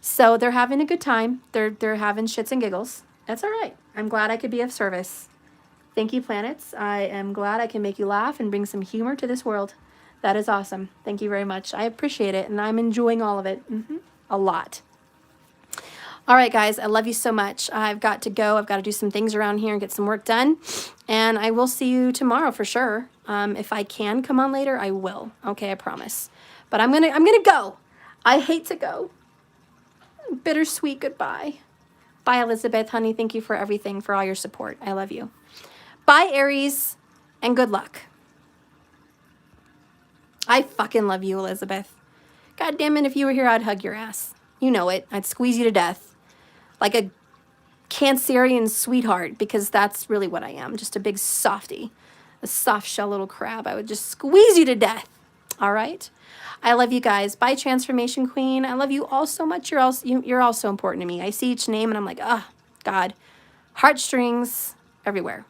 So they're having a good time. They're having shits and giggles. That's all right. I'm glad I could be of service. Thank you, planets. I am glad I can make you laugh and bring some humor to this world. That is awesome. Thank you very much. I appreciate it, and I'm enjoying all of it. A lot. All right, guys. I love you so much. I've got to go. I've got to do some things around here and get some work done. And I will see you tomorrow for sure. If I can come on later, I will. Okay, I promise. But I'm gonna go. I hate to go. Bittersweet goodbye. Bye, Elizabeth, honey. Thank you for everything, for all your support. I love you. Bye, Aries, and good luck. I fucking love you, Elizabeth. God damn it, if you were here, I'd hug your ass. You know it. I'd squeeze you to death. Like a Cancerian sweetheart, because that's really what I am. Just a big softie. A soft shell little crab. I would just squeeze you to death. All right? I love you guys. Bye, Transformation Queen. I love you all so much. You're all so important to me. I see each name and I'm like, oh, God. Heartstrings everywhere.